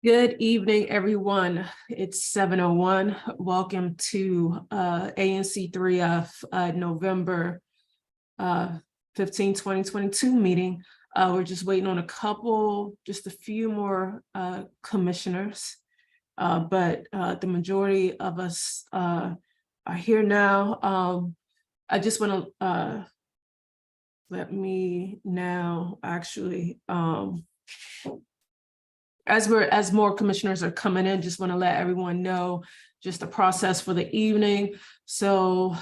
Good evening, everyone. It's 7:01. Welcome to ANC3F November 15, 2022 meeting. We're just waiting on just a few more commissioners, but the majority of us are here now. I just want to let me now actually as more commissioners are coming in, just want to let everyone know just the process for the evening. So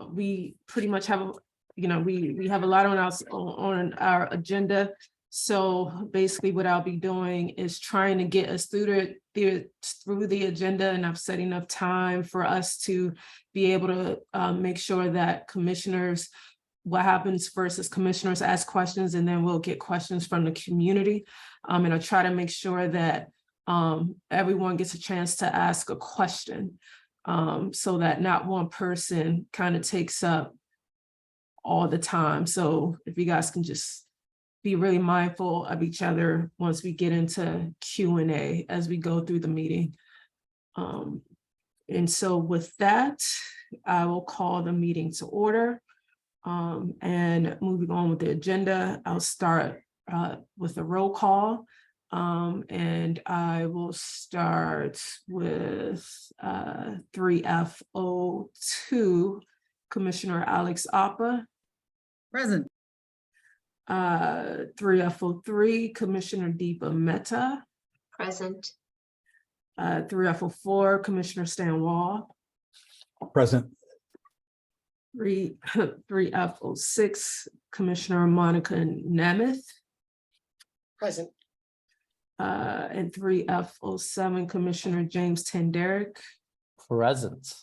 we pretty much have, we have a lot on our agenda. So basically what I'll be doing is trying to get us through the agenda, and I've set enough time for us to be able to make sure that commissioners, what happens first is commissioners ask questions, and then we'll get questions from the community. And I try to make sure that everyone gets a chance to ask a question, so that not one person kind of takes up all the time. So if you guys can just be really mindful of each other once we get into Q&A as we go through the meeting. And so with that, I will call the meeting to order. And moving on with the agenda, I'll start with a roll call. And I will start with 3F02, Commissioner Alex Appa. Present. 3F03, Commissioner Deepa Mehta. Present. 3F04, Commissioner Stan Wall. Present. 3F06, Commissioner Monica Nemeth. Present. And 3F07, Commissioner James Tenderick. Present.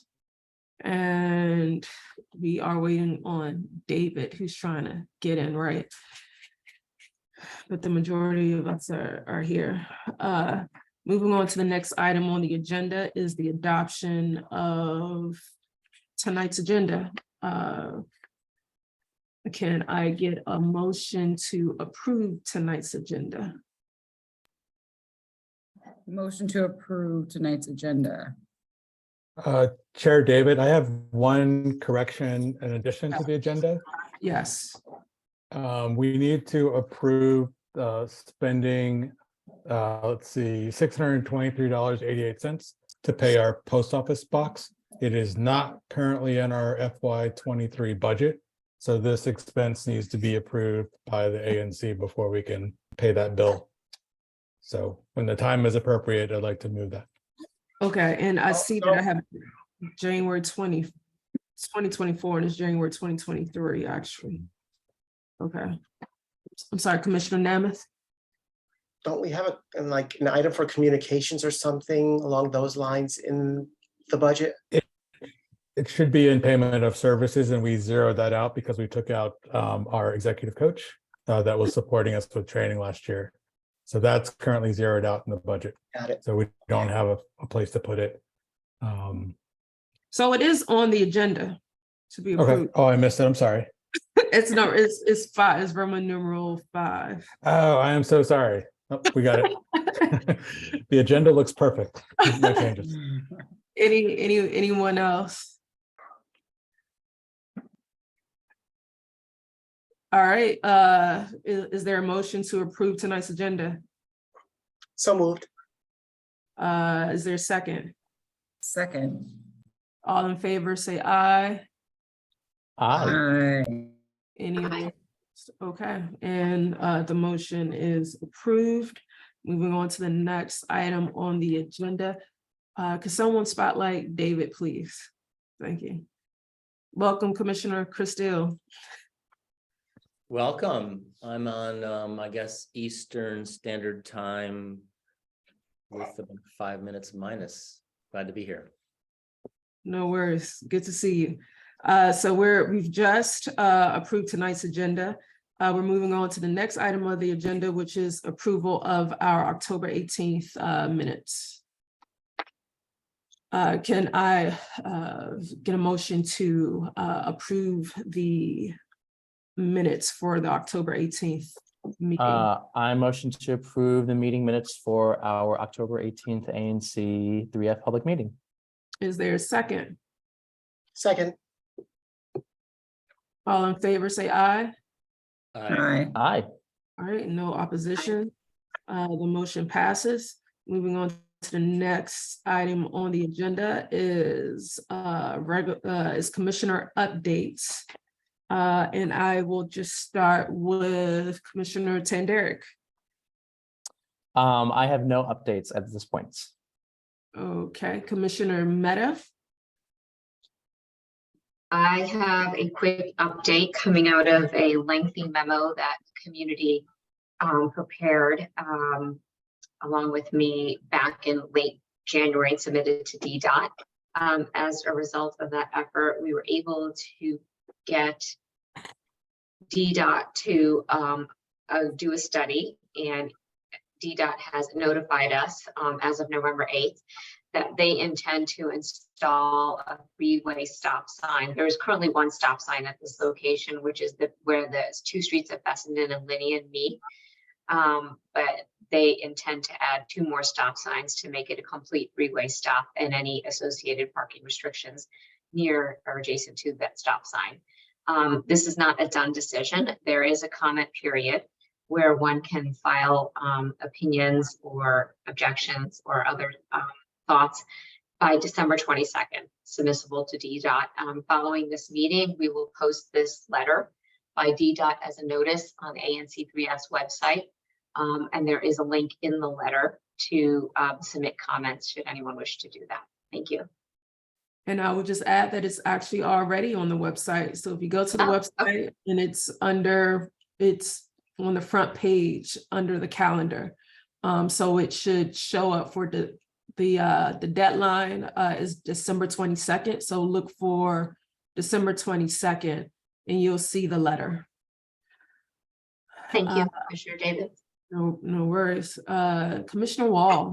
And we are waiting on David, who's trying to get in, right? But the majority of us are here. Moving on to the next item on the agenda is the adoption of tonight's agenda. Can I get a motion to approve tonight's agenda? Motion to approve tonight's agenda. Chair David, I have one correction in addition to the agenda. Yes. We need to approve spending, let's see, $623.88 to pay our post office box. It is not currently in our FY23 budget. So this expense needs to be approved by the ANC before we can pay that bill. So when the time is appropriate, I'd like to move that. Okay, and I see that I have January 2024, and it's January 2023, actually. Okay. I'm sorry, Commissioner Nemeth. Don't we have an item for communications or something along those lines in the budget? It should be in payment of services, and we zeroed that out because we took out our executive coach that was supporting us with training last year. So that's currently zeroed out in the budget. Got it. So we don't have a place to put it. So it is on the agenda to be approved. Okay. Oh, I missed it. I'm sorry. It's 5. It's Roman numeral 5. Oh, I am so sorry. Oh, we got it. The agenda looks perfect. No changes. Anyone else? All right. Is there a motion to approve tonight's agenda? So moved. Is there a second? Second. All in favor, say aye. Aye. Aye. Any? Aye. Okay, and the motion is approved. Moving on to the next item on the agenda. Could someone spotlight David, please? Thank you. Welcome, Commissioner Christille. Welcome. I'm on, I guess, Eastern Standard Time with about 5 minutes minus. Glad to be here. No worries. Good to see you. So we've just approved tonight's agenda. We're moving on to the next item of the agenda, which is approval of our October 18th minutes. Can I get a motion to approve the minutes for the October 18th meeting? I motion to approve the meeting minutes for our October 18th ANC3F public meeting. Is there a second? Second, All in favor, say aye. Aye. Aye. All right, no opposition. The motion passes. Moving on to the next item on the agenda is commissioner updates. And I will just start with Commissioner Tanderick. I have no updates at this point. Okay, Commissioner Meta. I have a quick update coming out of a lengthy memo that community prepared along with me back in late January and submitted to DDOT. As a result of that effort, we were able to get DDOT to do a study, and DDOT has notified us as of November 8th that they intend to install a three-way stop sign. There's currently one stop sign at this location, which is where the two streets of Fessenden and Linnean meet. But they intend to add two more stop signs to make it a complete three-way stop and any associated parking restrictions near or adjacent to that stop sign. This is not a done decision. There is a comment period where one can file opinions or objections or other thoughts by December 22nd, submissible to DDOT. Following this meeting, we will post this letter by DDOT as a notice on ANC3F's website. And there is a link in the letter to submit comments should anyone wish to do that. Thank you. And I would just add that it's actually already on the website. So if you go to the website and it's on the front page under the calendar. So it should show up for the deadline is December 22nd. So look for December 22nd and you'll see the letter. Thank you, Commissioner Davis. No worries. Commissioner Wall.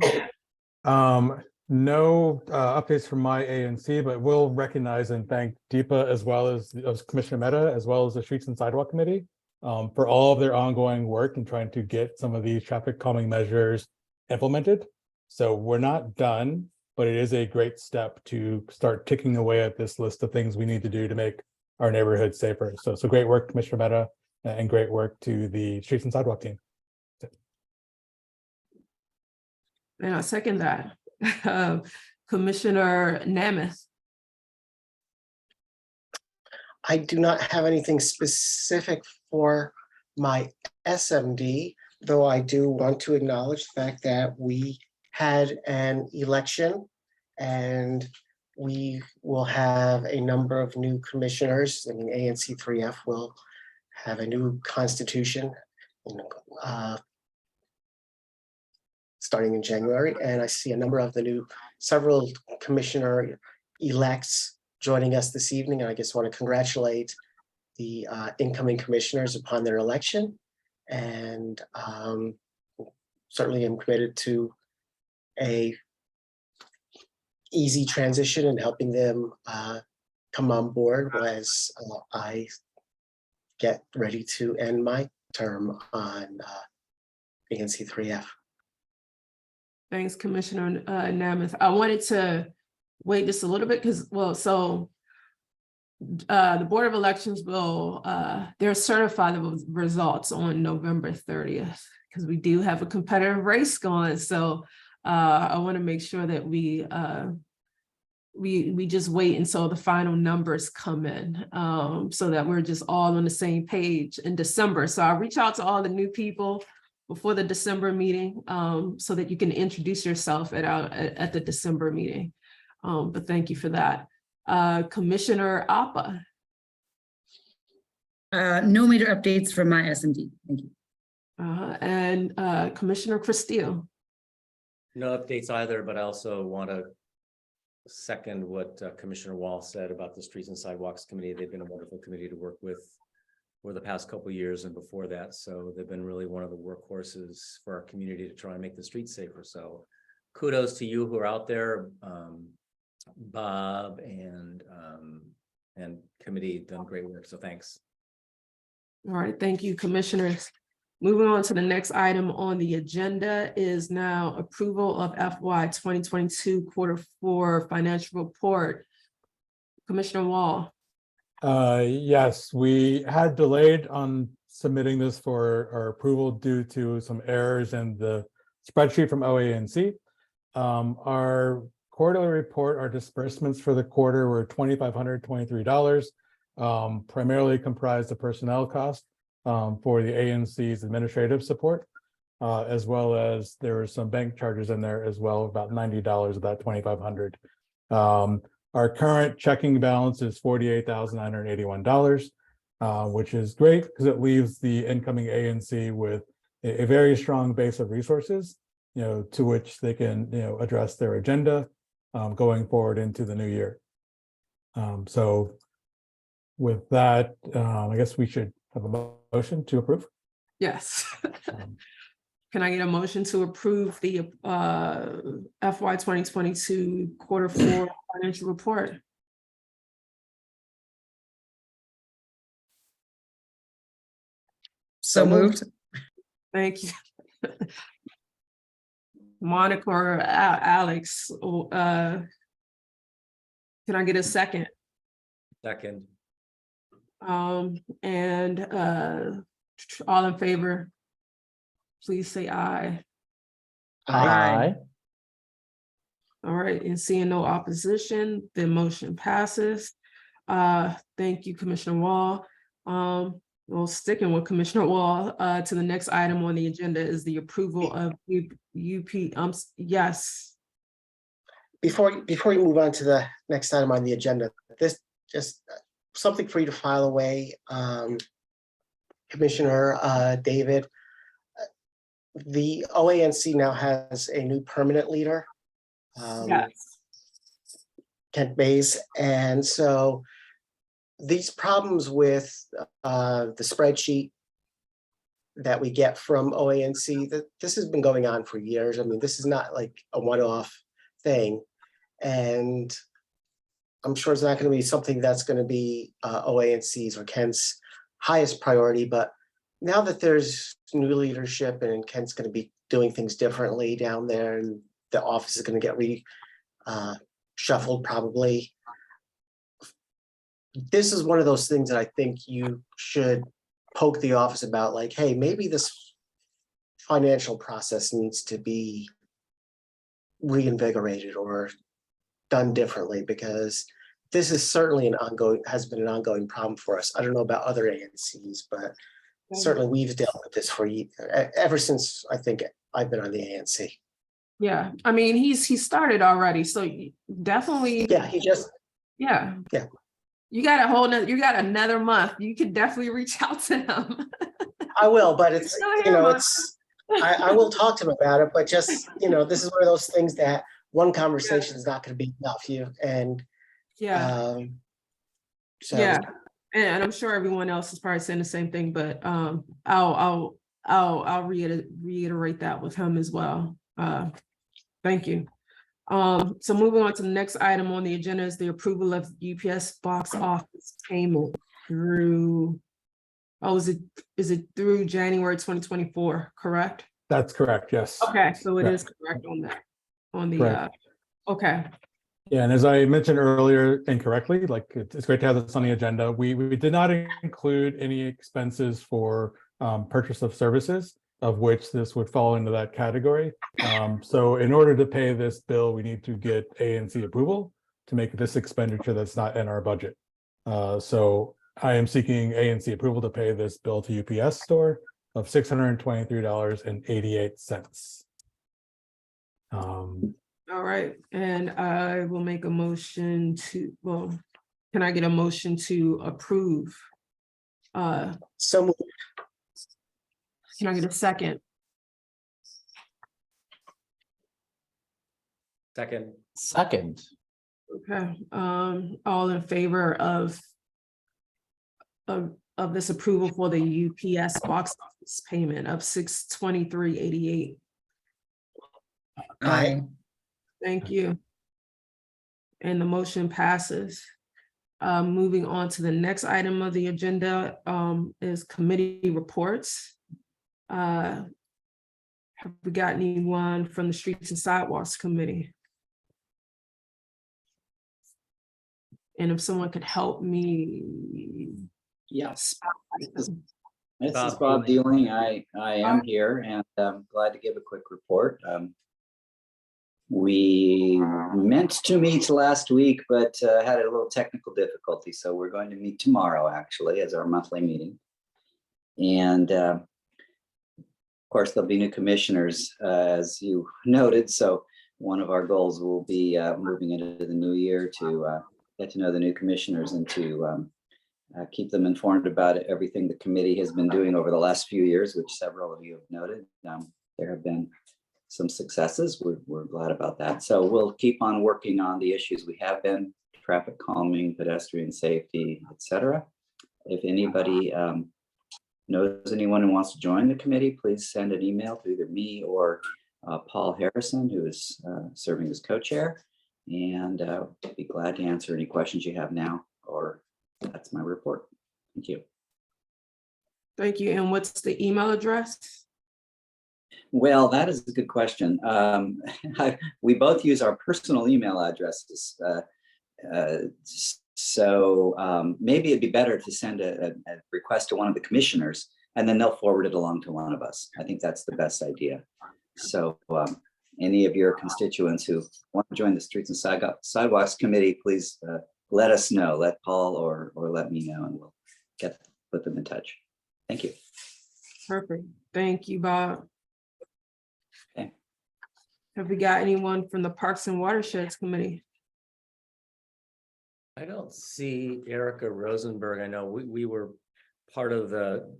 No updates from my ANC, but we'll recognize and thank DEPA as well as Commissioner Mehta, as well as the Streets and Sidewalk Committee for all of their ongoing work in trying to get some of these traffic calming measures implemented. So we're not done, but it is a great step to start ticking away at this list of things we need to do to make our neighborhood safer. So great work, Commissioner Mehta, and great work to the Streets and Sidewalk team. And I second that. Commissioner Namath. I do not have anything specific for my SMD, though I do want to acknowledge the fact that we had an election and we will have a number of new commissioners. I mean, ANC3F will have a new constitution starting in January, and I see a number of several commissioner elects joining us this evening. And I just want to congratulate the incoming commissioners upon their election, and certainly am committed to a easy transition and helping them come on board as I get ready to end my term on ANC3F. Thanks, Commissioner Namath. I wanted to wait just a little bit because, the Board of Elections will, they'll certify the results on November 30th because we do have a competitive race going. So I want to make sure that we just wait until the final numbers come in so that we're just all on the same page in December. So I'll reach out to all the new people before the December meeting so that you can introduce yourself at the December meeting. But thank you for that. Commissioner Appa. No major updates from my SMD. Thank you. And Commissioner Castile. No updates either, but I also want to second what Commissioner Wall said about the Streets and Sidewalks Committee. They've been a wonderful committee to work with for the past couple of years and before that. So they've been really one of the workhorses for our community to try and make the streets safer. So kudos to you who are out there. Bob and committee done great work. So thanks. All right, thank you, commissioners. Moving on to the next item on the agenda is now approval of FY 2022 Q4 financial report. Commissioner Wall. Yes, we had delayed on submitting this for our approval due to some errors in the spreadsheet from OANC. Our quarterly report, our disbursements for the quarter were $2,523, primarily comprised of personnel costs for the ANC's administrative support, as well as there were some bank charges in there as well, about $90 of that $2,500. Our current checking balance is $48,981, which is great because it leaves the incoming ANC with a very strong base of resources, to which they can, address their agenda going forward into the new year. So with that, I guess we should have a motion to approve. Yes. Um, Can I get a motion to approve the FY 2022 Q4 financial report? So moved. Thank you. Monica or Alex, can I get a second? Second. And all in favor, please say aye. Aye. All right, and seeing no opposition, the motion passes. Thank you, Commissioner Wall. Well, sticking with Commissioner Wall, to the next item on the agenda is the approval of yes. Before you move on to the next item on the agenda, this just something for you to file away, Commissioner David. The OANC now has a new permanent leader, Yes. Kent Bays, and so these problems with the spreadsheet that we get from OANC, that this has been going on for years. I mean, this is not like a one-off thing, and I'm sure it's not going to be something that's going to be OANC's or Kent's highest priority. But now that there's new leadership and Kent's going to be doing things differently down there, and the office is going to get shuffled probably. This is one of those things that I think you should poke the office about, like, hey, maybe this financial process needs to be reinvigorated or done differently, because this is certainly has been an ongoing problem for us. I don't know about other ANCs, but certainly we've dealt with this for ever since I think I've been on the ANC. Yeah, I mean, he started already, so definitely. Yeah, Yeah. Yeah. You got another month. You could definitely reach out to him. I will, but it's, Still I will talk to him about it, but just, this is one of those things that one conversation is not going to be enough. Yeah, So yeah, and I'm sure everyone else is probably saying the same thing, but I'll reiterate that with him as well. Thank you. So moving on to the next item on the agenda is the approval of UPS box office payment through, is it through January 2024, correct? That's correct, yes. Okay, so it Yeah. is correct on that, on the, Correct. okay, Yeah, and as I mentioned earlier incorrectly, like it's great to have this on the agenda. We did not include any expenses for purchase of services, of which this would fall into that category. So in order to pay this bill, we need to get ANC approval to make this expenditure that's not in our budget. So I am seeking ANC approval to pay this bill to UPS Store of $623.88. all right, and I will make a motion to, well, can I get a motion to approve? So Can I get a second? Second. Okay, all in favor of this approval for the UPS box office payment of $623.88. Aye. Thank you. And the motion passes. Moving on to the next item of the agenda is committee reports. Have we got anyone from the Streets and Sidewalks Committee? And if someone could help me. Yes. This is Bob Bob Dealing. I am here and I'm glad to give a quick report. We meant to meet last week, but had a little technical difficulty. So we're going to meet tomorrow, actually, as our monthly meeting. And of course, there'll be new commissioners, as you noted. So one of our goals will be moving into the new year to get to know the new commissioners and to keep them informed about everything the committee has been doing over the last few years, which several of you have noted. There have been some successes. We're glad about that. So we'll keep on working on the issues we have been: traffic calming, pedestrian safety, etc. If anybody knows anyone who wants to join the committee, please send an email to either me or Paul Harrison, who is serving as co-chair, and be glad to answer any questions you have now. Or that's my report. Thank you. Thank you. And what's the email address? Well, that is a good question. We both use our personal email addresses. So maybe it'd be better to send a request to one of the commissioners and then they'll forward it along to one of us. I think that's the best idea. So any of your constituents who want to join the Streets and Sidewalks Committee, please let us know. Let Paul or let me know and we'll put them in touch. Thank you. Perfect. Thank you, Bob. Okay. Have we got anyone from the Parks and Watersheds Committee? I don't see Erica Rosenberg. I know we were part of the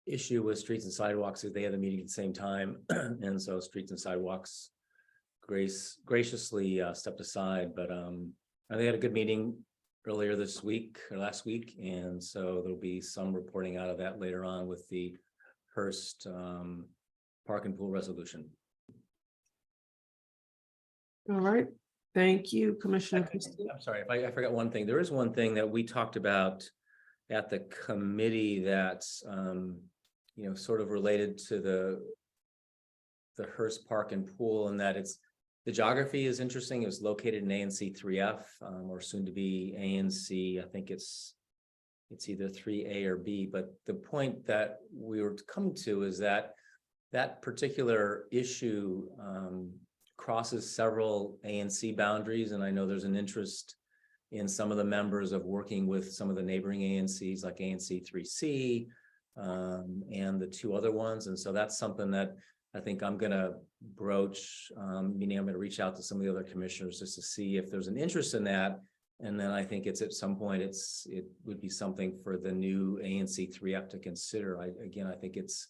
issue with Streets and Sidewalks. They had a meeting at the same time. And so Streets and Sidewalks graciously stepped aside, but they had a good meeting earlier this week or last week. And so there'll be some reporting out of that later on with the Hearst Park and Pool resolution. All right. Thank you, Commissioner Christie. I'm sorry, if I forgot one thing. There is one thing that we talked about at the committee that's sort of related to the Hearst Park and Pool, and that the geography is interesting. It was located in ANC3F, or soon to be ANC. I think it's either 3A or B. But the point that we were coming to is that particular issue crosses several ANC boundaries, and I know there's an interest in some of the members of working with some of the neighboring ANCs like ANC3C and the two other ones. And so that's something that I think I'm going to broach, meaning I'm going to reach out to some of the other commissioners just to see if there's an interest in that. And then I think it's at some point it would be something for the new ANC3F to consider. I think it's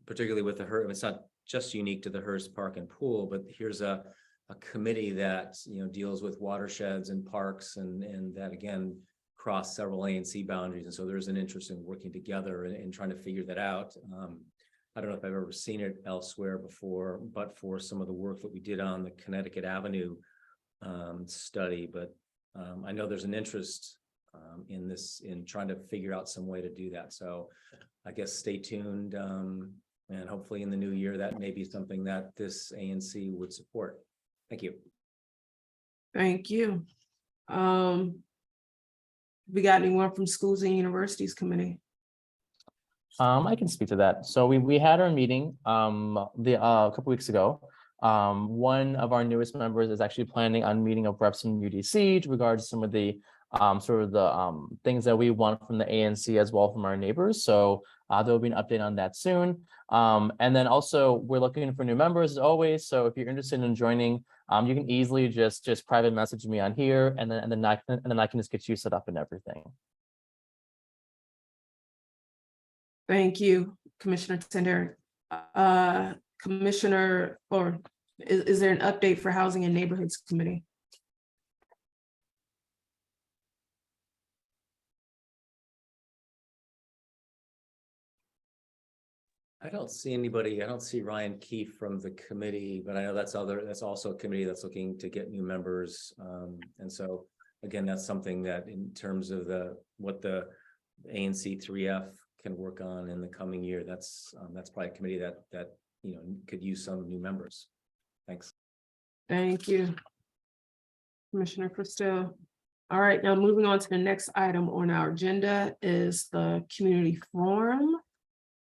particularly with the Hearst, it's not just unique to the Hearst Park and Pool, but here's a committee that deals with watersheds and parks and that again cross several ANC boundaries, and so there's an interest in working together and trying to figure that out. I don't know if I've ever seen it elsewhere before, but for some of the work that we did on the Connecticut Avenue study, but I know there's an interest in trying to figure out some way to do that. So I guess stay tuned. And hopefully in the new year, that may be something that this ANC would support. Thank you. Thank you. We got anyone from Schools and Universities Committee? I can speak to that. So we had our meeting a couple weeks ago. One of our newest members is actually planning on meeting up reps from UDC to regard to some of the things that we want from the ANC as well from our neighbors. So there will be an update on that soon. And then also we're looking for new members as always. So if you're interested in joining, you can easily just private message me on here, and then I can just get you set up and everything. Thank you, Commissioner Tender. Commissioner, or is there an update for Housing and Neighborhoods Committee? I don't see anybody. I don't see Ryan Keefe from the committee, but I know that's also a committee that's looking to get new members. And so again, that's something that in terms of what the ANC3F can work on in the coming year. That's probably a committee that could use some new members. Thanks. Thank you, Commissioner Crystal. All right, now moving on to the next item on our agenda is the community forum.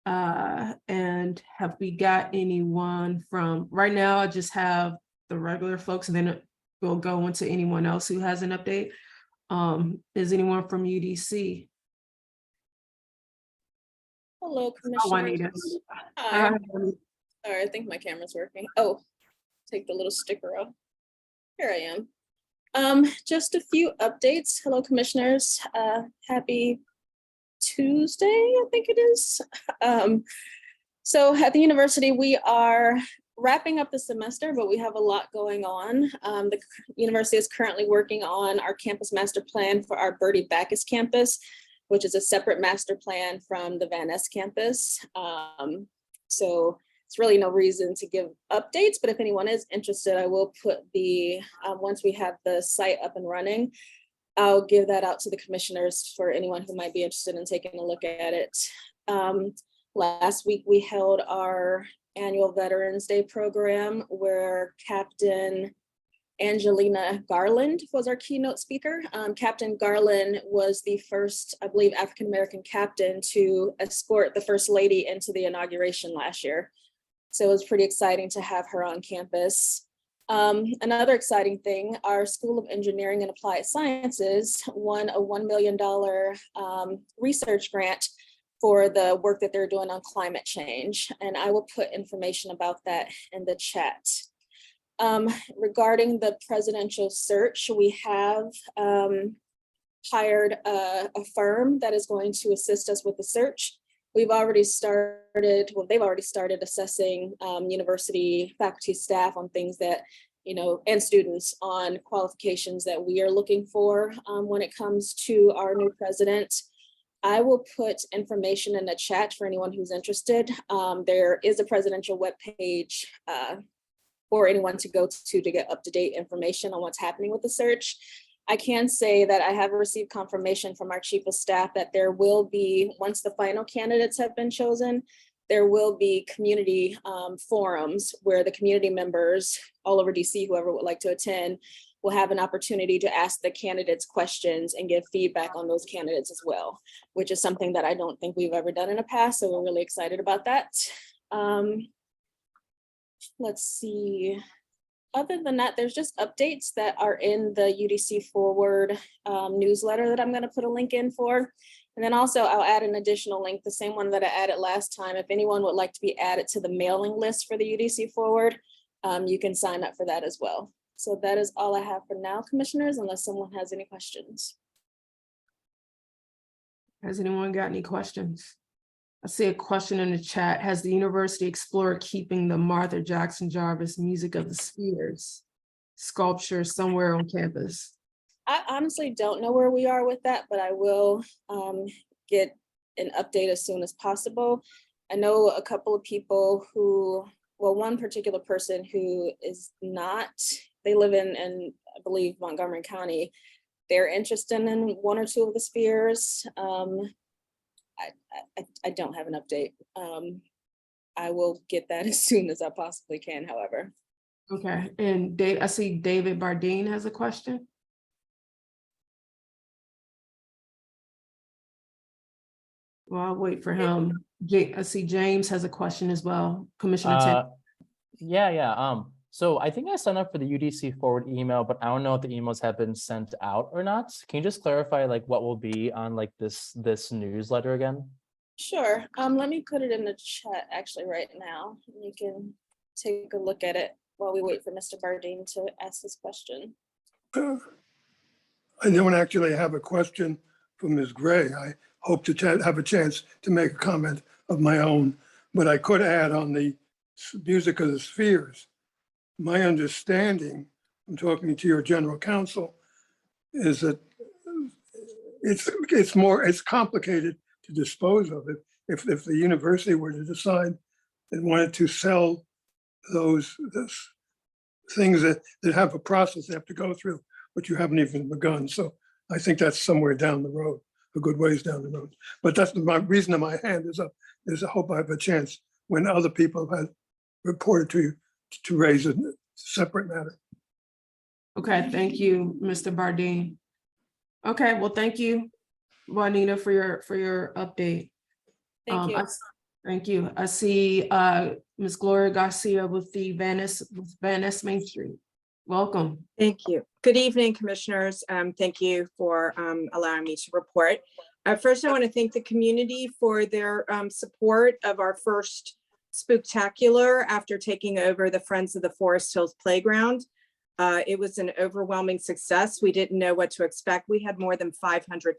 And have we got anyone from, right now I just have the regular folks, and then we'll go into anyone else who has an update. Is anyone from UDC? Hello, Oh, Juanita. Commissioners. Hi. Hi. Sorry, I think my camera's working. Oh, take the little sticker off. Here I am. Just a few updates. Hello, Commissioners. Happy Tuesday, I think it is. So at the university, we are wrapping up the semester, but we have a lot going on. The university is currently working on our campus master plan for our Bertie Backus campus, which is a separate master plan from the Van Ness campus. So it's really no reason to give updates, but if anyone is interested, I will put the, once we have the site up and running, I'll give that out to the commissioners for anyone who might be interested in taking a look at it. Last week, we held our annual Veterans Day program where Captain Angelina Garland was our keynote speaker. Captain Garland was the first, I believe, African-American captain to escort the First Lady into the inauguration last year. So it was pretty exciting to have her on campus. Another exciting thing, our School of Engineering and Applied Sciences won a $1 million research grant for the work that they're doing on climate change. And I will put information about that in the chat. Regarding the presidential search, we have hired a firm that is going to assist us with the search. We've already started, well, they've already started assessing university faculty staff on things that, and students on qualifications that we are looking for when it comes to our new president. I will put information in the chat for anyone who's interested. There is a presidential webpage for anyone to go to get up-to-date information on what's happening with the search. I can say that I have received confirmation from our chief of staff that there will be, once the final candidates have been chosen, there will be community forums where the community members all over DC, whoever would like to attend, will have an opportunity to ask the candidates questions and give feedback on those candidates as well, which is something that I don't think we've ever done in the past. So we're really excited about that. Let's see. Other than that, there's just updates that are in the UDC Forward newsletter that I'm going to put a link in for. And then also I'll add an additional link, the same one that I added last time. If anyone would like to be added to the mailing list for the UDC Forward, you can sign up for that as well. So that is all I have for now, commissioners, unless someone has any questions. Has anyone got any questions? I see a question in the chat. Has the university explored keeping the Martha Jackson Jarvis Music of the Spheres sculpture somewhere on campus? I honestly don't know where we are with that, but I will get an update as soon as possible. I know a couple of people who, well, one particular person who is not, they live in I believe, Montgomery County. They're interested in one or two of the spheres. I don't have an update. I will get that as soon as I possibly can, however. Okay, and I see David Bardine has a question. Well, I'll wait for him. I see James has a question as well. Commissioner Tim. Yeah. So I think I signed up for the UDC Forward email, but I don't know if the emails have been sent out or not. Can you just clarify like what will be on like this newsletter again? Sure. Let me put it in the chat actually right now. You can take a look at it while we wait for Mr. Bardine to ask his question. I don't actually have a question for Ms. Gray. I hope to have a chance to make a comment of my own, but I could add on the Music of the Spheres. My understanding, from talking to your general counsel, is that it's complicated to dispose of it. If the university were to decide they wanted to sell those things that have a process they have to go through, but you haven't even begun. So I think that's somewhere down the road. a good ways down the road. But that's my reason that my hand is up, is I hope I have a chance when other people have reported to you to raise a separate matter. Okay, thank you, Mr. Bardine. Okay, well, thank you, Juanita, for your update. Thank you. Thank you. I see Ms. Gloria Garcia with the Van Ness Main Street. Welcome. Thank you. Good evening, commissioners. Thank you for allowing me to report. First, I want to thank the community for their support of our first spooktacular after taking over the Friends of the Forest Hills Playground. It was an overwhelming success. We didn't know what to expect. We had more than 500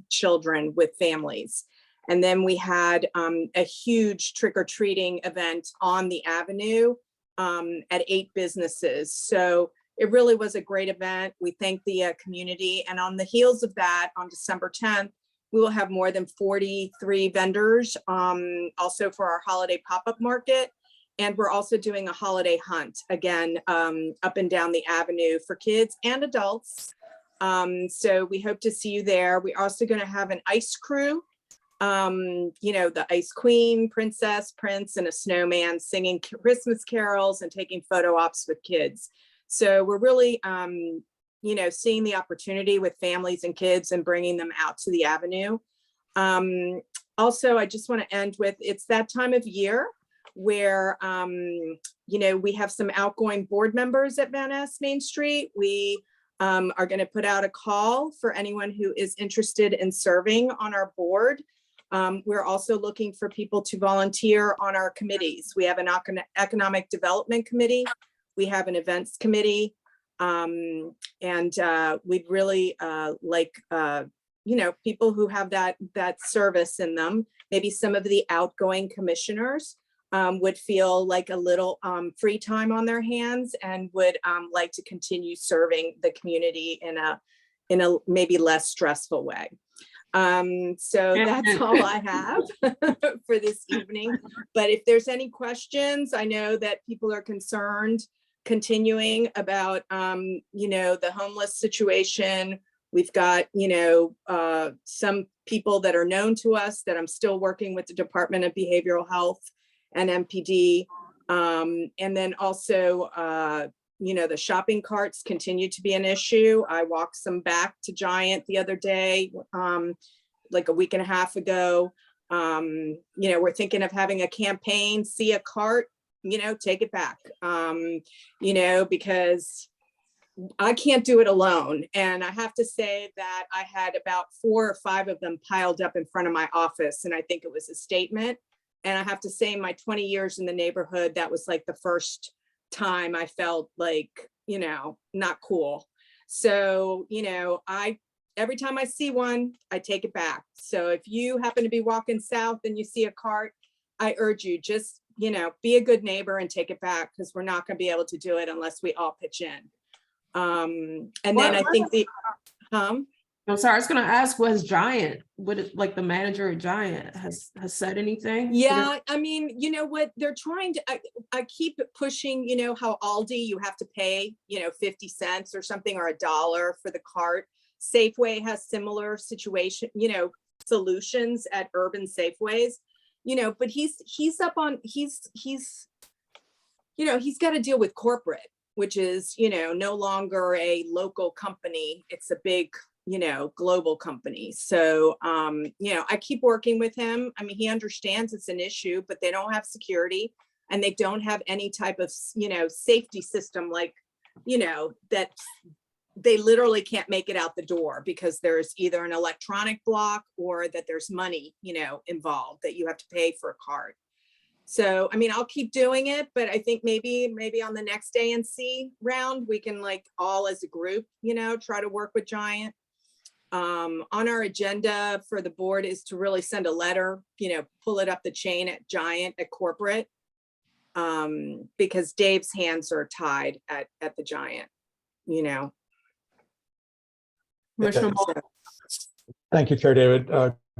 children with families. And then we had a huge trick-or-treating event on the avenue at 8 businesses. So it really was a great event. We thank the community. And on the heels of that, on December 10th, we will have more than 43 vendors also for our holiday pop-up market. And we're also doing a holiday hunt, again, up and down the avenue for kids and adults. So we hope to see you there. We're also going to have an ice crew. You know, the Ice Queen, Princess, Prince, and a snowman singing Christmas carols and taking photo ops with kids. So we're really, you know, seeing the opportunity with families and kids and bringing them out to the avenue. Also, I just want to end with, it's that time of year where, you know, we have some outgoing board members at Van Ness Main Street. We are going to put out a call for anyone who is interested in serving on our board. We're also looking for people to volunteer on our committees. We have an economic development committee. We have an events committee. And we'd really like, you know, people who have that service in them. Maybe some of the outgoing commissioners would feel like a little free time on their hands and would like to continue serving the community in a maybe less stressful way. So that's all I have for this evening. But if there's any questions, I know that people are concerned continuing about, you know, the homeless situation. We've got, you know, some people that are known to us that I'm still working with the Department of Behavioral Health and MPD. And then also, you know, the shopping carts continue to be an issue. I walked some back to Giant the other day, like a week and a half ago. You know, we're thinking of having a campaign, see a cart, you know, take it back, you know, because I can't do it alone. And I have to say that I had about 4 or 5 of them piled up in front of my office. And I think it was a statement. And I have to say, in my 20 years in the neighborhood, that was like the first time I felt like, you know, not cool. So, you know, every time I see one, I take it back. So if you happen to be walking south and you see a cart, I urge you, just, you know, be a good neighbor and take it back, because we're not going to be able to do it unless we all pitch in. And then I think I'm sorry, I was gonna ask, was Giant, like the manager at Giant has said anything? Yeah, I mean, you know what, they're trying to, I keep pushing, you know, how Aldi, you have to pay, you know, 50 cents or something, or $1 for the cart. Safeway has similar situation, you know, solutions at urban Safeways, you know, but he's up on, he's, you know, he's got to deal with corporate, which is, you know, no longer a local company. It's a big, you know, global company. So, you know, I keep working with him. I mean, he understands it's an issue, but they don't have security and they don't have any type of, you know, safety system, like, you know, that they literally can't make it out the door because there's either an electronic block or that there's money, you know, involved that you have to pay for a card. So, I mean, I'll keep doing it, but I think maybe on the next ANC round, we can, like, all as a group, you know, try to work with Giant. On our agenda for the board is to really send a letter, you know, pull it up the chain at Giant, at corporate, because Dave's hands are tied at the Giant, you know. Commissioner Moore? Thank you, Chair David.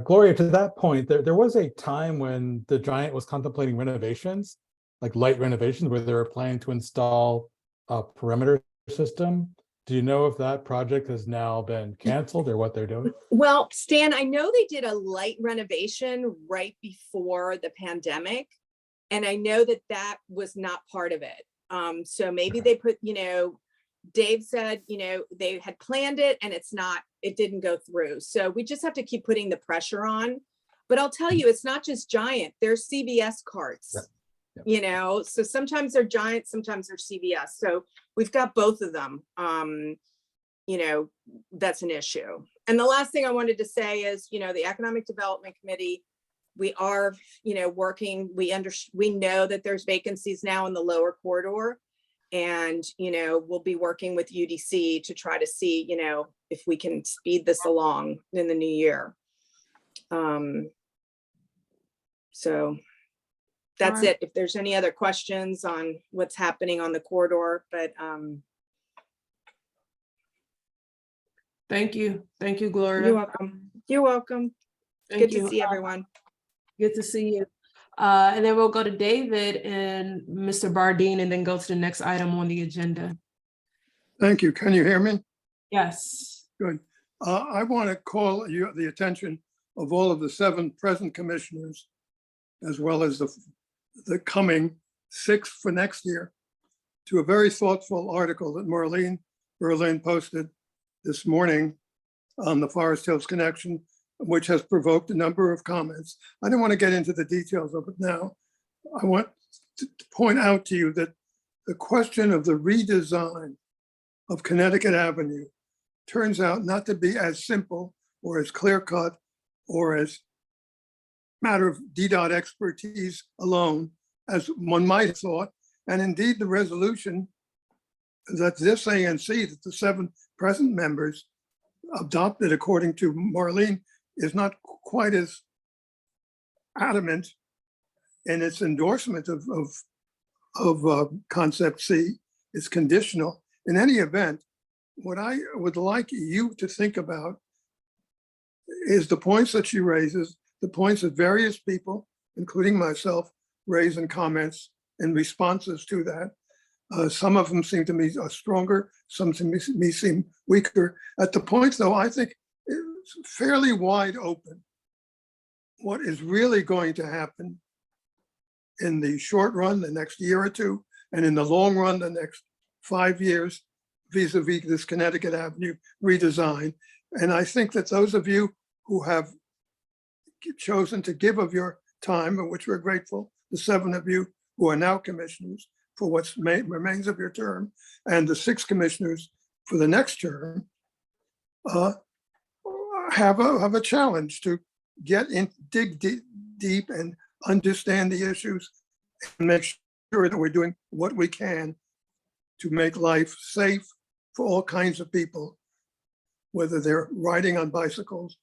Gloria, to that point, there was a time when the Giant was contemplating renovations, like light renovations, where they were planning to install a perimeter system. Do you know if that project has now been canceled or what they're doing? Well, Stan, I know they did a light renovation right before the pandemic. And I know that that was not part of it. So maybe they put, Dave said, they had planned it and it didn't go through. So we just have to keep putting the pressure on. But I'll tell you, it's not just Giant, there's CVS carts. So sometimes they're Giant, sometimes they're CVS. So we've got both of them. That's an issue. And the last thing I wanted to say is, the Economic Development Committee, we are, working, we know that there's vacancies now in the lower corridor. And, we'll be working with UDC to try to see, if we can speed this along in the new year. So that's Alright. it. If there's any other questions on what's happening on the corridor, but Thank you. Thank you, Gloria. you're welcome. You're welcome. Thank Good you. to see everyone. Good to see you. And then we'll go to David and Mr. Bardine and then go to the next item on the agenda. Thank you. Can you hear me? Yes. Good. I want to call the attention of all of the 7 present commissioners, as well as the coming 6 for next year, to a very thoughtful article that Marlene Berlin posted this morning on the Forest Hills Connection, which has provoked a number of comments. I don't want to get into the details of it now. I want to point out to you that the question of the redesign of Connecticut Avenue turns out not to be as simple or as clear-cut or as matter of DDOT expertise alone as one might have thought. And indeed, the resolution that this ANC, that the 7 present members adopted, according to Marlene, is not quite as adamant in its endorsement of Concept C. It's conditional. In any event, what I would like you to think about is the points that she raises, the points that various people, including myself, raise in comments and responses to that. Some of them seem to me stronger, some to me seem weaker. At the point, though, I think it's fairly wide open what is really going to happen in the short run, the next year or two, and in the long run, the next 5 years, vis-a-vis this Connecticut Avenue redesign. And I think that those of you who have chosen to give of your time, and which we're grateful, the 7 of you who are now commissioners for what remains of your term, and the 6 commissioners for the next term, have a challenge to dig deep and understand the issues and make sure that we're doing what we can to make life safe for all kinds of people, whether they're riding on bicycles,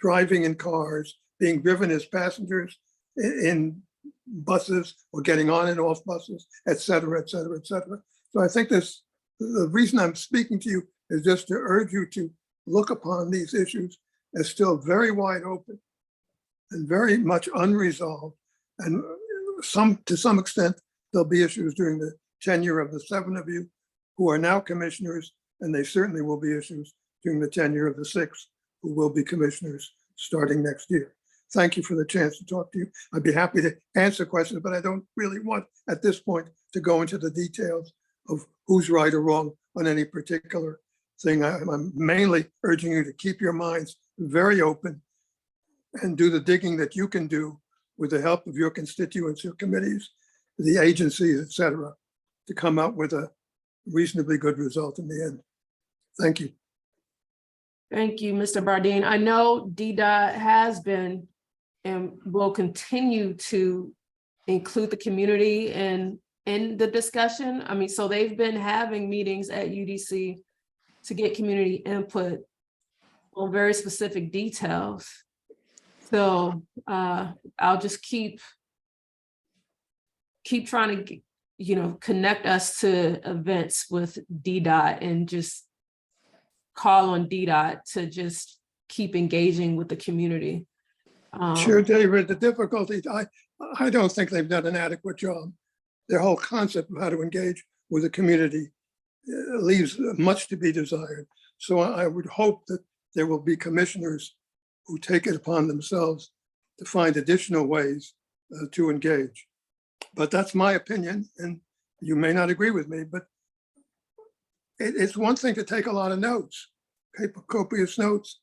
driving in cars, being driven as passengers in buses, or getting on and off buses, et cetera, et cetera, et cetera. So I think the reason I'm speaking to you is just to urge you to look upon these issues as still very wide open and very much unresolved. And to some extent, there'll be issues during the tenure of the 7 of you who are now commissioners, and they certainly will be issues during the tenure of the 6 who will be commissioners starting next year. Thank you for the chance to talk to you. I'd be happy to answer questions, but I don't really want at this point to go into the details of who's right or wrong on any particular thing. I'm mainly urging you to keep your minds very open and do the digging that you can do with the help of your constituents, your committees, the agencies, et cetera, to come up with a reasonably good result in the end. Thank you. Thank you, Mr. Bardine. I know DDOT has been and will continue to include the community in the discussion. I mean, so they've been having meetings at UDC to get community input on very specific details. So I'll just keep trying to, connect us to events with DDOT and just call on DDOT to just keep engaging with the community. Sure, David, the difficulty, I don't think they've done an adequate job. Their whole concept of how to engage with the community leaves much to be desired. So I would hope that there will be commissioners who take it upon themselves to find additional ways to engage. But that's my opinion, and you may not agree with me, but it's one thing to take a lot of notes, copious notes.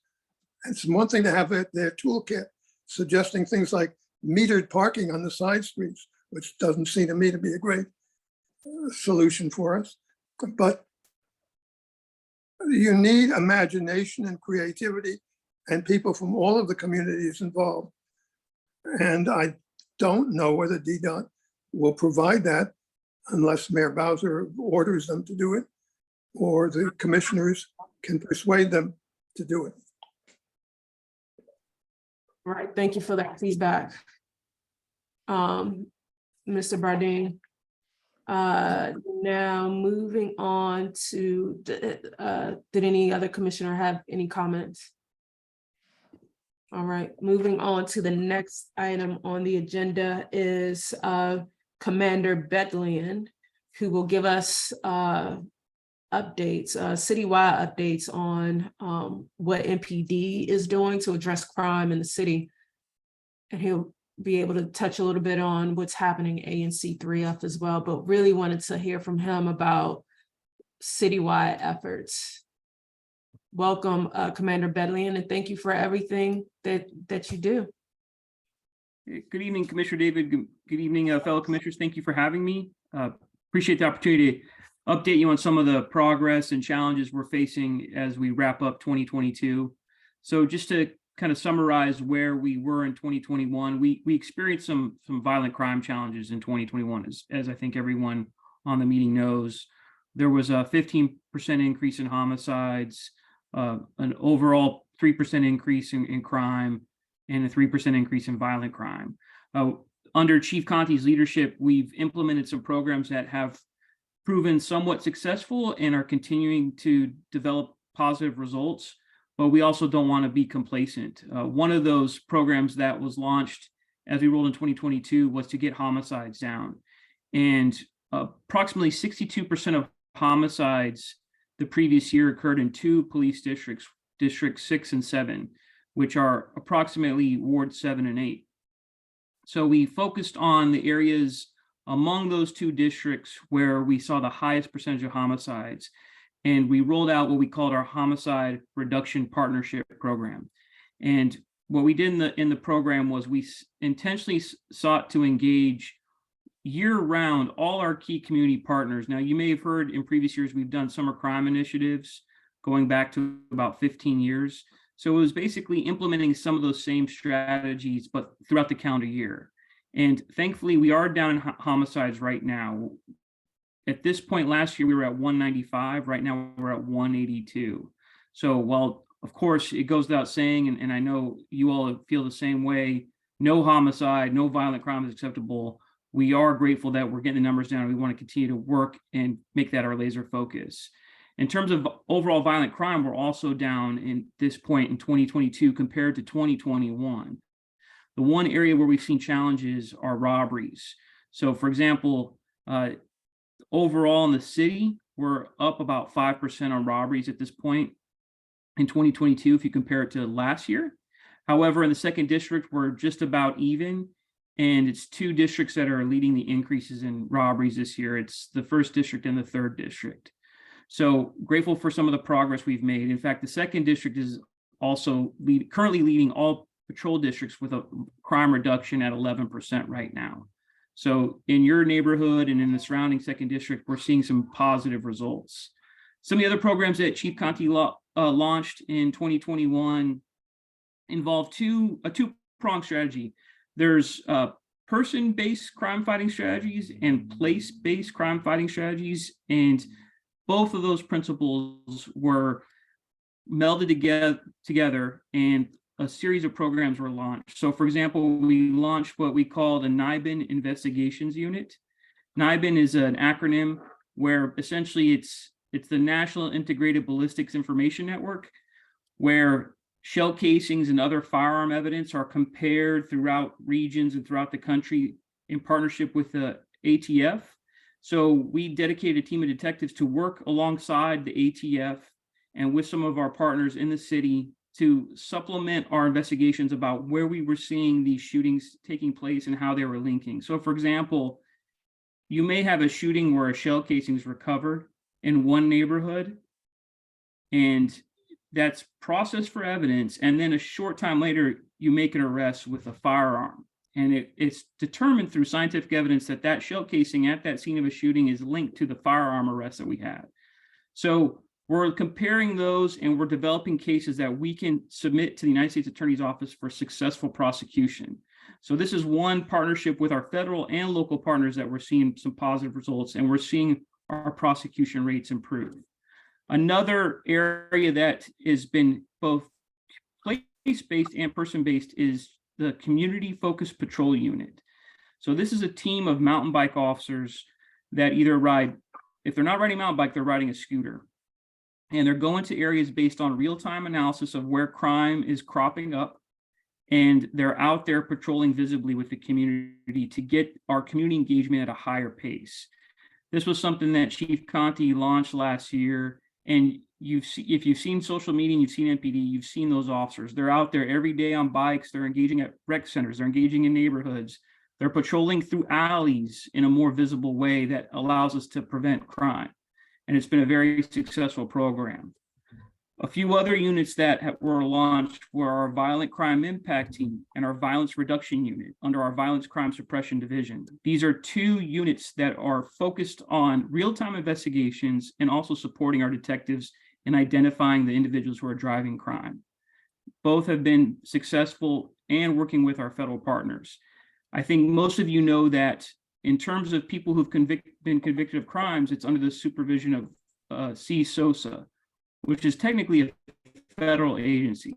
It's one thing to have their toolkit suggesting things like metered parking on the side streets, which doesn't seem to me to be a great solution for us. But you need imagination and creativity and people from all of the communities involved. And I don't know whether DDOT will provide that unless Mayor Bowser orders them to do it, or the commissioners can persuade them to do it. All right, thank you for that feedback. Mr. Bardine. Now moving on to, did any other commissioner have any comments? All right, moving on to the next item on the agenda is Commander Bedlian, who will give us updates, citywide updates on what MPD is doing to address crime in the city. And he'll be able to touch a little bit on what's happening ANC3F as well, but really wanted to hear from him about citywide efforts. Welcome, Commander Bedlian, and thank you for everything that you do. Good evening, Commissioner David. Good evening, fellow commissioners. Thank you for having me. Appreciate the opportunity to update you on some of the progress and challenges we're facing as we wrap up 2022. So just to kind of summarize where we were in 2021, we experienced some violent crime challenges in 2021, as I think everyone on the meeting knows. There was a 15% increase in homicides, an overall 3% increase in crime, and a 3% increase in violent crime. Under Chief Conti's leadership, we've implemented some programs that have proven somewhat successful and are continuing to develop positive results, but we also don't want to be complacent. One of those programs that was launched as we rolled in 2022 was to get homicides down. And approximately 62% of homicides the previous year occurred in two police districts, District 6 and 7, which are approximately Ward 7 and 8. So we focused on the areas among those two districts where we saw the highest percentage of homicides, and we rolled out what we called our Homicide Reduction Partnership Program. And what we did in the program was we intentionally sought to engage year-round all our key community partners. Now, you may have heard in previous years we've done summer crime initiatives going back to about 15 years. So it was basically implementing some of those same strategies, but throughout the calendar year. And thankfully, we are down in homicides right now. At this point last year, we were at 195. Right now, we're at 182. So while, of course, it goes without saying, and I know you all feel the same way, no homicide, no violent crime is acceptable. We are grateful that we're getting the numbers down. We want to continue to work and make that our laser focus. In terms of overall violent crime, we're also down in this point in 2022 compared to 2021. The one area where we've seen challenges are robberies. So for example, overall in the city, we're up about 5% on robberies at this point in 2022 if you compare it to last year. However, in the second district, we're just about even, and it's two districts that are leading the increases in robberies this year. It's the first district and the third district. So grateful for some of the progress we've made. In fact, the second district is also currently leading all patrol districts with a crime reduction at 11% right now. So in your neighborhood and in the surrounding second district, we're seeing some positive results. Some of the other programs that Chief Conti launched in 2021 involve a two-pronged strategy. There's person-based crime fighting strategies and place-based crime fighting strategies. And both of those principles were melded together and a series of programs were launched. So for example, we launched what we call the NIBIN Investigations Unit. NIBIN is an acronym where essentially it's the National Integrated Ballistics Information Network, where shell casings and other firearm evidence are compared throughout regions and throughout the country in partnership with the ATF. So we dedicated a team of detectives to work alongside the ATF and with some of our partners in the city to supplement our investigations about where we were seeing these shootings taking place and how they were linking. So for example, you may have a shooting where a shell casing is recovered in one neighborhood, and that's processed for evidence. And then a short time later, you make an arrest with a firearm. And it's determined through scientific evidence that that shell casing at that scene of a shooting is linked to the firearm arrest that we had. So we're comparing those, and we're developing cases that we can submit to the United States Attorney's Office for successful prosecution. So this is one partnership with our federal and local partners that we're seeing some positive results, and we're seeing our prosecution rates improve. Another area that has been both place-based and person-based is the community-focused patrol unit. So this is a team of mountain bike officers that either ride, if they're not riding a mountain bike, they're riding a scooter. And they're going to areas based on real-time analysis of where crime is cropping up. And they're out there patrolling visibly with the community to get our community engagement at a higher pace. This was something that Chief Conti launched last year. And if you've seen social media and you've seen MPD, you've seen those officers. They're out there every day on bikes. They're engaging at rec centers. They're engaging in neighborhoods. They're patrolling through alleys in a more visible way that allows us to prevent crime. And it's been a very successful program. A few other units that were launched were our Violent Crime Impact Team and our Violence Reduction Unit under our Violence Crime Suppression Division. These are two units that are focused on real-time investigations and also supporting our detectives in identifying the individuals who are driving crime. Both have been successful and working with our federal partners. I think most of you know that in terms of people who've been convicted of crimes, it's under the supervision of CSOSA, which is technically a federal agency.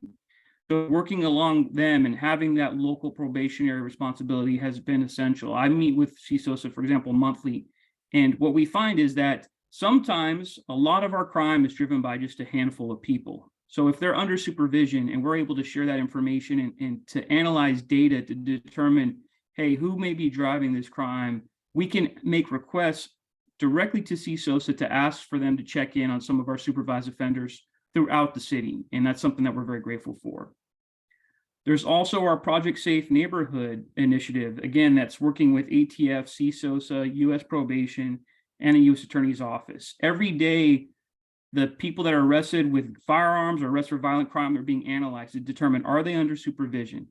So working along them and having that local probationary responsibility has been essential. I meet with CSOSA, for example, monthly. And what we find is that sometimes a lot of our crime is driven by just a handful of people. So if they're under supervision and we're able to share that information and to analyze data to determine, hey, who may be driving this crime, we can make requests directly to CSOSA to ask for them to check in on some of our supervised offenders throughout the city. And that's something that we're very grateful for. There's also our Project Safe Neighborhood initiative. Again, that's working with ATF, CSOSA, US Probation, and the US Attorney's Office. Every day, the people that are arrested with firearms or arrested for violent crime are being analyzed to determine, are they under supervision?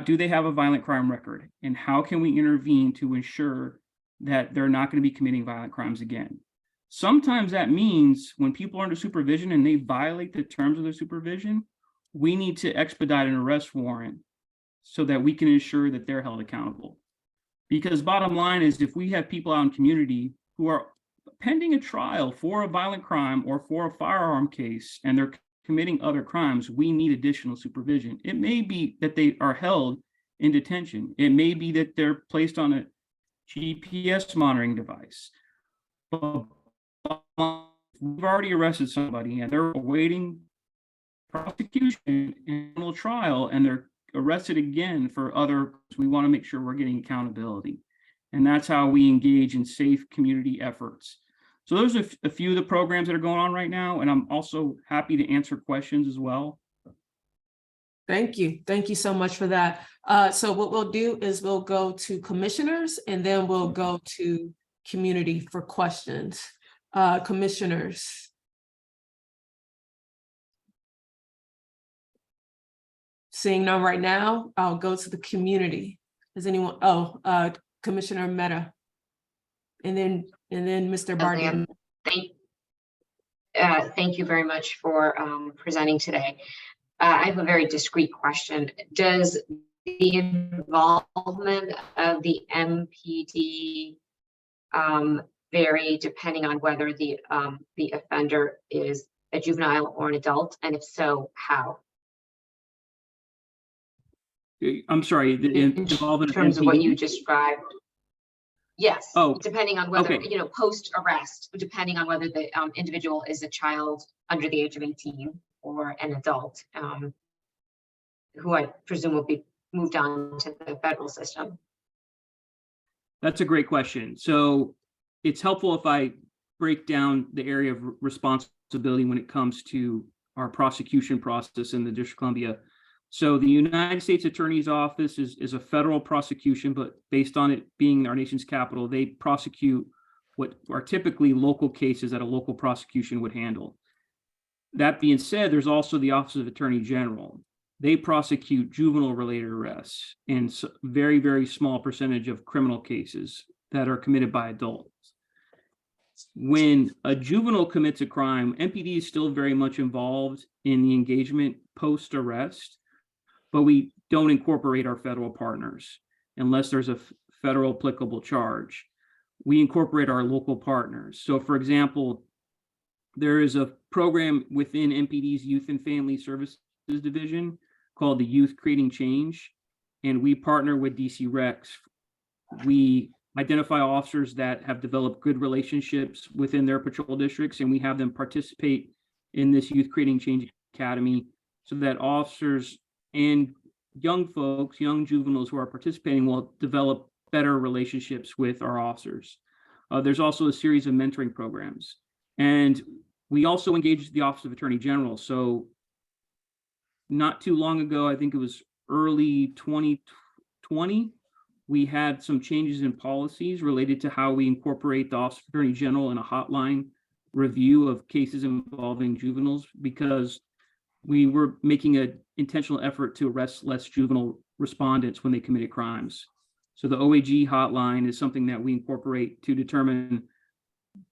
Do they have a violent crime record? And how can we intervene to ensure that they're not going to be committing violent crimes again? Sometimes that means when people are under supervision and they violate the terms of their supervision, we need to expedite an arrest warrant so that we can ensure that they're held accountable. Because bottom line is, if we have people out in community who are pending a trial for a violent crime or for a firearm case and they're committing other crimes, we need additional supervision. It may be that they are held in detention. It may be that they're placed on a GPS monitoring device. But we've already arrested somebody and they're awaiting prosecution and trial, and they're arrested again for other. We want to make sure we're getting accountability. And that's how we engage in safe community efforts. So those are a few of the programs that are going on right now. And I'm also happy to answer questions as well. Thank you. Thank you so much for that. So what we'll do is we'll go to commissioners and then we'll go to community for questions. Commissioners. Seeing none right now, I'll go to the community. Does anyone, Commissioner Mehta. And then Mr. Bardi. Thank you very much for presenting today. I have a very discrete question. Does the involvement of the MPD vary depending on whether the offender is a juvenile or an adult? And if so, how? I'm sorry, the involvement in terms of what you described. Yes. Oh, depending on whether, okay. Post arrest, depending on whether the individual is a child under the age of 18 or an adult, who I presume will be moved on to the federal system. That's a great question. So it's helpful if I break down the area of responsibility when it comes to our prosecution process in the District of Columbia. So the United States Attorney's Office is a federal prosecution, but based on it being our nation's capital, they prosecute what are typically local cases that a local prosecution would handle. That being said, there's also the Office of Attorney General. They prosecute juvenile-related arrests and very, very small percentage of criminal cases that are committed by adults. When a juvenile commits a crime, MPD is still very much involved in the engagement post-arrest, but we don't incorporate our federal partners unless there's a federal applicable charge. We incorporate our local partners. So for example, there is a program within MPD's Youth and Family Services Division called the Youth Creating Change, and we partner with DC Rex. We identify officers that have developed good relationships within their patrol districts, and we have them participate in this Youth Creating Change Academy so that officers and young folks, young juveniles who are participating will develop better relationships with our officers. There's also a series of mentoring programs. And we also engage the Office of Attorney General. So not too long ago, I think it was early 2020, we had some changes in policies related to how we incorporate the Office of Attorney General in a hotline review of cases involving juveniles, because we were making an intentional effort to arrest less juvenile respondents when they committed crimes. So the OAG hotline is something that we incorporate to determine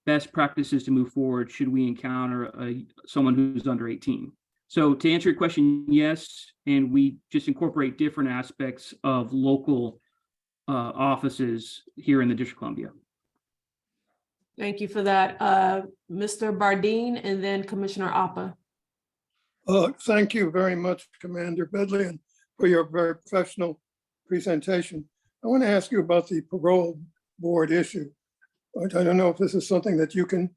best practices to move forward should we encounter someone who's under 18. So to answer your question, yes, and we just incorporate different aspects of local offices here in the District of Columbia. Thank you for that. Mr. Bardeen and then Commissioner Appa. Thank you very much, Commander Bedley, for your very professional presentation. I want to ask you about the parole board issue. I don't know if this is something that you can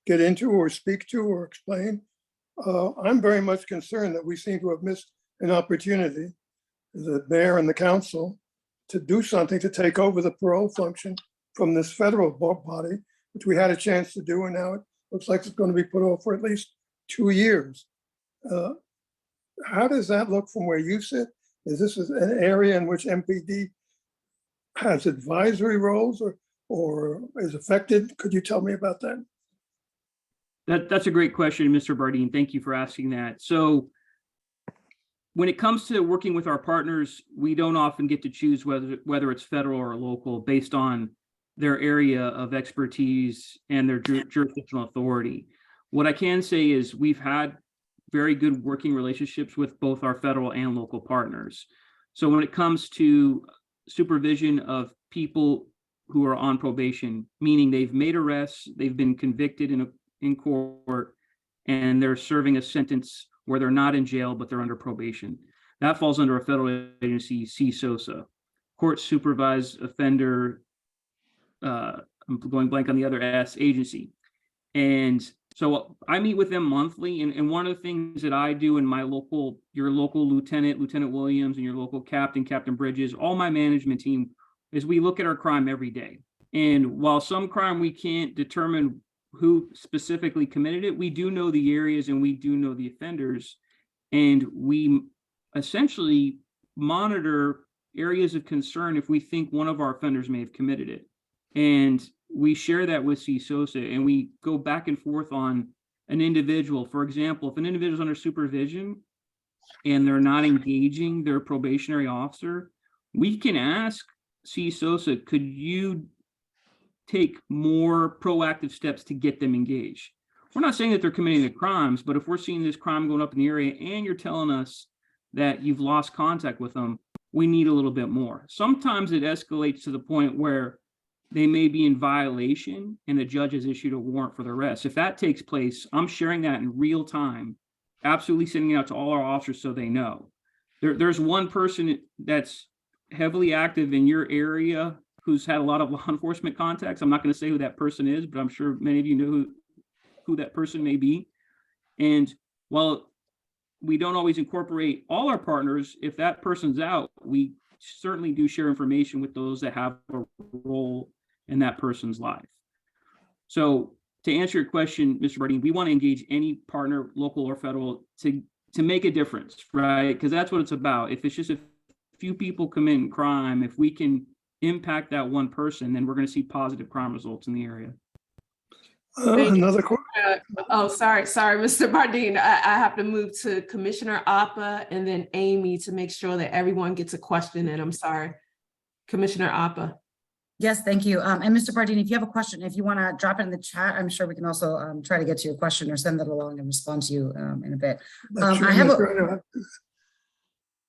get into or speak to or explain. I'm very much concerned that we seem to have missed an opportunity, the mayor and the council, to do something to take over the parole function from this federal body, which we had a chance to do, and now it looks like it's going to be put off for at least 2 years. How does that look from where you sit? Is this an area in which MPD has advisory roles or is affected? Could you tell me about that? That's a great question, Mr. Bardeen. Thank you for asking that. So when it comes to working with our partners, we don't often get to choose whether it's federal or local based on their area of expertise and their jurisdictional authority. What I can say is we've had very good working relationships with both our federal and local partners. So when it comes to supervision of people who are on probation, meaning they've made arrests, they've been convicted in court, and they're serving a sentence where they're not in jail, but they're under probation. That falls under a federal agency, CSOSA, Court Supervised Offender, I'm going blank on the other S, agency. And so I meet with them monthly, and one of the things that I do in my your local Lieutenant Williams, and your local Captain Bridges, all my management team, is we look at our crime every day. And while some crime we can't determine who specifically committed it, we do know the areas and we do know the offenders, and we essentially monitor areas of concern if we think one of our offenders may have committed it. And we share that with CSOSA, and we go back and forth on an individual. For example, if an individual is under supervision and they're not engaging their probationary officer, we can ask CSOSA, could you take more proactive steps to get them engaged? We're not saying that they're committing the crimes, but if we're seeing this crime going up in the area and you're telling us that you've lost contact with them, we need a little bit more. Sometimes it escalates to the point where they may be in violation and the judge has issued a warrant for the arrest. If that takes place, I'm sharing that in real time, absolutely sending it out to all our officers so they know. There's one person that's heavily active in your area who's had a lot of law enforcement contacts. I'm not going to say who that person is, but I'm sure many of you know who that person may be. And while we don't always incorporate all our partners, if that person's out, we certainly do share information with those that have a role in that person's life. So to answer your question, Mr. Bardine, we want to engage any partner, local or federal, to make a difference, right? Because that's what it's about. If it's just a few people commit crime, if we can impact that one person, then we're going to see positive crime results in the area. Thank you. Another, Oh, sorry, Mr. Bardine. I have to move to Commissioner Appa and then Amy to make sure that everyone gets a question in. I'm sorry. Commissioner Appa. Yes, thank you. And Mr. Bardine, if you have a question, if you want to drop it in the chat, I'm sure we can also try to get to your question or send that along and respond to you in a bit. I have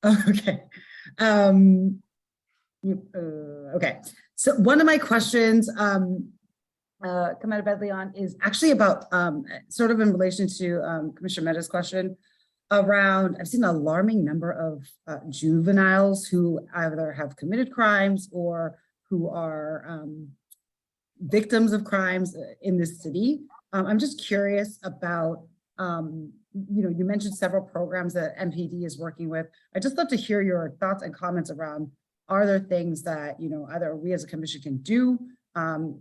okay. Okay. So one of my questions, come out of Bedley on, is actually about sort of in relation to Commissioner Mehta's question around, I've seen an alarming number of juveniles who either have committed crimes or who are victims of crimes in this city. I'm just curious about, you mentioned several programs that MPD is working with. I'd just love to hear your thoughts and comments around, are there things that, either we as a commission can do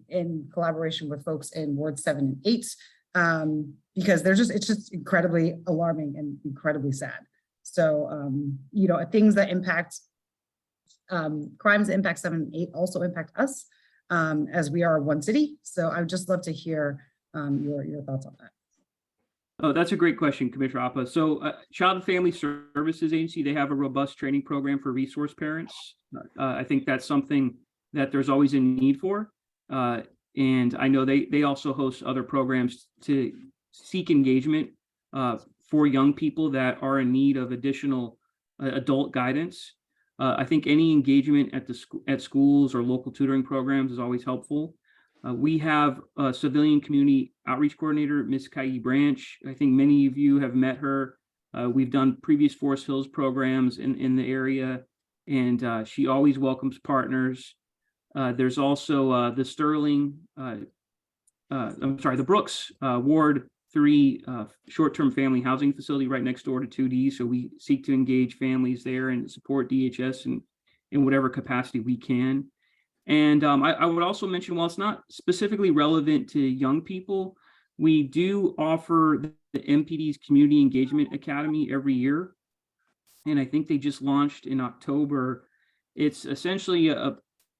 in collaboration with folks in Ward 7 and 8, because it's just incredibly alarming and incredibly sad. So, things that impact crimes that impact 7 and 8 also impact us as we are one city. So I would just love to hear your thoughts on that. Oh, that's a great question, Commissioner Appa. So Child and Family Services Agency, they have a robust training program for resource parents. I think that's something that there's always a need for. And I know they also host other programs to seek engagement for young people that are in need of additional adult guidance. I think any engagement at schools or local tutoring programs is always helpful. We have a civilian community outreach coordinator, Ms. Kai Branch. I think many of you have met her. We've done previous Forest Hills programs in the area, and she always welcomes partners. There's also the the Brooks Ward 3 short-term family housing facility right next door to 2D. So we seek to engage families there and support DHS in whatever capacity we can. And I would also mention, while it's not specifically relevant to young people, we do offer the MPD's Community Engagement Academy every year. And I think they just launched in October. It's essentially a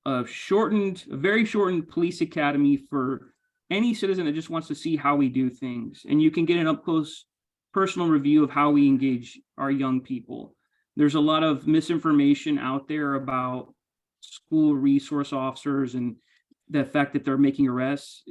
very shortened police academy for any citizen that just wants to see how we do things. And you can get an up-close personal review of how we engage our young people. There's a lot of misinformation out there about school resource officers and the fact that they're making arrests.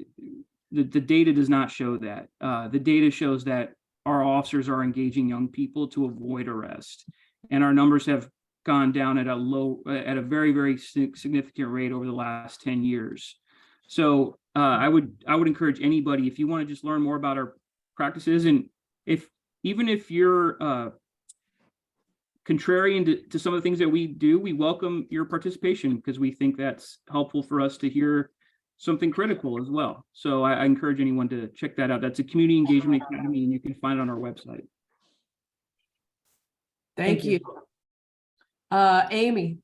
The data does not show that. The data shows that our officers are engaging young people to avoid arrest. And our numbers have gone down at a very, very significant rate over the last 10 years. So I would encourage anybody, if you want to just learn more about our practices, and even if you're contrarian to some of the things that we do, we welcome your participation because we think that's helpful for us to hear something critical as well. So I encourage anyone to check that out. That's a Community Engagement Academy, and you can find it on our website. Thank you. Amy.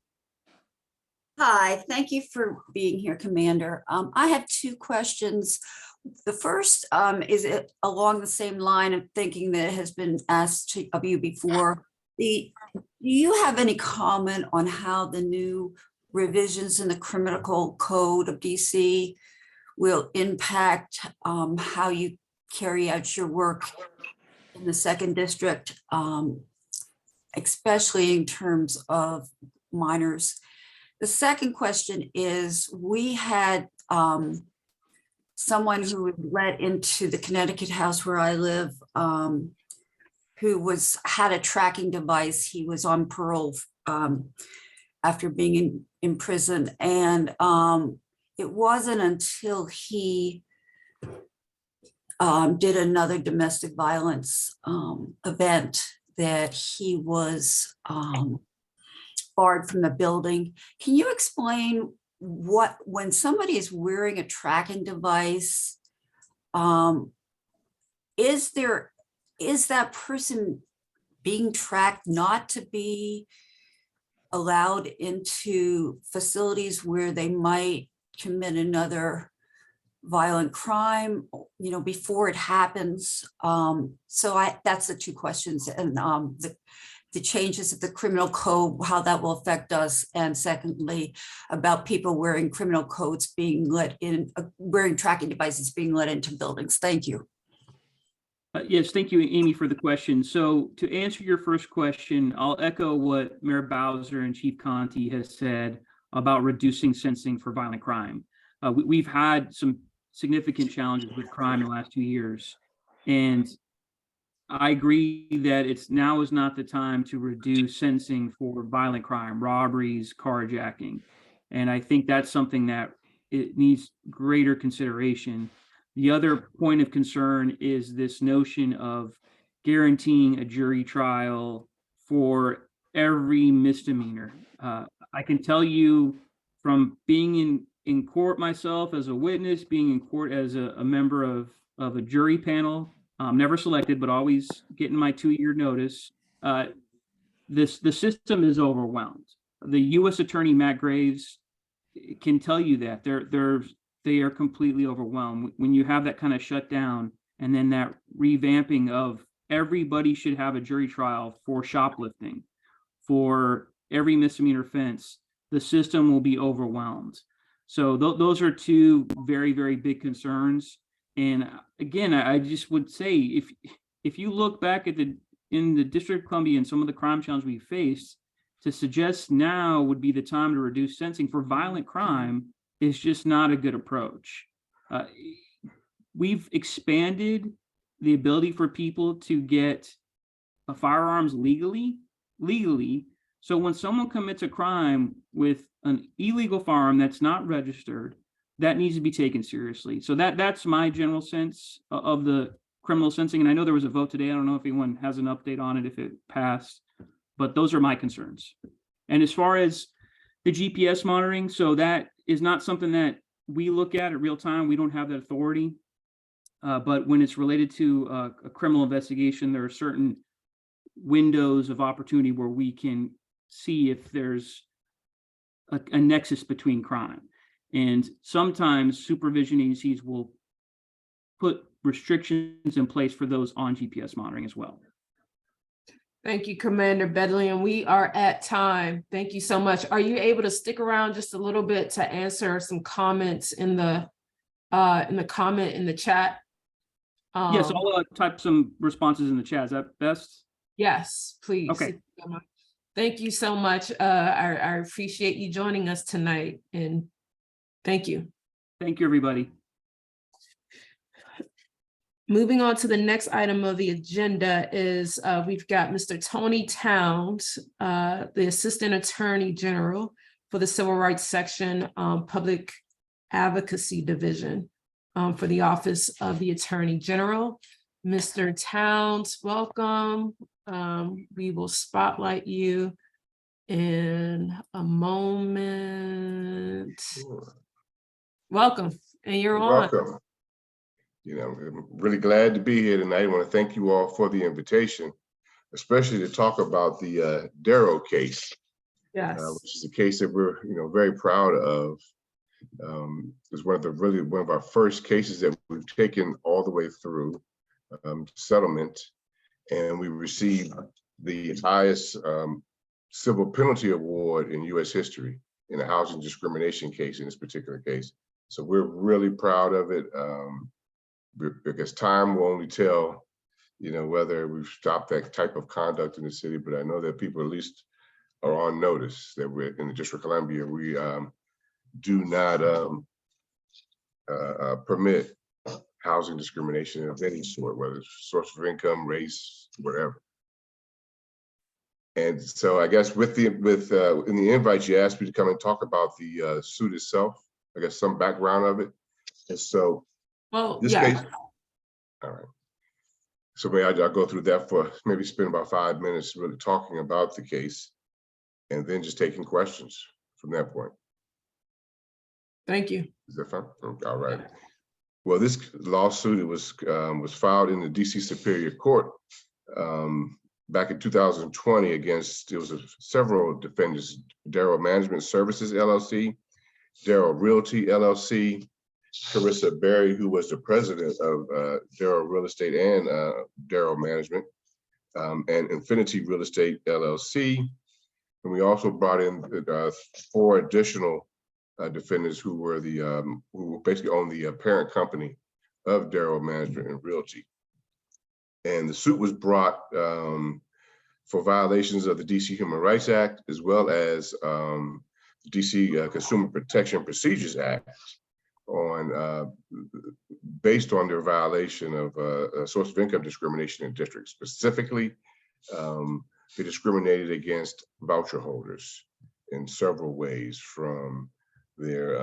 Hi, thank you for being here, Commander. I have two questions. The first is along the same line of thinking that has been asked of you before. Do you have any comment on how the new revisions in the criminal code of DC will impact how you carry out your work in the 2nd District, especially in terms of minors? The second question is, we had someone who was let into the Connecticut house where I live, who had a tracking device. He was on parole after being in prison. And it wasn't until he did another domestic violence event that he was barred from the building. Can you explain when somebody is wearing a tracking device, is that person being tracked not to be allowed into facilities where they might commit another violent crime, before it happens. So that's the two questions, and the changes of the criminal code, how that will affect us, and secondly, about people wearing criminal codes being let in, wearing tracking devices being let into buildings. Thank you. Yes, thank you, Amy, for the question. So to answer your first question, I'll echo what Mayor Bowser and Chief Conti has said about reducing sentencing for violent crime. We've had some significant challenges with crime in the last 2 years. And I agree that now is not the time to reduce sentencing for violent crime, robberies, carjacking. And I think that's something that it needs greater consideration. The other point of concern is this notion of guaranteeing a jury trial for every misdemeanor. I can tell you from being in court myself as a witness, being in court as a member of a jury panel, never selected, but always getting my 2-year notice. The system is overwhelmed. The U.S. Attorney Matt Graves can tell you that they are completely overwhelmed when you have that kind of shutdown, and then that revamping of everybody should have a jury trial for shoplifting, for every misdemeanor offense. The system will be overwhelmed. So those are two very, very big concerns. And again, I just would say, if you look back at in the District of Columbia and some of the crime challenges we faced, to suggest now would be the time to reduce sentencing for violent crime is just not a good approach. We've expanded the ability for people to get firearms legally. So when someone commits a crime with an illegal firearm that's not registered, that needs to be taken seriously. So that's my general sense of the criminal sentencing. And I know there was a vote today. I don't know if anyone has an update on it, if it passed, but those are my concerns. And as far as the GPS monitoring, so that is not something that we look at real time. We don't have that authority. But when it's related to a criminal investigation, there are certain windows of opportunity where we can see if there's a nexus between crime. And sometimes supervision agencies will put restrictions in place for those on GPS monitoring as well. Thank you, Commander Bedley, and we are at time. Thank you so much. Are you able to stick around just a little bit to answer some comments in the comment in the chat? Yes, I'll type some responses in the chat. Is that best? Yes, please. Okay. Thank you so much. I appreciate you joining us tonight, and thank you. Thank you, everybody. Moving on to the next item of the agenda is we've got Mr. Tony Towns, the Assistant Attorney General for the Civil Rights Section, Public Advocacy Division for the Office of the Attorney General. Mr. Towns, welcome. We will spotlight you in a moment. Sure. Welcome, and you're on. Welcome. I'm really glad to be here tonight. I want to thank you all for the invitation, especially to talk about the Darrow case. Yes. Which is a case that we're very proud of. It's one of our first cases that we've taken all the way through settlement, and we received the highest civil penalty award in U.S. history in a housing discrimination case in this particular case. So we're really proud of it. Because time will only tell, whether we've stopped that type of conduct in the city, but I know that people at least are on notice that we're in the District of Columbia. We do not permit housing discrimination of any sort, whether it's source of income, race, whatever. And so I guess in the invite, you asked me to come and talk about the suit itself, I guess some background of it. And so this case, all right. So maybe I'll go through that for maybe spend about 5 minutes really talking about the case, and then just taking questions from that point. Thank you. Is that fine? All right. Well, this lawsuit was filed in the DC Superior Court back in 2020 against several defendants: Darrow Management Services LLC, Darrow Realty LLC, Carissa Berry, who was the president of Darrow Real Estate and Darrow Management, and Infinity Real Estate LLC. And we also brought in 4 additional defendants who were who basically own the parent company of Darrow Management and Realty. And the suit was brought for violations of the DC Human Rights Act, as well as the DC Consumer Protection Procedures Act, based on their violation of source of income discrimination in districts. Specifically, they discriminated against voucher holders in several ways, from their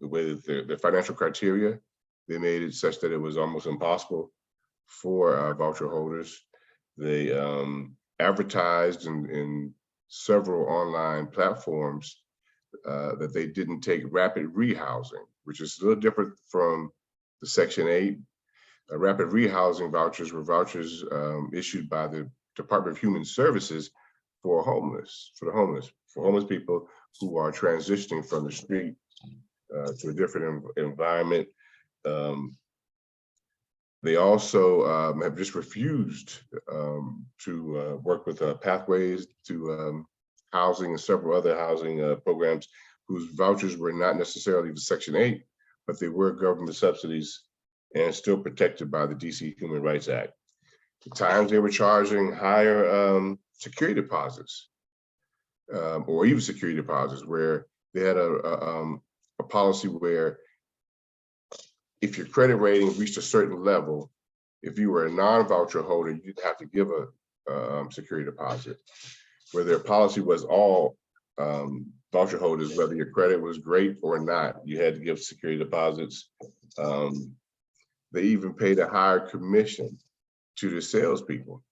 the way that their financial criteria. They made it such that it was almost impossible for voucher holders. They advertised in several online platforms that they didn't take rapid rehousing, which is a little different from the Section 8. Rapid rehousing vouchers were vouchers issued by the Department of Human Services for homeless people who are transitioning from the street to a different environment. They also have just refused to work with Pathways to Housing and several other housing programs whose vouchers were not necessarily the Section 8, but they were government subsidies and still protected by the DC Human Rights Act. At times they were charging higher security deposits or even security deposits, where they had a policy where if your credit rating reached a certain level, if you were a non-voucher holder, you'd have to give a security deposit, where their policy was all voucher holders, whether your credit was great or not, you had to give security deposits. They even paid a higher commission to the salespeople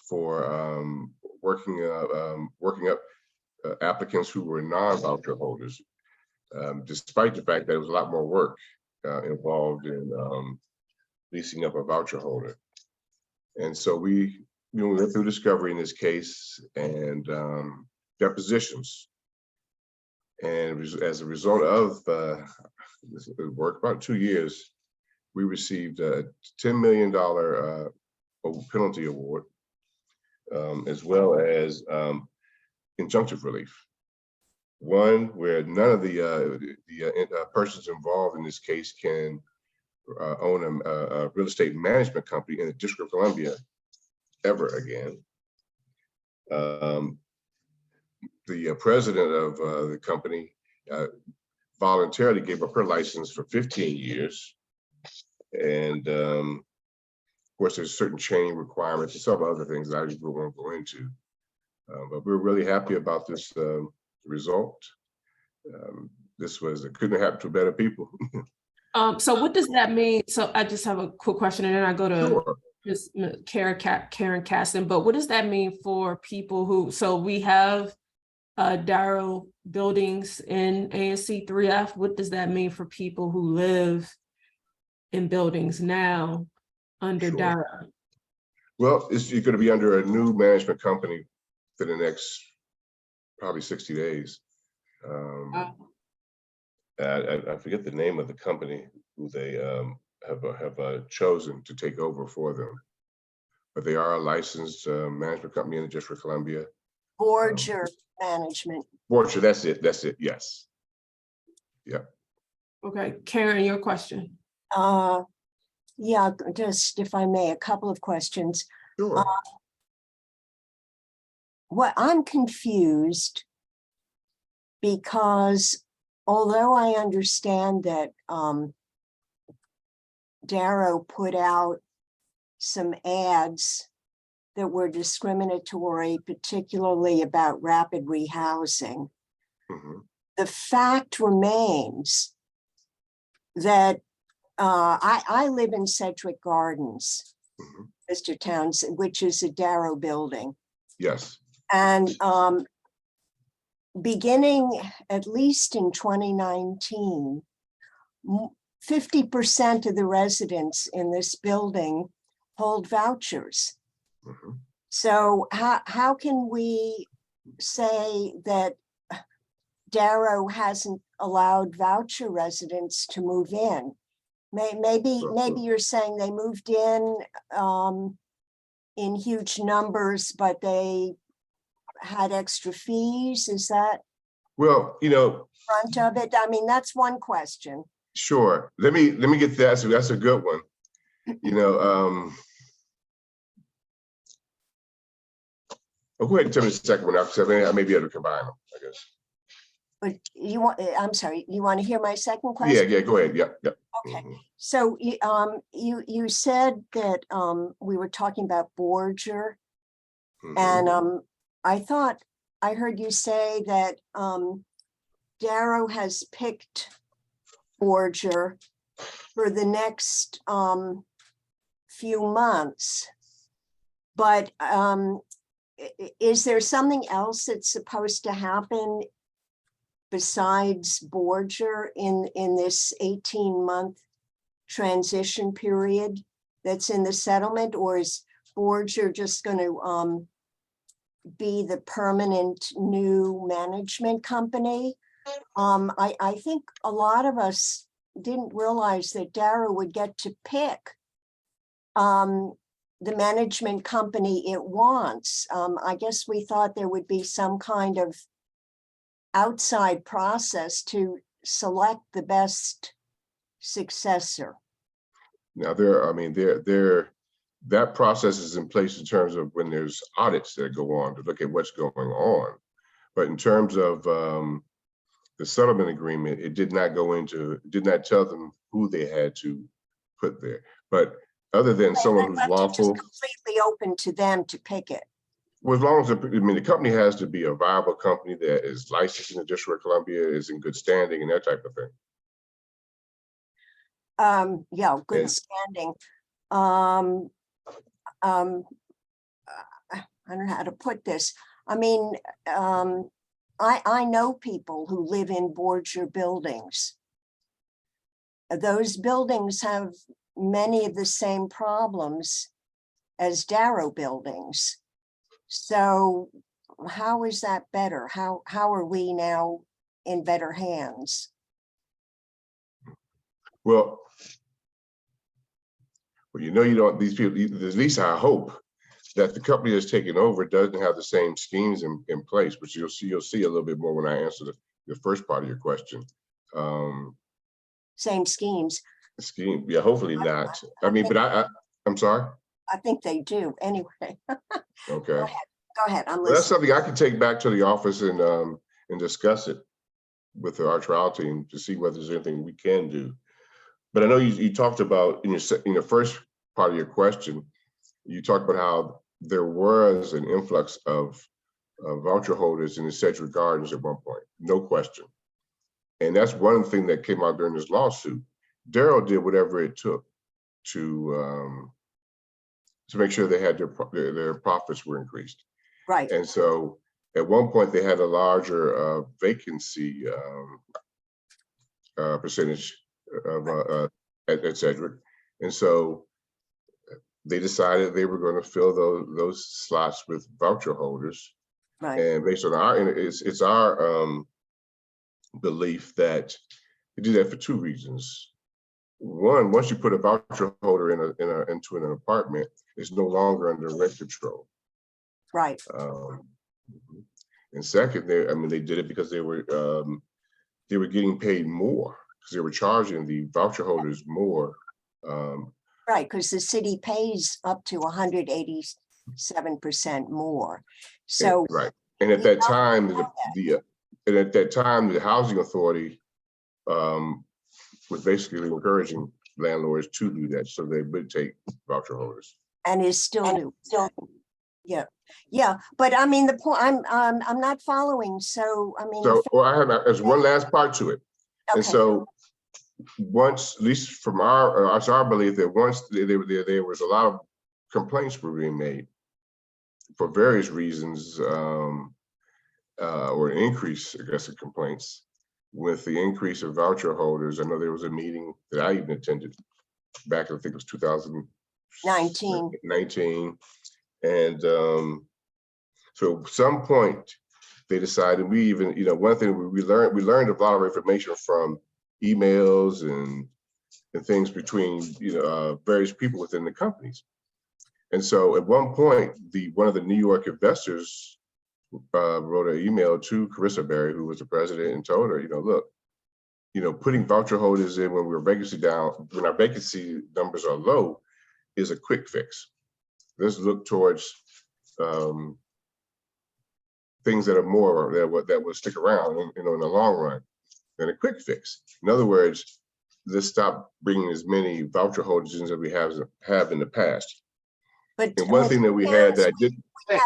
for working up applicants who were non-voucher holders, despite the fact that there was a lot more work involved in leasing up a voucher holder. And so we went through discovery in this case and depositions. And as a result of this work, about 2 years, we received a $10 million penalty award, as well as injunctive relief. One, where none of the persons involved in this case can own a real estate management company in the District of Columbia ever again. The president of the company voluntarily gave up her license for 15 years. And of course, there's certain training requirements and some other things that I just won't go into. But we're really happy about this result. Couldn't happen to better people. So what does that mean? So I just have a quick question, and then I go to just Karen Caston. But what does that mean for people who? So we have Darrow buildings in ANC3F. What does that mean for people who live in buildings now under Darrow? Well, you're going to be under a new management company for the next probably 60 days. I forget the name of the company who they have chosen to take over for them, but they are a licensed management company in the District of Columbia. Borger Management. Borger, that's it, yes. Yeah. Okay, Karen, your question. Yeah, just if I may, a couple of questions. Sure. What I'm confused, because although I understand that Darrow put out some ads that were discriminatory, particularly about rapid rehousing, the fact remains that I live in Sedgwick Gardens, Mr. Townsend, which is a Darrow building. Yes. And beginning at least in 2019, 50% of the residents in this building hold vouchers. So how can we say that Darrow hasn't allowed voucher residents to move in. Maybe you're saying they moved in huge numbers, but they had extra fees. Is that Well, you know, front of it? I mean, that's one question. sure. Let me get that. So that's a good one. You know, go ahead and tell me the second one after 7. I may be able to combine them, I guess. But you want, I'm sorry, you want to hear my second question? Yeah, go ahead. Yeah. Okay. So you said that we were talking about Borger, and I thought I heard you say that Darrow has picked Borger for the next few months, but is there something else that's supposed to happen besides Borger in this 18-month transition period that's in the settlement, or is Borger just going to be the permanent new management company? I think a lot of us didn't realize that Darrow would get to pick the management company it wants. I guess we thought there would be some kind of outside process to select the best successor. Now that process is in place in terms of when there's audits that go on to look at what's going on. But in terms of the settlement agreement, it did not tell them who they had to put there. But other than someone who's lawful, just completely open to them to pick it. well, as long as the company has to be a viable company that is licensed in the District of Columbia, is in good standing, and that type of thing. Yeah, good And standing. I don't know how to put this. I mean, I know people who live in Borger buildings. Those buildings have many of the same problems as Darrow buildings. So how is that better? How are we now in better hands? well, you know, you don't, these people, at least I hope that the company that's taking over doesn't have the same schemes in place, which you'll see a little bit more when I answer the first part of your question. Same schemes. Scheme, yeah, hopefully not. I mean, but I'm sorry. I think they do anyway. Okay. Go ahead. I'm Well, that's listening. something I can take back to the office and discuss it with our trial team to see whether there's anything we can do. But I know you talked about in your first part of your question, you talked about how there was an influx of voucher holders in the Sedgwick Gardens at one point, no question. And that's one thing that came out during this lawsuit. Darrow did whatever it took to make sure they had their profits were increased. Right. And so at one point they had a larger vacancy percentage of at Sedgwick. And so they decided they were going to fill those slots with voucher holders. Right. And based on it's our belief that they do that for two reasons. One, once you put a voucher holder into an apartment, it's no longer under rent control. Right. And second, they did it because they were getting paid more because they were charging the voucher holders more. Right, because the city pays up to 187% more. So right, and at that time, the housing authority was basically encouraging landlords to do that, so they would take voucher holders. And is still yeah. But I mean, the point I'm not following. So I mean, so there's one last part to it, okay. And so once, at least from our belief, that once there was a lot of complaints were being made for various reasons, or an increase, I guess, of complaints. With the increase of voucher holders, I know there was a meeting that I even attended back, I think it was 2019. And so at some point, they decided, we even, one thing we learned a lot of information from emails and things between, various people within the companies. And so at one point, one of the New York investors wrote an email to Carissa Berry, who was the president, and told her, look, putting voucher holders in when when our vacancy numbers are low is a quick fix. Let's look towards things that are more that will stick around, in the long run than a quick fix. In other words, let's stop bringing as many voucher holders in as we have in the past. But And one thing that we had that I did.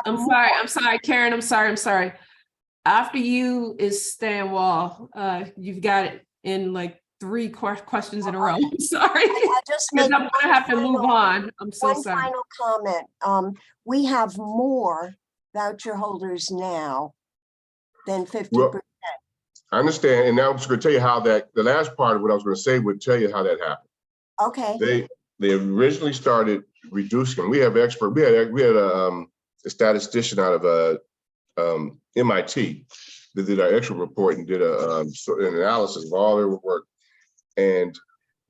I'm sorry, Karen, I'm sorry. After you is Stan Wall. You've got it in like 3 questions in a row. I'm sorry. I just Because make I'm gonna have to move on. I'm so one sorry. final comment. We have more voucher holders now than 50%. Well, I understand, and now I'm just going to tell you how the last part of what I was going to say would tell you how that happened. Okay. They originally started reducing. We had a statistician out of MIT that did our actual report and did an analysis of all their work. And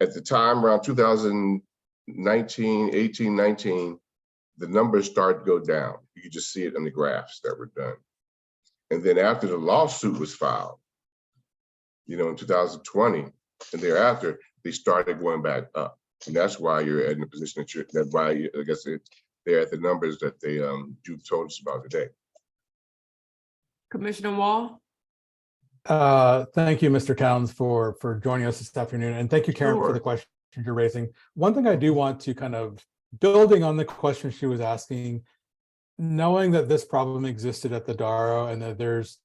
at the time, around 2019, 18, 19, the numbers started to go down. You could just see it in the graphs that were done. And then after the lawsuit was filed, in 2020 and thereafter, they started going back up. And that's why you're in the position that's why I guess they're at the numbers that you told us about today. Commissioner Wall? Thank you, Mr. Towns, for joining us this afternoon. And thank you, Karen, for the question you're raising. One thing I do want to kind of, building on the question she was asking, knowing that this problem existed at the DARO and that there's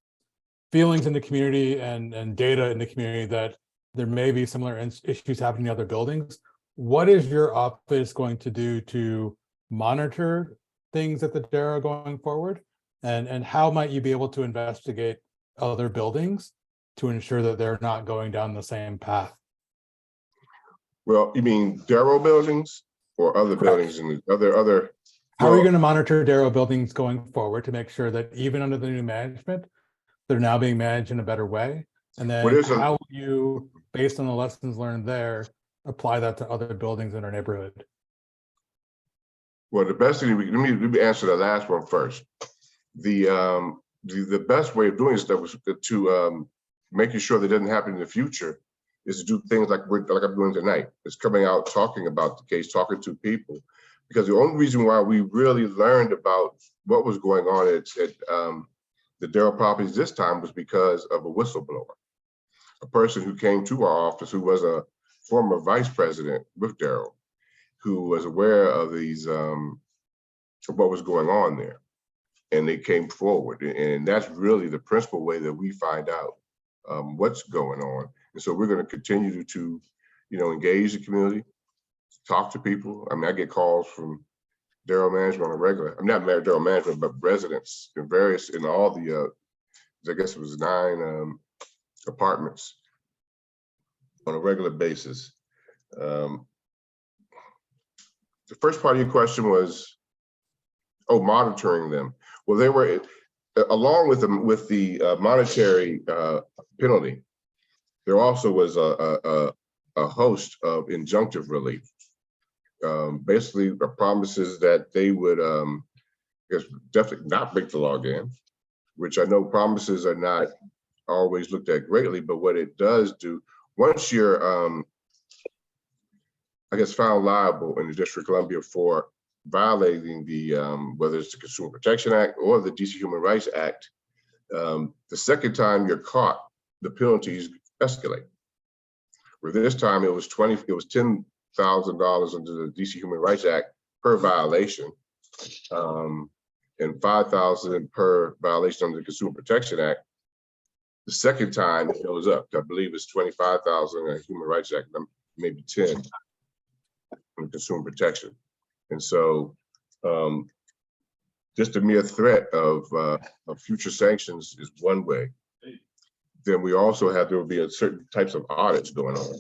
feelings in the community and data in the community that there may be similar issues happening in other buildings, what is your office going to do to monitor things at the DARO going forward? And how might you be able to investigate other buildings to ensure that they're not going down the same path? Well, you mean DARO buildings or other buildings and other? How are you going to monitor DARO buildings going forward to make sure that even under the new management, they're now being managed in a better way? And then how will you, based on the lessons learned there, apply that to other buildings in our neighborhood? Well, the best thing, let me answer the last one first. The best way of doing stuff was to making sure that doesn't happen in the future is to do things like I'm doing tonight. It's coming out, talking about the case, talking to people. Because the only reason why we really learned about what was going on at the DARO properties this time was because of a whistleblower, a person who came to our office who was a former vice president with DARO, who was aware of these, of what was going on there. And they came forward. And that's really the principal way that we find out what's going on. And so we're going to continue to, engage the community, talk to people. I mean, I get calls from DARO management on a regular, I'm not married DARO management, but residents in all the, I guess it was 9 apartments on a regular basis. The first part of your question was, monitoring them. Well, they were, along with the monetary penalty, there also was a host of injunctive relief. Basically, promises that they would, definitely not break the law again, which I know promises are not always looked at greatly, but what it does do, once you're, found liable in the District of Columbia for violating the, whether it's the Consumer Protection Act or the DC Human Rights Act, the second time you're caught, the penalties escalate. Where this time it was $10,000 under the DC Human Rights Act per violation, and $5,000 per violation under the Consumer Protection Act. The second time it goes up. I believe it's $25,000 in Human Rights Act, maybe 10 in Consumer Protection. And so just a mere threat of future sanctions is one way. Then we also there will be certain types of audits going on.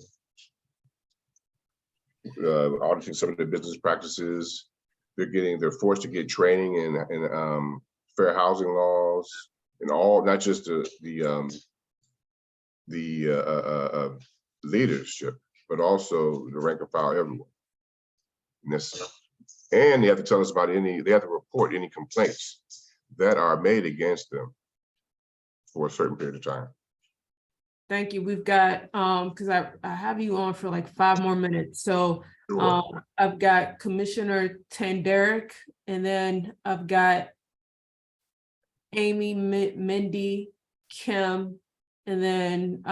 Auditing some of the business practices. They're forced to get training in fair housing laws and all, not just leadership, but also the rank and file, everyone. And they have to tell us about they have to report any complaints that are made against them for a certain period of time. Thank you. We've got, because I have you on for like 5 more minutes. So I've got Commissioner Tanderick, and then I've got Amy, Mindy, Kim, and then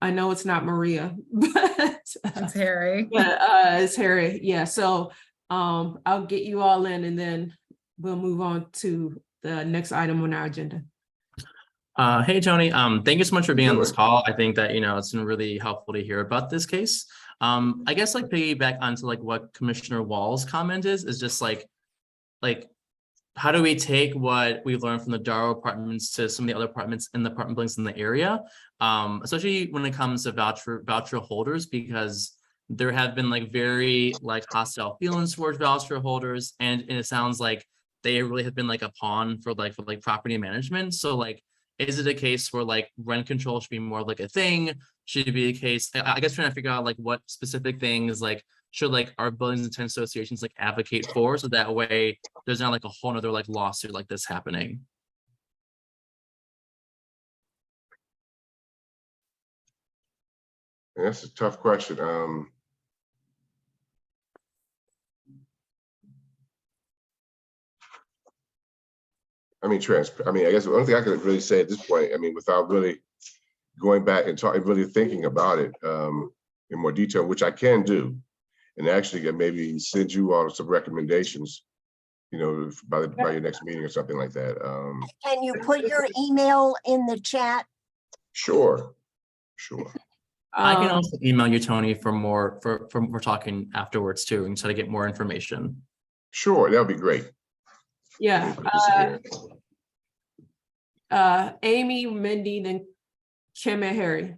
I know it's not Maria, but It's Harry. it's Harry. Yeah. So I'll get you all in, and then we'll move on to the next item on our agenda. Hey, Tony, thank you so much for being on this call. I think that, it's been really helpful to hear about this case. I guess like piggyback onto like what Commissioner Wall's comment is just like, how do we take what we've learned from the Darrow apartments to some of the other apartments in the apartment buildings in the area, especially when it comes to voucher holders, because there have been like very like hostile feelings towards voucher holders, and it sounds like they really have been like a pawn for property management. So like, is it a case where like rent control should be more like a thing? Should it be a case? I guess trying to figure out like what specific things like should like our buildings and tenant associations like advocate for, so that way there's not like a whole nother like lawsuit like this happening. That's a tough question. I guess the only thing I could really say at this point, without really going back and really thinking about it in more detail, which I can do, and actually maybe send you all some recommendations, by your next meeting or something like that. Can you put your email in the chat? Sure. I can also email you, Tony, for more for talking afterwards too, and try to get more information. Sure, that would be great. Yeah. Amy, Mindy, then Kim and Harry.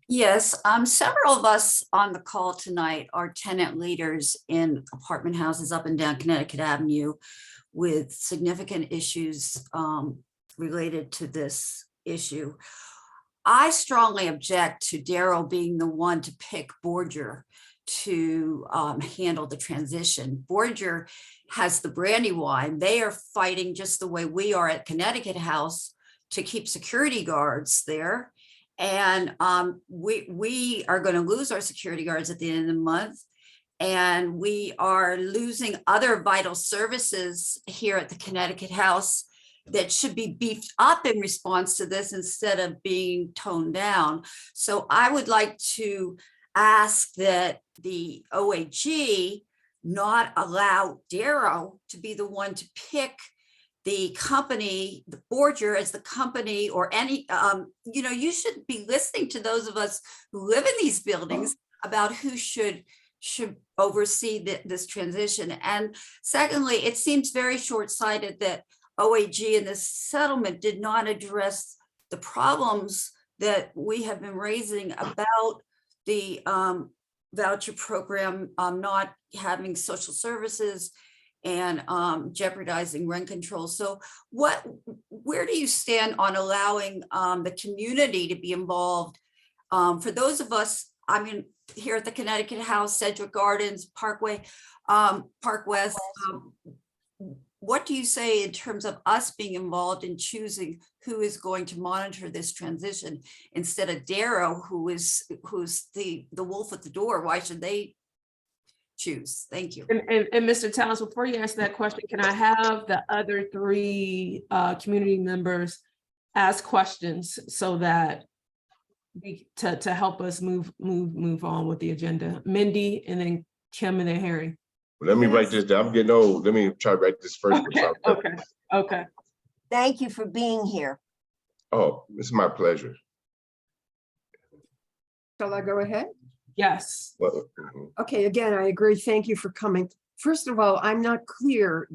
Yes, several of us on the call tonight are tenant leaders in apartment houses up and down Connecticut Avenue with significant issues related to this issue. I strongly object to Darrow being the one to pick Borger to handle the transition. Borger has the Brandywine. They are fighting just the way we are at Connecticut House to keep security guards there. And we are going to lose our security guards at the end of the month. And we are losing other vital services here at the Connecticut House that should be beefed up in response to this instead of being toned down. So I would like to ask that the OAG not allow Darrow to be the one to pick the company, the Borger as the company, or any, you should be listening to those of us who live in these buildings about who should oversee this transition. And secondly, it seems very short-sighted that OAG in this settlement did not address the problems that we have been raising about the voucher program not having social services and jeopardizing rent control. So where do you stand on allowing the community to be involved? For those of us, here at the Connecticut House, Sedgwick Gardens, Parkway, Park West, what do you say in terms of us being involved in choosing who is going to monitor this transition instead of Darrow, who's the wolf at the door? Why should they choose? Thank you. And Mr. Talents, before you answer that question, can I have the other 3 community members ask questions so that to help us move on with the agenda? Mindy, and then Kim, and then Harry. Let me write this down. I'm getting old. Let me try to write this first. Okay. Thank you for being here. Oh, it's my pleasure. Shall I go ahead? Yes. Okay, again, I agree. Thank you for coming. First of all, I'm not clear.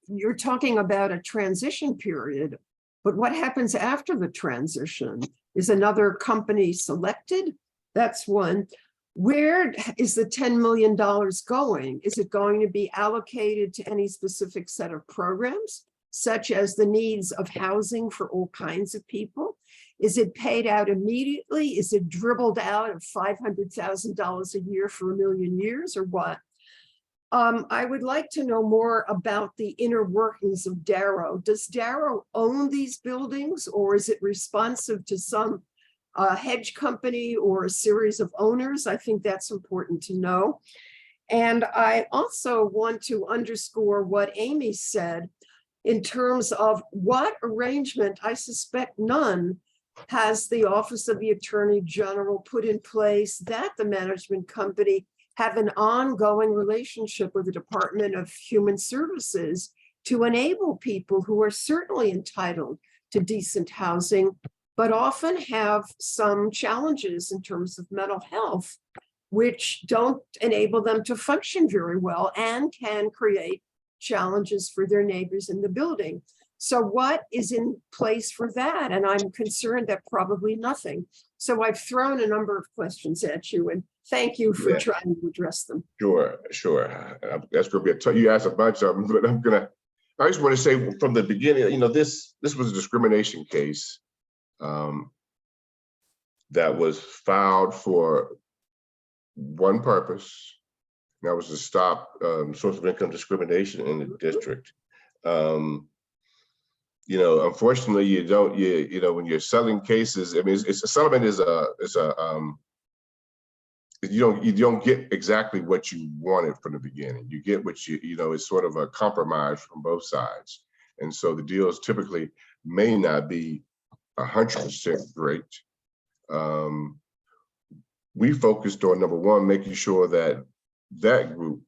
You're talking about a transition period, but what happens after the transition? Is another company selected? That's one. Where is the $10 million going? Is it going to be allocated to any specific set of programs? such as the needs of housing for all kinds of people? Is it paid out immediately? Is it dribbled out of $500,000 a year for 1,000,000 years or what? I would like to know more about the inner workings of Darrow. Does Darrow own these buildings, or is it responsive to some hedge company or a series of owners? I think that's important to know. And I also want to underscore what Amy said in terms of what arrangement, I suspect none, has the Office of the Attorney General put in place that the management company have an ongoing relationship with the Department of Human Services to enable people who are certainly entitled to decent housing, but often have some challenges in terms of mental health, which don't enable them to function very well and can create challenges for their neighbors in the building. So what is in place for that? And I'm concerned that probably nothing. So I've thrown a number of questions at you, and thank you for trying to address them. Sure. That's going to be you asked a bunch of them, but I just want to say from the beginning, you know, this was a discrimination case that was filed for one purpose. That was to stop source of income discrimination in the district. You know, unfortunately, you know, when you're selling cases, I mean, it's a settlement you don't get exactly what you wanted from the beginning. You get what you know, it's sort of a compromise from both sides. And so the deals typically may not be 100% great. We focused on, number one, making sure that that group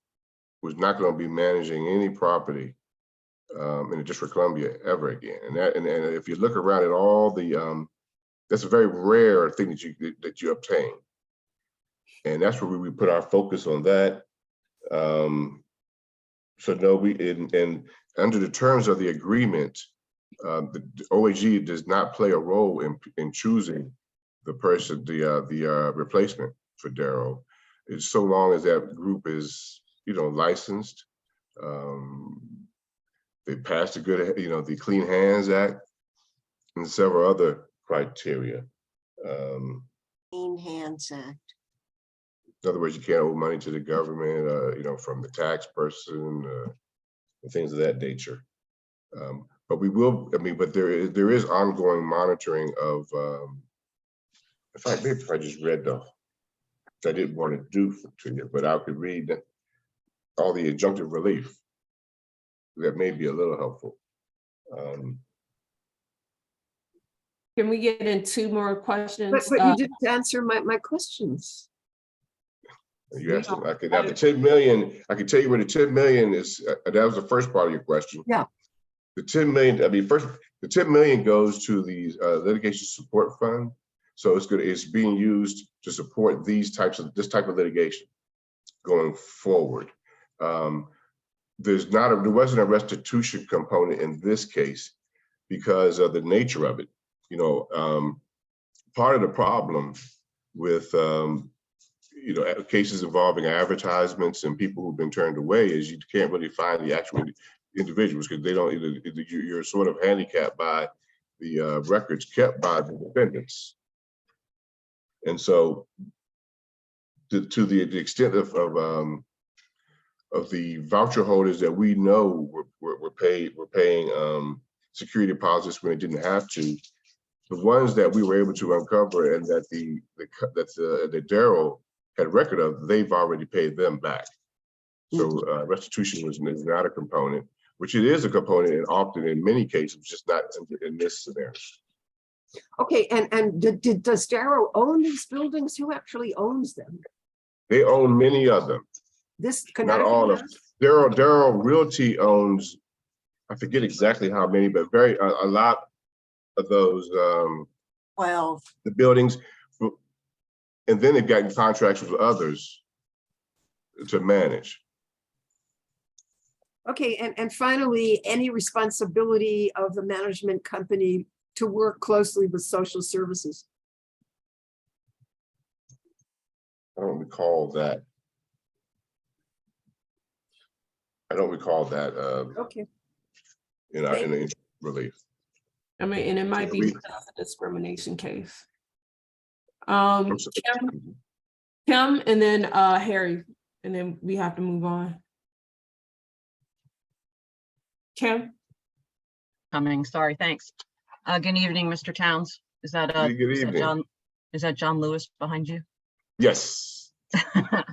was not going to be managing any property in the District of Columbia ever again. And if you look around at all the, that's a very rare thing that you obtain. And that's where we put our focus on that. So no, and under the terms of the agreement, the OAG does not play a role in choosing the person, the replacement for Darrow. It's so long as that group is, you know, licensed. They passed the good, you know, the Clean Hands Act and several other criteria. Clean Hands Act. In other words, you can't owe money to the government, you know, from the tax person, and things of that nature. But we will, I mean, but there is ongoing monitoring of, in fact, maybe if I just read the, I didn't want to do to you, but I could read all the adjunctive relief. That may be a little helpful. Can we get in two more questions? But you didn't answer my questions. You asked, I could have the 10 million. I can tell you where the 10 million is. That was the first part of your question. Yeah. The 10 million. I mean, first, the 10 million goes to the litigation support fund. So it's being used to support this type of litigation going forward. There wasn't a restitution component in this case because of the nature of it. You know, part of the problem with you know, cases involving advertisements and people who've been turned away is you can't really find the actual individuals because they don't. You're sort of handicapped by the records kept by the defendants, and so to the extent of the voucher holders that we know were paying security deposits when it didn't have to. The ones that we were able to uncover and that the Darrow had record of, they've already paid them back. So restitution was not a component, which it is a component and often in many cases, just not in this scenario. Okay, and does Darrow own these buildings? Who actually owns them? They own many of them. This not all of them. Darrow Realty owns, I forget exactly how many, but a lot of those 12. The buildings. And then they've gotten contracts with others to manage. Okay, and finally, any responsibility of the management company to work closely with social services? I don't recall that. I don't recall that. Okay. in our, in the interim relief. I mean, and it might be we- because of the discrimination case. I'm sorry. Kim, and then Harry, and then we have to move on. Kim? Coming, sorry, thanks. Good evening, Mr. Towns. Is that Good evening. is that John Lewis behind you? Yes.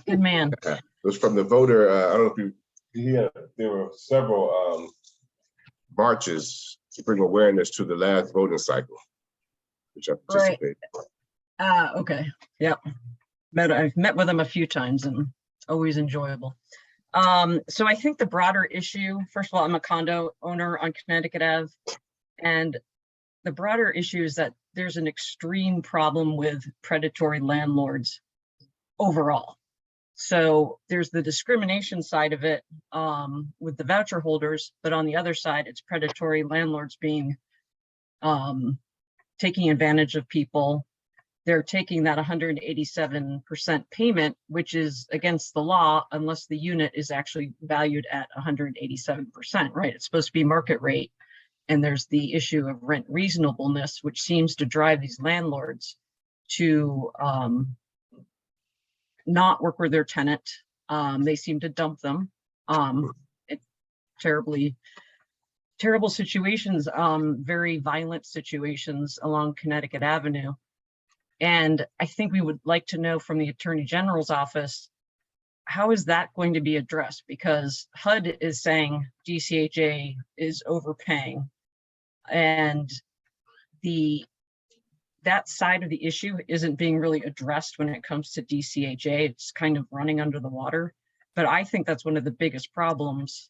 Good man. It was from the voter, I don't know if there were several marches to bring awareness to the last voting cycle, which I participated. Okay, yep. I've met with him a few times and it's always enjoyable. So I think the broader issue, first of all, I'm a condo owner on Connecticut Ave, and the broader issue is that there's an extreme problem with predatory landlords overall. So there's the discrimination side of it with the voucher holders, but on the other side, it's predatory landlords being taking advantage of people. They're taking that 187% payment, which is against the law unless the unit is actually valued at 187%, right? It's supposed to be market rate. And there's the issue of rent reasonableness, which seems to drive these landlords to not work with their tenant. They seem to dump them. It's terrible situations, very violent situations along Connecticut Avenue. And I think we would like to know from the Attorney General's office, how is that going to be addressed? Because HUD is saying DCHA is overpaying, and that side of the issue isn't being really addressed when it comes to DCHA. It's kind of running under the water. But I think that's one of the biggest problems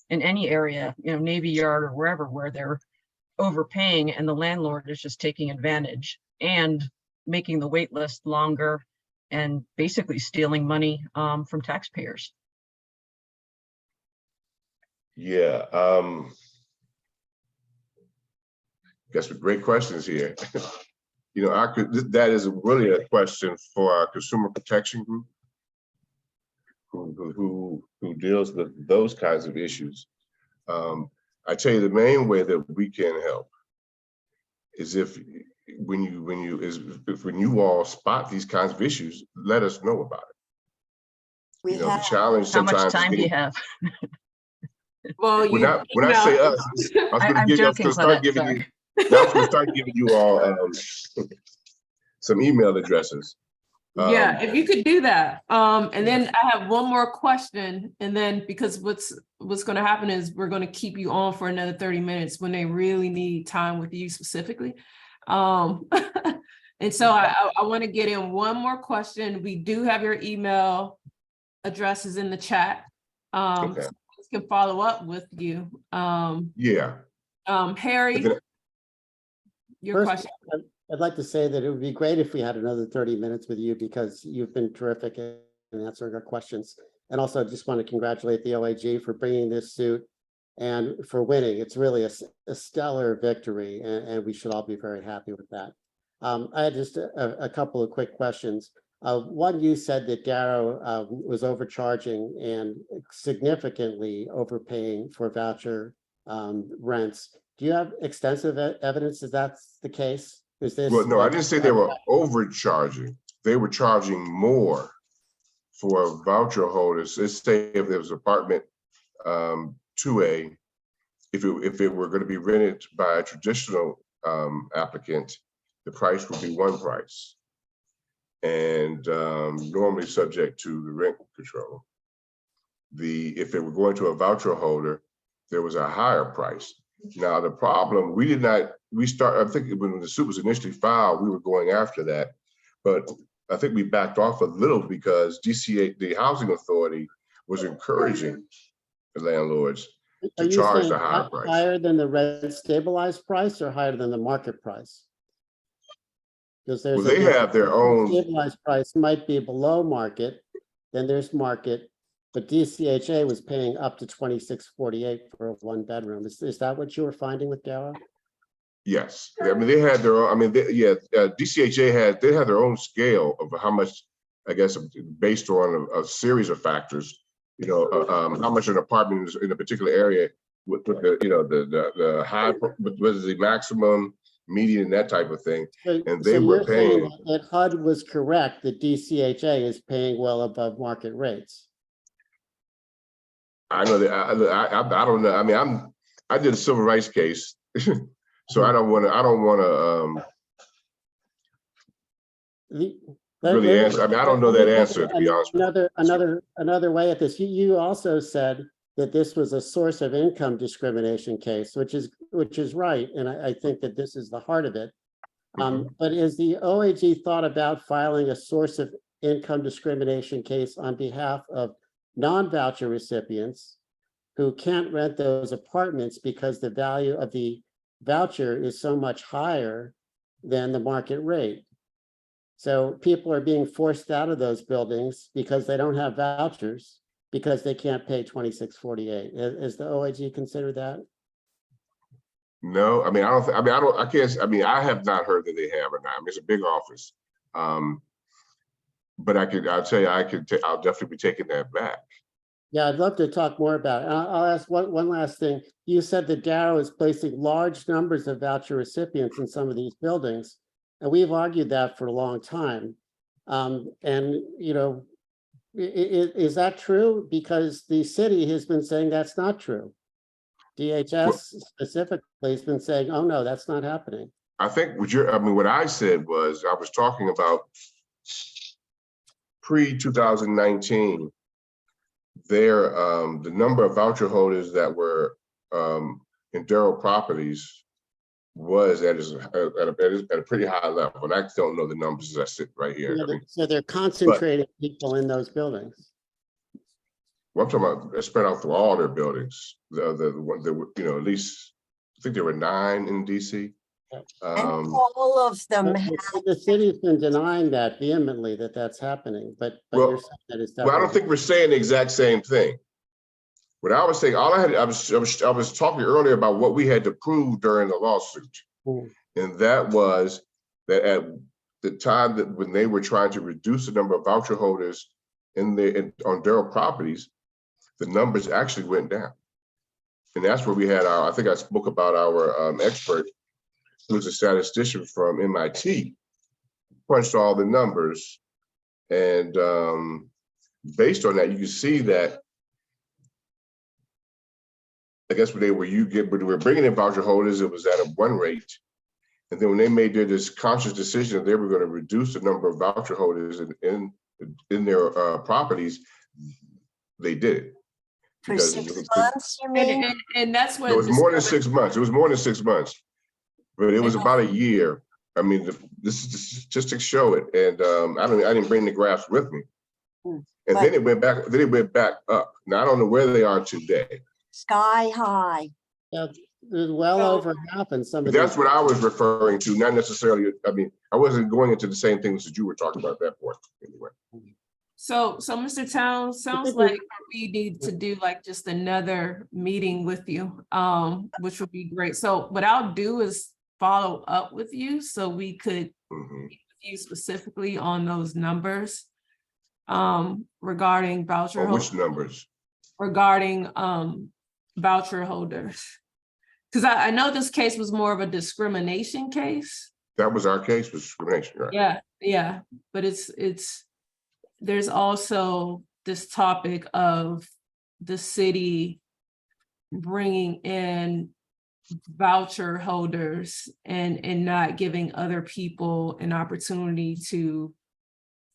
in any area, you know, Navy Yard or wherever, where they're overpaying and the landlord is just taking advantage and making the wait list longer and basically stealing money from taxpayers. Yeah, got some great questions here. You know, that is really a question for our consumer protection group who deals with those kinds of issues. I tell you, the main way that we can help is when you all spot these kinds of issues, let us know about it. You know, the challenge sometimes. How much time do you have? Well, when I say us, I was going to start giving you. Now I'm going to start giving you all some email addresses. Yeah, if you could do that. And then I have one more question, and then because what's going to happen is we're going to keep you on for another 30 minutes when they really need time with you specifically. And so I want to get in one more question. We do have your email addresses in the chat. Okay. So we can follow up with you. Yeah. Harry, your question. I'd like to say that it would be great if we had another 30 minutes with you because you've been terrific in answering our questions. And also I just want to congratulate the OAG for bringing this suit and for winning. It's really a stellar victory, and we should all be very happy with that. I had just a couple of quick questions. One, you said that Darrow was overcharging and significantly overpaying for voucher rents. Do you have extensive evidence that that's the case? Is this? Well, no, I didn't say they were overcharging. They were charging more for voucher holders. Let's say if there was apartment 2A, if it were going to be rented by a traditional applicant, the price would be one price, and normally subject to the rent control. If it were going to a voucher holder, there was a higher price. Now the problem, I think when the suit was initially filed, we were going after that, but I think we backed off a little because DCA, the housing authority, was encouraging the landlords to charge the higher price. Higher than the rent stabilized price or higher than the market price? Because there's they have their own stabilized price might be below market, then there's market, but DCHA was paying up to $26.48 for a one bedroom. Is that what you were finding with Darrow? Yes, I mean they had their own. I mean, DCHA had their own scale of how much, I guess, based on a series of factors. You know, how much an apartment in a particular area with the, you know, the high, was the maximum, median, that type of thing. And they So were you're saying paying, that HUD was correct, that DCHA is paying well above market rates. I know that, I don't know. I mean, I did a civil rights case. So I don't want to, really answer. I mean, I don't know that answer, to be honest with you. Another way at this, you also said that this was a source of income discrimination case, which is right, and I think that this is the heart of it. But is the OAG thought about filing a source of income discrimination case on behalf of non-voucher recipients who can't rent those apartments because the value of the voucher is so much higher than the market rate? So people are being forced out of those buildings because they don't have vouchers, because they can't pay $26.48. Is the OAG considered that? No, I mean, I I have not heard that they have or not. I mean, it's a big office. But I'll tell you, I'll definitely be taking that back. Yeah, I'd love to talk more about it. I'll ask one last thing. You said that Darrow is placing large numbers of voucher recipients in some of these buildings, and we've argued that for a long time. And, you know, is that true? Because the city has been saying that's not true. DHS specifically has been saying, oh no, that's not happening. I think what I said was, I was talking about pre-2019, the number of voucher holders that were in Darrow properties was at a pretty high level. And I don't know the numbers as I sit right here. Yeah, so they're concentrating people in those buildings. Well, I'm talking about spread out through all their buildings. You know, at least I think there were 9 in DC. And all of them The city's been denying that vehemently, that that's happening, but you're saying that it's well, I don't think we're saying the exact same thing. What I was saying, I was talking earlier about what we had to prove during the lawsuit. And that was that at the time that when they were trying to reduce the number of voucher holders on Darrow properties, the numbers actually went down. And that's where we had I think I spoke about our expert, who's a statistician from MIT, punched all the numbers. And based on that, you can see that, I guess when they were bringing in voucher holders, it was at a one rate. And then when they made this conscious decision that they were going to reduce the number of voucher holders in their properties, they did it. for 6 months, you mean? And that's what it was more than 6 months. It was more than 6 months, but it was about a year. I mean, this is just to show it. And I didn't bring the graphs with me. And then it went back. Then it went back up. Now I don't know where they are today. Sky high. Yeah, well over half in some of That's what I was referring to, not necessarily. I mean, I wasn't going into the same things that you were talking about at that point. Anyway. So Mr. Towns, sounds like we need to do like just another meeting with you, which would be great. So what I'll do is follow up with you so we could meet with you specifically on those numbers regarding voucher holders. Which numbers? Regarding voucher holders. Because I know this case was more of a discrimination case. That was our case, was discrimination, right? Yeah, but there's also this topic of the city bringing in voucher holders and not giving other people an opportunity to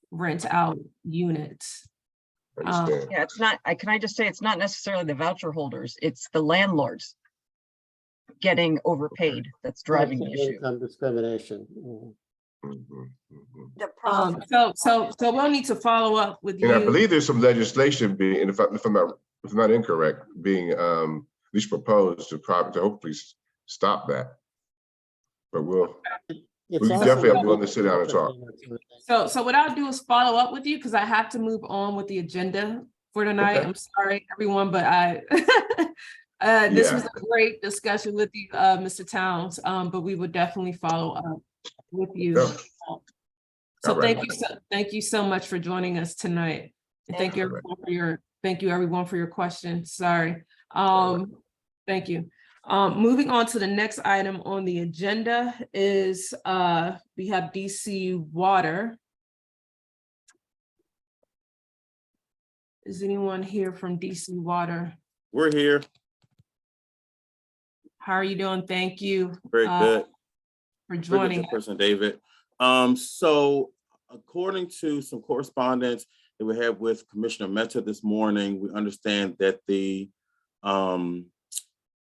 rent out units. Yeah, it's not, can I just say, it's not necessarily the voucher holders, it's the landlords getting overpaid that's driving the issue. Income discrimination. So we'll need to follow up with you. And I believe there's some legislation being, if I'm not incorrect, being at least proposed to hopefully stop that. But we definitely are willing to sit down and talk. So what I'll do is follow up with you because I have to move on with the agenda for tonight. Okay. I'm sorry, everyone, but this was a great discussion with you, Mr. Towns. But we would definitely follow up with you. Sure. So right. thank you so much for joining us tonight. And thank you everyone for your questions. Sorry. Thank you. Moving on to the next item on the agenda is we have DC Water. Is anyone here from DC Water? We're here. How are you doing? Thank you. Very good. For Very good, joining. Chairperson David. So according to some correspondence that we had with Commissioner Mehta this morning, we understand that the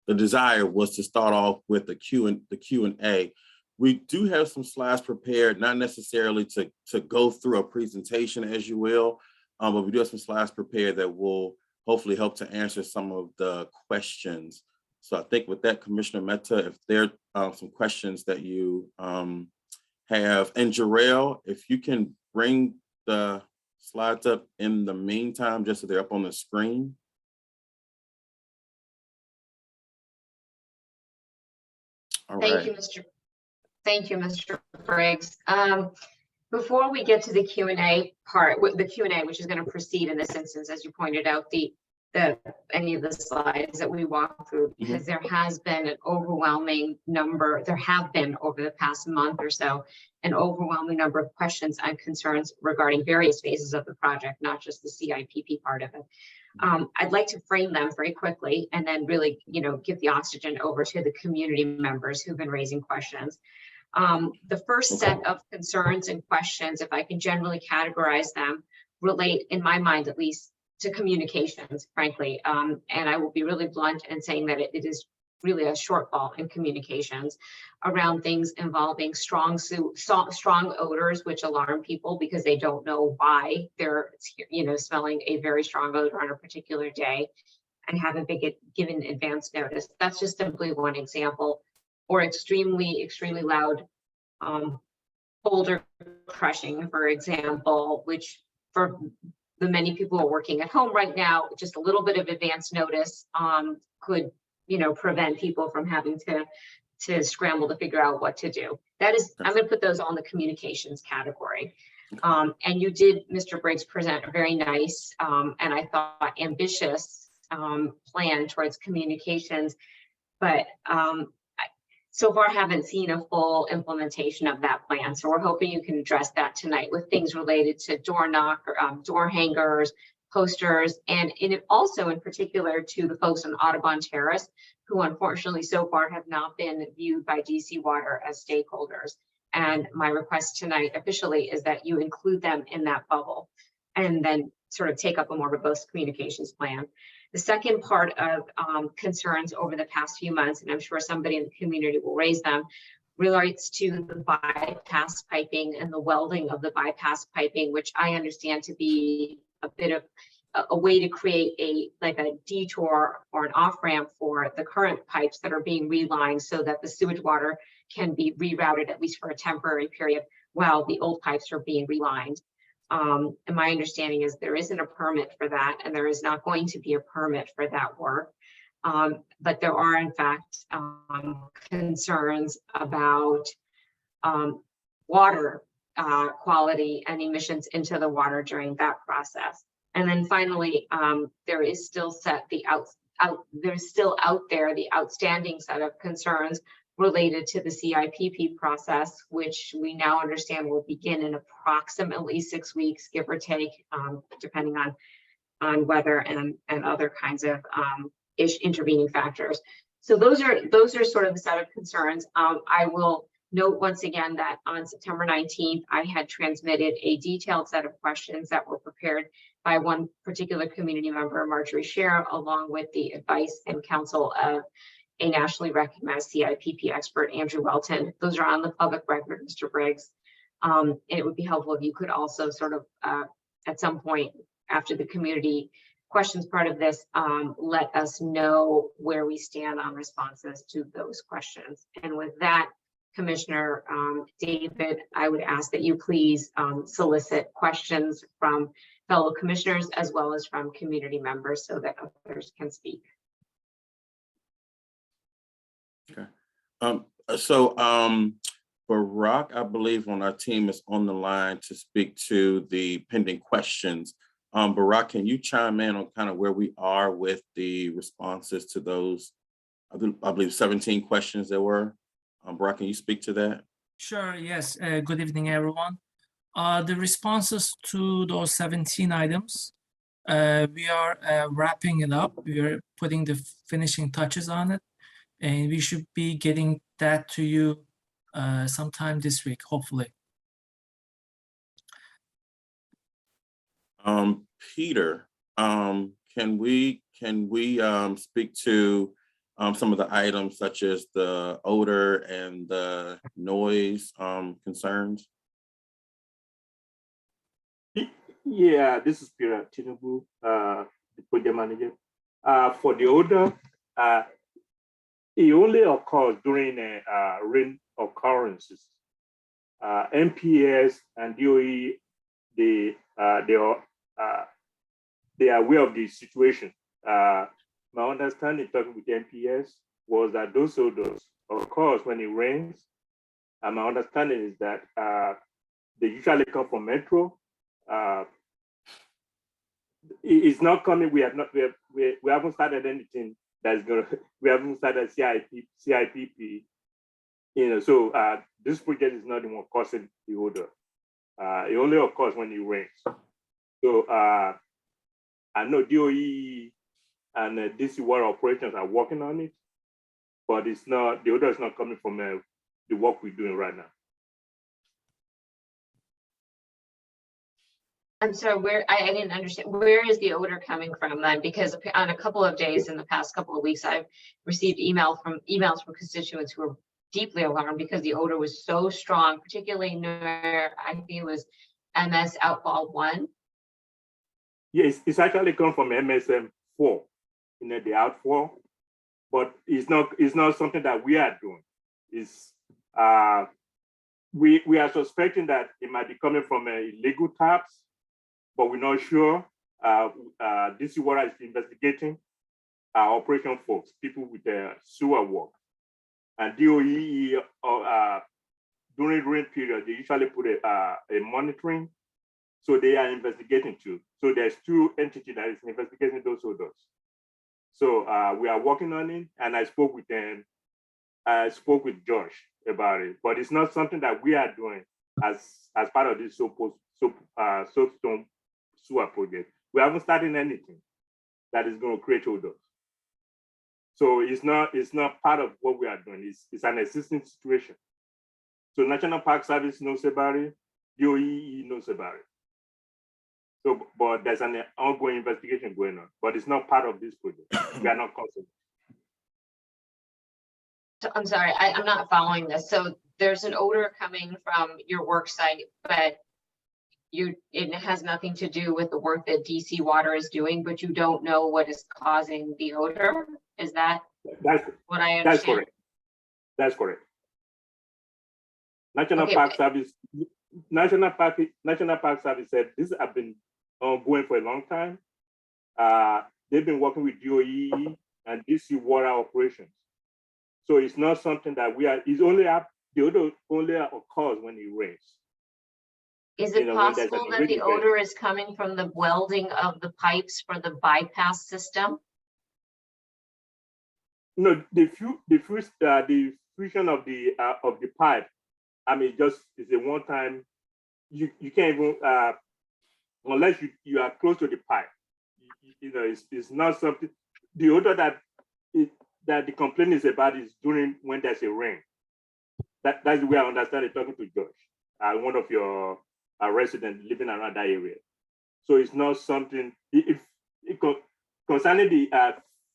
desire was to start off with the Q&A. We do have some slides prepared, not necessarily to go through a presentation, as you will, but we do have some slides prepared that will hopefully help to answer some of the questions. So I think with that, Commissioner Mehta, if there are some questions that you have, and Jarrell, if you can bring the slides up in the meantime, just so they're up on the screen. All right. Thank you, Mr. Briggs. Before we get to the Q&A part, the Q&A, which is going to proceed in this instance, as you pointed out, any of the slides that we walk through, because there has been an overwhelming number, there have been over the past month or so, an overwhelming number of questions and concerns regarding various phases of the project, not just the CIPP part of it. I'd like to frame them very quickly and then really, give the oxygen over to the community members who've been raising questions. The first set of concerns and questions, if I can generally categorize them, relate, in my mind at least, to communications, frankly. And I will be really blunt in saying that it is really a shortfall in communications around things involving strong odors, which alarm people because they don't know why they're, smelling a very strong odor on a particular day and haven't been given advance notice. That's just simply one example. Or extremely loud boulder crushing, for example, which for the many people who are working at home right now, just a little bit of advance notice could, prevent people from having to scramble to figure out what to do. That is, I'm going to put those on the communications category. And you did, Mr. Briggs, present a very nice and I thought ambitious plan towards communications, but so far haven't seen a full implementation of that plan. So we're hoping you can address that tonight with things related to door hangers, posters, and also in particular to the folks on Audubon Terrace, who unfortunately so far have not been viewed by DC Water as stakeholders. And my request tonight officially is that you include them in that bubble and then sort of take up a more robust communications plan. The second part of concerns over the past few months, and I'm sure somebody in the community will raise them, relates to the bypass piping and the welding of the bypass piping, which I understand to be a bit of a way to create a detour or an off-ramp for the current pipes that are being relined so that the sewage water can be rerouted, at least for a temporary period, while the old pipes are being relined. And my understanding is there isn't a permit for that, and there is not going to be a permit for that work. But there are, in fact, concerns about water quality and emissions into the water during that process. And then finally, there is still there's still out there the outstanding set of concerns related to the CIPP process, which we now understand will begin in approximately 6 weeks, give or take, depending on weather and other kinds of intervening factors. So those are sort of the set of concerns. I will note once again that on September 19th, I had transmitted a detailed set of questions that were prepared by one particular community member, Marjorie Scher, along with the advice and counsel of a nationally recognized CIPP expert, Andrew Welton. Those are on the public record, Mr. Briggs. And it would be helpful if you could also sort of, at some point after the community questions part of this, let us know where we stand on responses to those questions. And with that, Commissioner David, I would ask that you please solicit questions from fellow commissioners as well as from community members so that others can speak. Okay. Barack, I believe on our team is on the line to speak to the pending questions. Barack, can you chime in on kind of where we are with the responses to those I believe 17 questions there were. Brock, can you speak to that? Sure, yes. Good evening, everyone. The responses to those 17 items, we are wrapping it up. We are putting the finishing touches on it, and we should be getting that to you sometime this week, hopefully. Peter, can we speak to some of the items such as the odor and the noise concerns? Yeah, this is Peter Tinubu, the project manager. For the odor, it only occurs during rain occurrences. MPS and DOE, they are aware of the situation. My understanding talking with MPS was that those odors occurs when it rains. And my understanding is that they usually come from Metro. It's not coming. We haven't started anything that's gonna. We haven't started CIPP. So this project is not the one causing the odor. It only occurs when it rains. So I know DOE and DC water operations are working on it, but it's not. The odor is not coming from the work we're doing right now. I'm sorry, I didn't understand. Where is the odor coming from then? Because on a couple of days in the past couple of weeks, I've received emails from constituents who are deeply alarmed because the odor was so strong, particularly near, I think it was MS outfall 1. Yes, it's actually come from MSM4, the outfall, but it's not something that we are doing. It's we are suspecting that it might be coming from illegal taps, but we're not sure. DC Water is investigating operation folks, people with sewer work. And DOE, during rain period, they usually put a monitoring. So they are investigating too. So there's 2 entities that is investigating those odors. So we are working on it, and I spoke with them. I spoke with Josh about it, but it's not something that we are doing as part of this soapstone sewer project. We haven't started anything that is going to create odors. So it's not part of what we are doing. It's an existing situation. So National Park Service knows about it. DOE knows about it. So, but there's an ongoing investigation going on, but it's not part of this project. We are not concerned. So I'm sorry, I'm not following this. So there's an odor coming from your work site, but it has nothing to do with the work that DC Water is doing, but you don't know what is causing the odor. Is that what I understand? That's correct. That's correct. National Park Service said this has been ongoing for a long time. They've been working with DOE and DC Water operations. So it's not something that the odor only occurs when it rains. Is it possible that the odor is coming from the welding of the pipes for the bypass system? No, the fusion of the pipe. I mean, just it's a one-time. You can't even unless you are close to the pipe. It's not something. The odor that the complaint is about is during when there's a rain. That's the way I understand it. Talking to Josh, one of your residents living around that area. So it's not something. Concerning the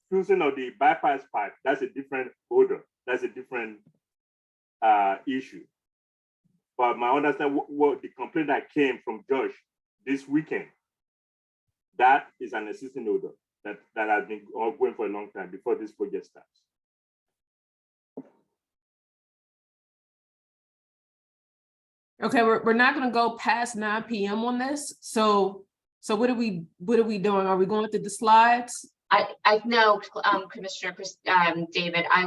fusing of the bypass pipe, that's a different odor. That's a different issue. But my understanding, what the complaint that came from Josh this weekend, that is an existing odor that has been ongoing for a long time before this project starts. Okay, we're not going to go past 9 p.m. on this. So what are we doing? Are we going through the slides? I know, Commissioner David, I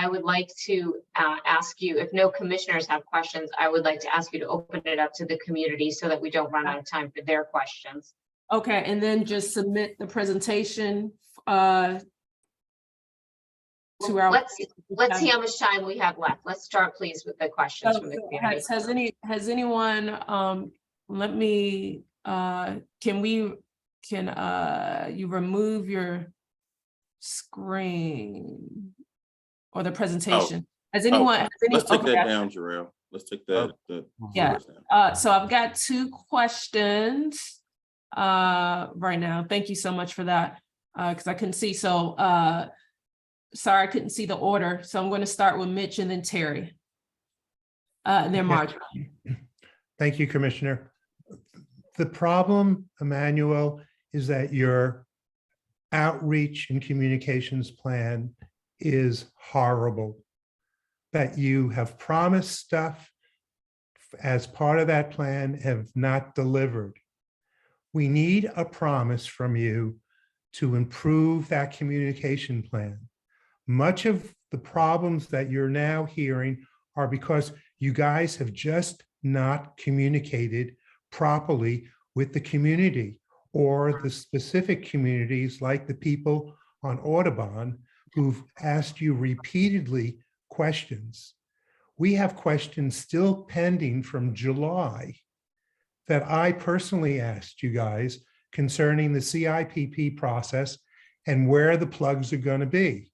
would like to ask you, if no commissioners have questions, I would like to ask you to open it up to the community so that we don't run out of time for their questions. Okay, and then just submit the presentation 2 hours. Let's see how much time we have left. Let's start, please, with the questions from the community. Has anyone, let me, can you remove your screen or the presentation? Has anyone? Let's take that down, Jarrell. Let's take that. Yeah. So I've got 2 questions right now. Thank you so much for that. Because I couldn't see. So sorry, I couldn't see the order. So I'm going to start with Mitch and then Terry. And then Marjorie. Thank you, Commissioner. The problem, Emmanuel, is that your outreach and communications plan is horrible. That you have promised stuff as part of that plan, have not delivered. We need a promise from you to improve that communication plan. Much of the problems that you're now hearing are because you guys have just not communicated properly with the community or the specific communities like the people on Audubon who've asked you repeatedly questions. We have questions still pending from July that I personally asked you guys concerning the CIPP process and where the plugs are going to be.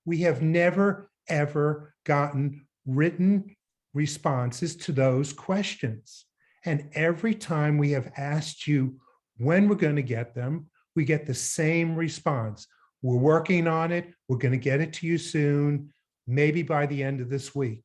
We have never, ever gotten written responses to those questions. And every time we have asked you when we're going to get them, we get the same response. We're working on it. We're going to get it to you soon, maybe by the end of this week.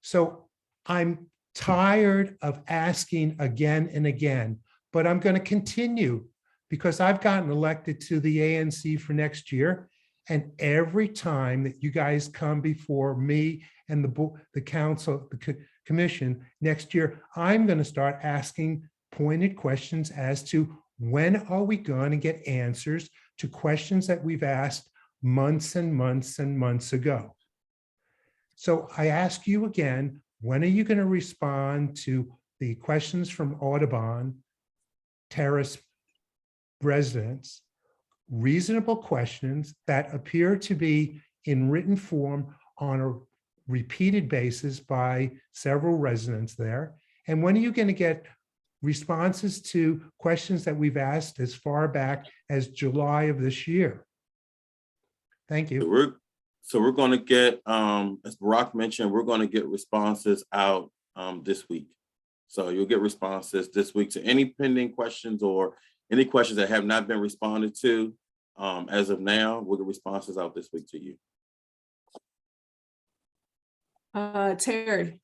So I'm tired of asking again and again, but I'm going to continue because I've gotten elected to the ANC for next year. And every time that you guys come before me and the council, the commission next year, I'm going to start asking pointed questions as to when are we going to get answers to questions that we've asked months and months and months ago. So I ask you again, when are you going to respond to the questions from Audubon Terrace residents? Reasonable questions that appear to be in written form on a repeated basis by several residents there. And when are you going to get responses to questions that we've asked as far back as July of this year? Thank you. So we're going to get, as Barack mentioned, we're going to get responses out this week. So you'll get responses this week to any pending questions or any questions that have not been responded to. As of now, we'll get responses out this week to you. Terry.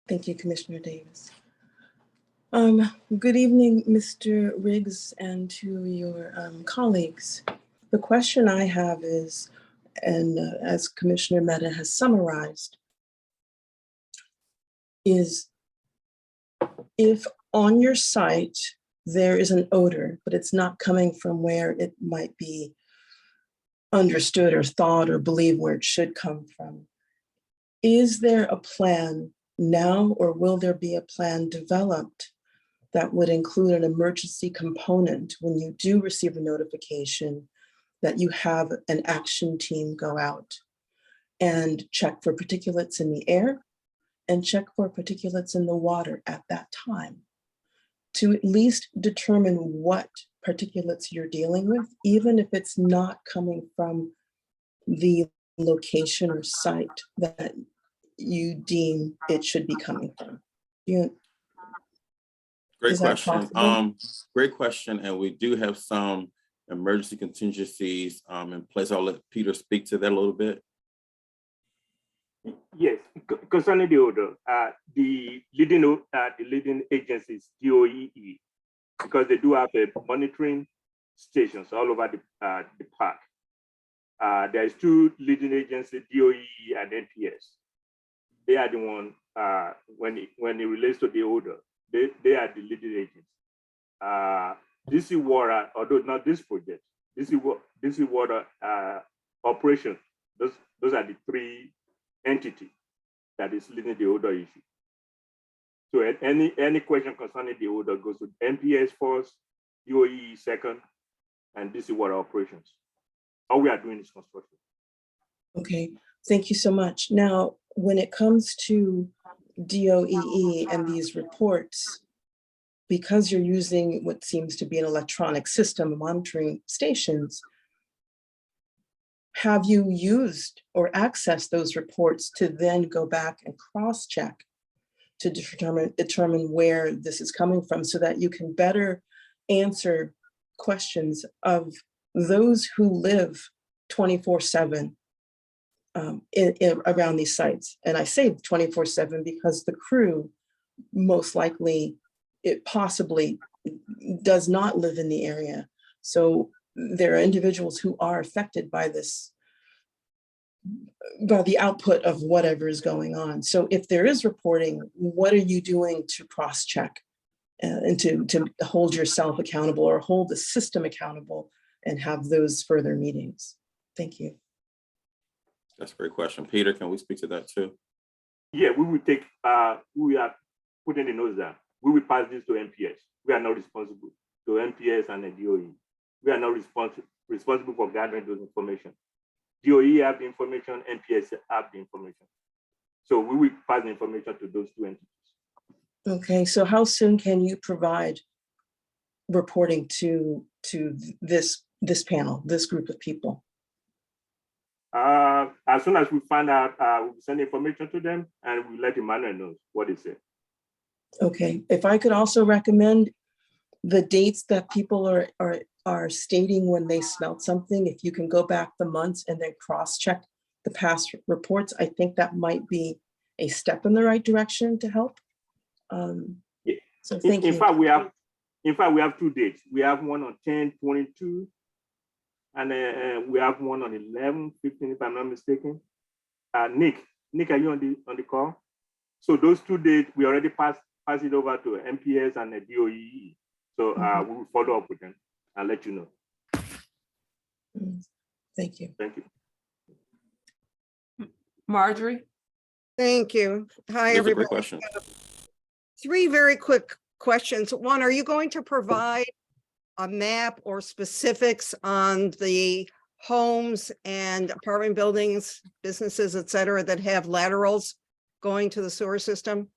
Thank you, Commissioner Davis. Good evening, Mr. Riggs, and to your colleagues. The question I have is, and as Commissioner Mehta has summarized, is if on your site there is an odor, but it's not coming from where it might be understood or thought or believed where it should come from, is there a plan now, or will there be a plan developed that would include an emergency component when you do receive a notification that you have an action team go out and check for particulates in the air and check for particulates in the water at that time, to at least determine what particulates you're dealing with, even if it's not coming from the location or site that you deem it should be coming from? Great question. Great question. And we do have some emergency contingencies in place. I'll let Peter speak to that a little bit. Yes, concerning the odor, the leading agency is DOEE, because they do have a monitoring stations all over the park. There's 2 leading agencies, DOEE and NPS. They are the one, when it relates to the odor, they are the leading agents. DC Water, although not this project, DC Water operation, those are the 3 entities that is leading the odor issue. So any question concerning the odor goes to NPS first, DOE second, and DC water operations. All we are doing is construction. Okay, thank you so much. Now, when it comes to DOEE and these reports, because you're using what seems to be an electronic system monitoring stations, have you used or accessed those reports to then go back and cross-check to determine where this is coming from so that you can better answer questions of those who live 24/7 around these sites? And I say 24/7 because the crew most likely, it possibly does not live in the area. So there are individuals who are affected by this, by the output of whatever is going on. So if there is reporting, what are you doing to cross-check and to hold yourself accountable or hold the system accountable and have those further meetings? Thank you. That's a great question. Peter, can we speak to that too? Yeah, we will take, we are putting the notes down. We will pass this to MPS. We are not responsible to MPS and the DOE. We are not responsible for gathering those information. DOE have the information, MPS have the information. So we will pass the information to those two entities. Okay, so how soon can you provide reporting to this panel, this group of people? As soon as we find out, we'll send information to them and we'll let Emmanuel know what they say. Okay, if I could also recommend the dates that people are stating when they smelled something, if you can go back the months and then cross-check the past reports, I think that might be a step in the right direction to help. So thank you. In fact, we have 2 dates. We have one on 10/22, and we have one on 11/15, if I'm not mistaken. Nick, are you on the call? So those 2 dates, we already passed it over to MPS and the DOE. So we will follow up with them and let you know. Thank you. Thank you. Marjorie? Thank you. Hi, That's a everybody. great question. 3 very quick questions. One, are you going to provide a map or specifics on the homes and apartment buildings, businesses, et cetera, that have laterals going to the sewer system?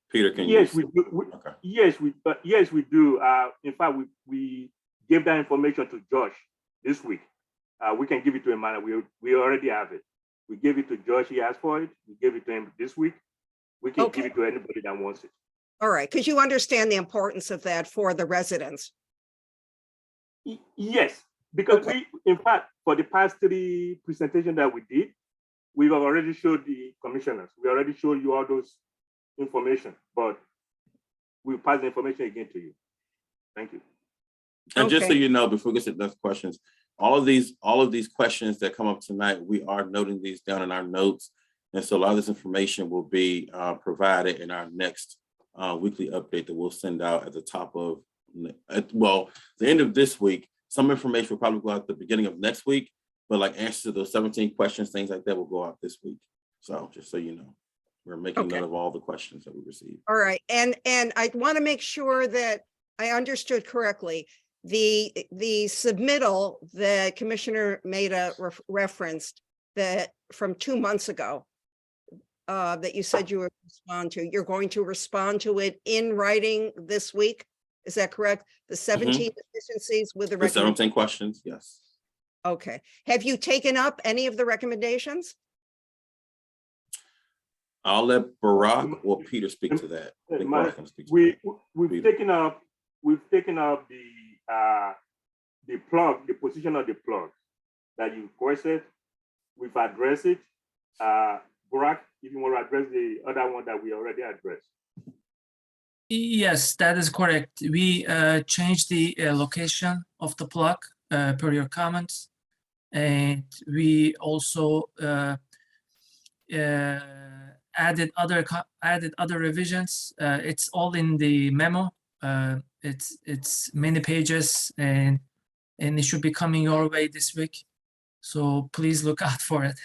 Peter, can Yes, you? we do. Okay. Yes, we do. In fact, we gave that information to Josh this week. We can give it to Emmanuel. We already have it. We gave it to Josh. He asked for it. We gave it to him this week. We can give it to anybody that wants it. All right, because you understand the importance of that for the residents. Yes, because in fact, for the past 3 presentations that we did, we've already showed the commissioners. We already showed you all those information, but we'll pass the information again to you. Thank you. And just so you know, before we get to the next questions, all of these questions that come up tonight, we are noting these down in our notes. And so a lot of this information will be provided in our next weekly update that we'll send out at the top of, the end of this week. Some information will probably go out at the beginning of next week, but like answers to those 17 questions, things like that will go out this week. So just so you know, we're making note of all the questions that we received. All right, and I want to make sure that I understood correctly. The submittal that Commissioner made a reference that from 2 months ago, that you said you would respond to, you're going to respond to it in writing this week? Is that correct? The 17 deficiencies with the 17 questions, yes. Okay. Have you taken up any of the recommendations? I'll let Barack or Peter speak to that. We've taken up the plug, the position of the plug that you requested. We've addressed it. Barack, if you want to address the other one that we already addressed. Yes, that is correct. We changed the location of the plug per your comments, and we also added other revisions. It's all in the memo. It's many pages, and it should be coming your way this week. So please look out for it.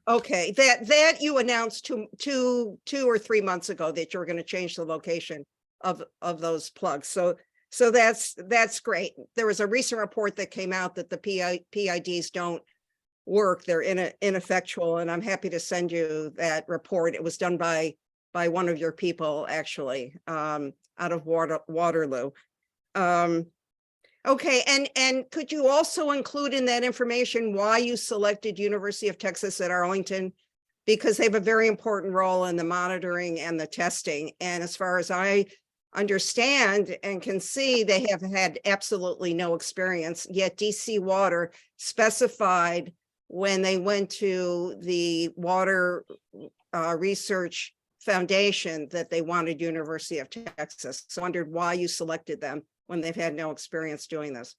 Okay, that you announced two or 3 months ago that you were going to change the location of those plugs. So So that's great. There was a recent report that came out that the PIDs don't work. They're ineffectual, and I'm happy to send you that report. It was done by one of your people, actually, out of Waterloo. Okay, and could you also include in that information why you selected University of Texas at Arlington? Because they have a very important role in the monitoring and the testing. And as far as I understand and can see, they have had absolutely no experience, yet DC Water specified when they went to the Water Research Foundation that they wanted University of Texas. So I wondered why you selected them when they've had no experience doing this.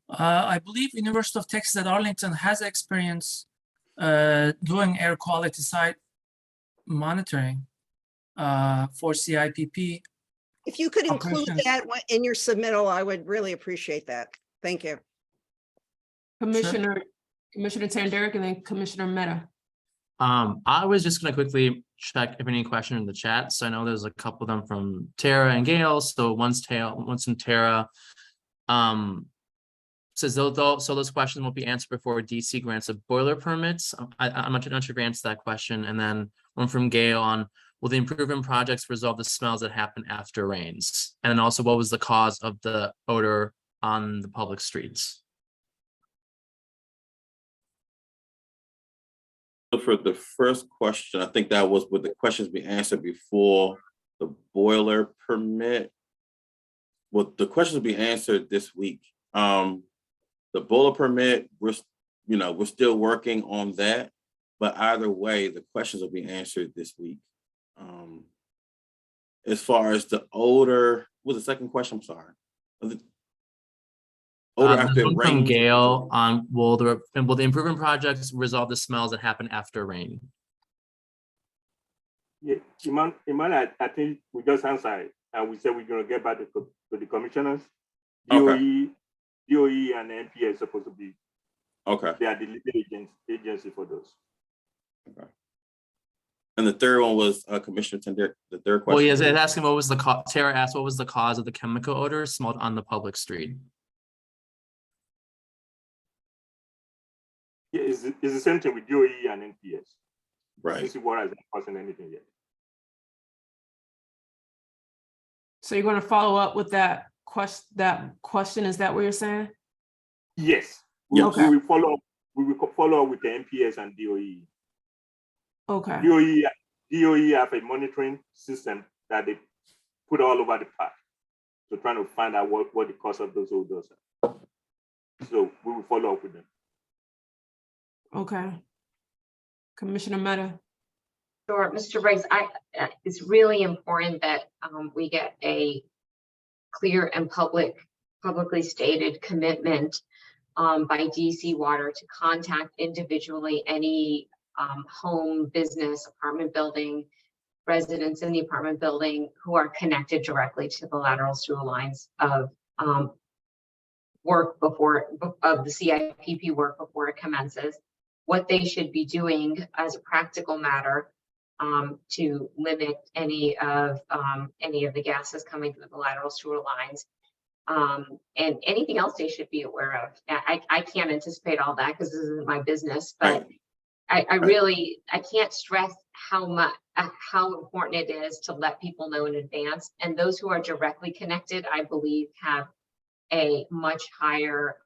I believe University of Texas at Arlington has experience doing air quality site monitoring for CIPP. If you could include operations. that in your submittal, I would really appreciate that. Thank you. Commissioner Tanderick and then Commissioner Meta. I was just gonna quickly check if any question in the chat. So I know there's a couple of them from Tara and Gail. So one's from Tara. Says those questions won't be answered before DC grants of boiler permits. I'm not sure if you answered that question. And then one from Gail on, will the improvement projects resolve the smells that happen after rains? And then also, what was the cause of the odor on the public streets? For the first question, I think that was with the questions being answered before the boiler permit. Well, the questions will be answered this week. The boiler permit, we're still working on that, but either way, the questions will be answered this week. As far as the odor, what was the second question? I'm sorry. Odor after it From rains. Gail on, will the improvement projects resolve the smells that happen after rain? Yeah, Iman, I think we just answered, and we said we're going to get back to the commissioners. Okay. DOE and NPA is supposed to be. Okay. They are the leading agency for those. Okay. And the third one was Commissioner Tender. The third question. Well, yes, it's asking what was the cause. Tara asked what was the cause of the chemical odor smelled on the public street. Yeah, it's the same thing with DOE and NPS. Right. DC Water hasn't causing anything yet. So you're going to follow up with that question? Is that what you're saying? Yes. Yes. Okay. We will follow up with the NPS and DOE. Okay. DOE have a monitoring system that they put all over the park. So trying to find out what the cause of those odors are. So we will follow up with them. Okay. Commissioner Meta. Sure, Mr. Rice, it's really important that we get a clear and publicly stated commitment by DC Water to contact individually any home, business, apartment building, residents in the apartment building who are connected directly to the lateral sewer lines of work of the CIPP work before it commences, what they should be doing as a practical matter to limit any of the gases coming through the lateral sewer lines, and anything else they should be aware of. I can't anticipate all that because this isn't my business, but I can't stress how important it is to let people know in advance. And those who are directly connected, I believe, have a much higher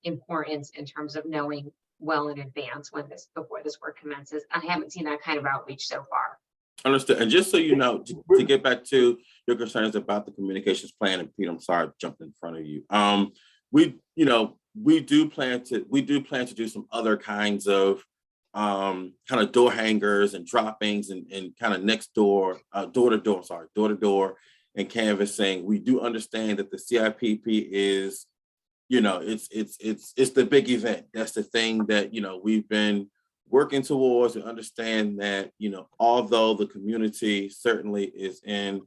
importance in terms of knowing well in advance before this work commences. I haven't seen that kind of outreach so far. Understood. And just so you know, to get back to your concerns about the communications plan, and Pete, I'm sorry, I jumped in front of you. We do plan to do some other kinds of kind of door hangers and droppings and kind of next door, door to door and canvassing. We do understand that the CIPP is, it's the big event. That's the thing that, we've been working towards, and understand that, although the community certainly is in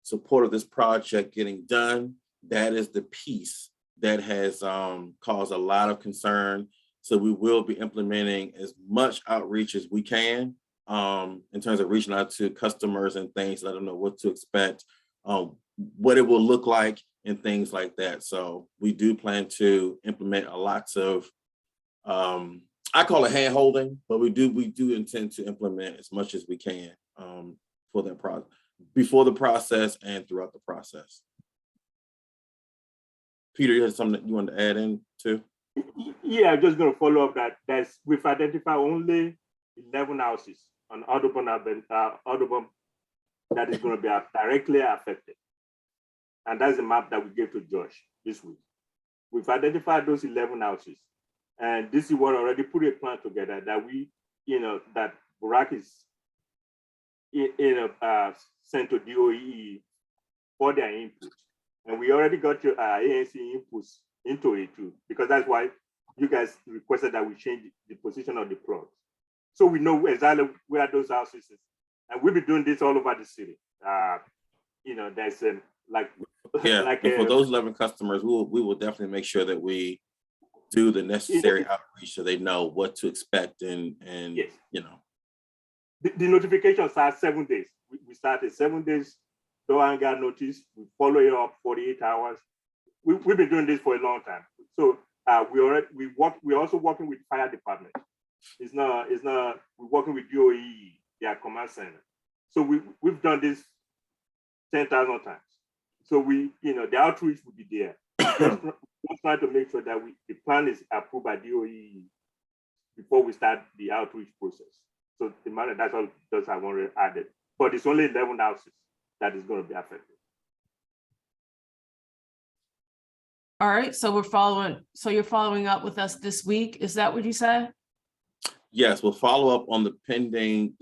support of this project getting done, that is the piece that has caused a lot of concern. So we will be implementing as much outreach as we can in terms of reaching out to customers and things, let them know what to expect what it will look like and things like that. So we do plan to implement a lots of, I call it hand holding, but we do intend to implement as much as we can for that process, before the process and throughout the process. Peter, you had something that you wanted to add in too? Yeah, I'm just going to follow up that we've identified only 11 houses on Audubon that is going to be directly affected. And that's the map that we gave to Josh this week. We've identified those 11 houses. And this is what already put a plan together that we, that Burak is sent to DOE for their input. And we already got your ANC inputs into it too, because that's why you guys requested that we change the position of the plot. So we know exactly where those houses is. And we'll be doing this all over the city. There's For those 11 customers, we will definitely make sure that we do the necessary outreach so they know what to expect and yes. The notifications are 7 days. We started 7 days, don't hang out notice, we follow it up 48 hours. We've been doing this for a long time. So we're also working with fire department. It's not we're working with DOE, their command center. So we've done this 10,000 times. So the outreach will be there. We're trying to make sure that the plan is approved by DOE before we start the outreach process. So that's all I want to add it. But it's only 11 houses that is going to be affected. All right, so you're following up with us this week. Is that what you said? Yes, we'll follow up on the pending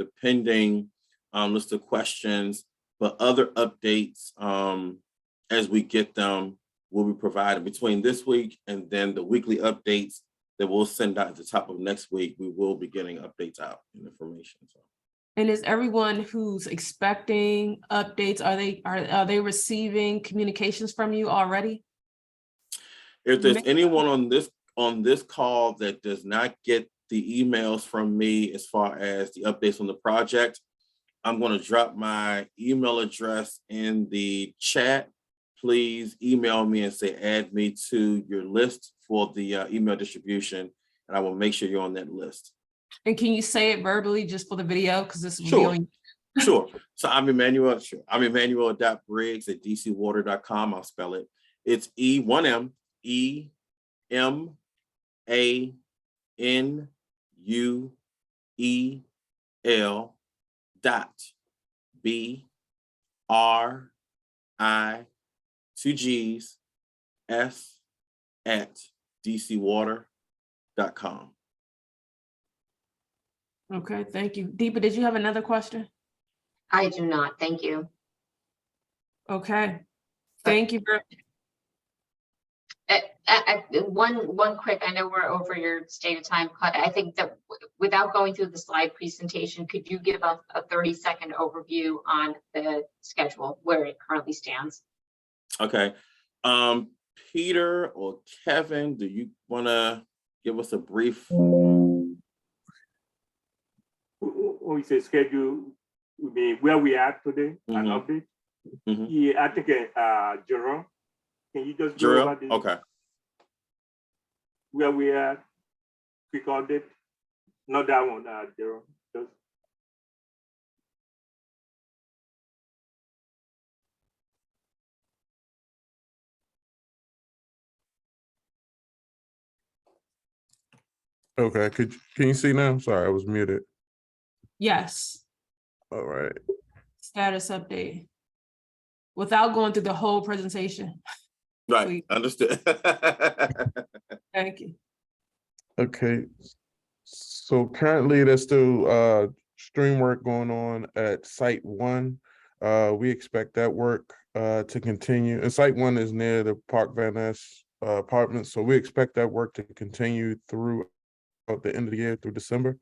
list of questions, but other updates as we get them will be provided between this week and then the weekly updates that we'll send out at the top of next week. We will be getting updates out and information. So. And is everyone who's expecting updates, are they receiving communications from you already? If there's anyone on this call that does not get the emails from me as far as the updates on the project, I'm going to drop my email address in the chat. Please email me and say add me to your list for the email distribution, and I will make sure you're on that list. And can you say it verbally just for the video? Because this will Sure. be on. Sure. So I'm Emmanuel. Sure. I'm Emmanuel.Briggs@dcwater.com. I'll spell it. It's E1M EMANUEL BRI@dcwater.com. Okay, thank you. Deepa, did you have another question? I do not, thank you. Okay, thank you. One quick, I know we're over your stated time cut. I think that without going through the slide presentation, could you give a 30-second overview on the schedule where it currently stands? Okay. Peter or Kevin, do you want to give us a brief? We say schedule would be where we are today, an update. Yeah, I think Jerome, can you just go over this? Okay. Where we are, quick update. Not that one, Jerome. Just. Okay, can you see now? Sorry, I was muted. Yes. All right. Status update. Without going through the whole presentation. Right, Please. understood. Thank you. Okay, so currently there's still stream work going on at Site 1. We expect that work to continue. And Site 1 is near the Park Van Ness apartments, so we expect that work to continue through the end of the year through December.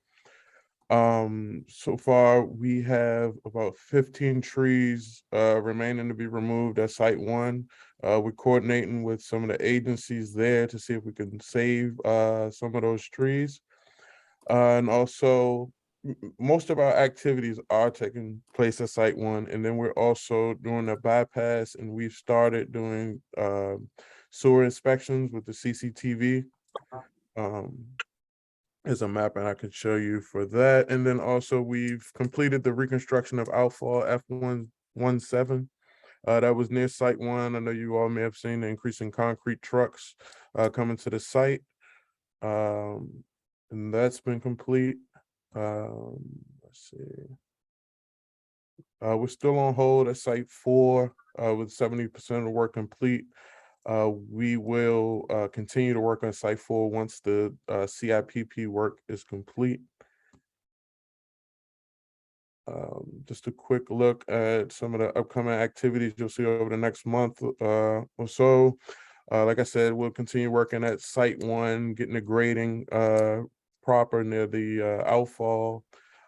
So far we have about 15 trees remaining to be removed at Site 1. We're coordinating with some of the agencies there to see if we can save some of those trees. And also most of our activities are taking place at Site 1, and then we're also doing a bypass, and we've started doing sewer inspections with the CCTV. There's a map and I could show you for that. And then also we've completed the reconstruction of outfall F117. That was near Site 1. I know you all may have seen the increase in concrete trucks coming to the site. And that's been complete. Let's see. We're still on hold at Site 4 with 70% of the work complete. We will continue to work on Site 4 once the CIPP work is complete. Just a quick look at some of the upcoming activities you'll see over the next month or so. Like I said, we'll continue working at Site 1, getting the grading proper near the outfall.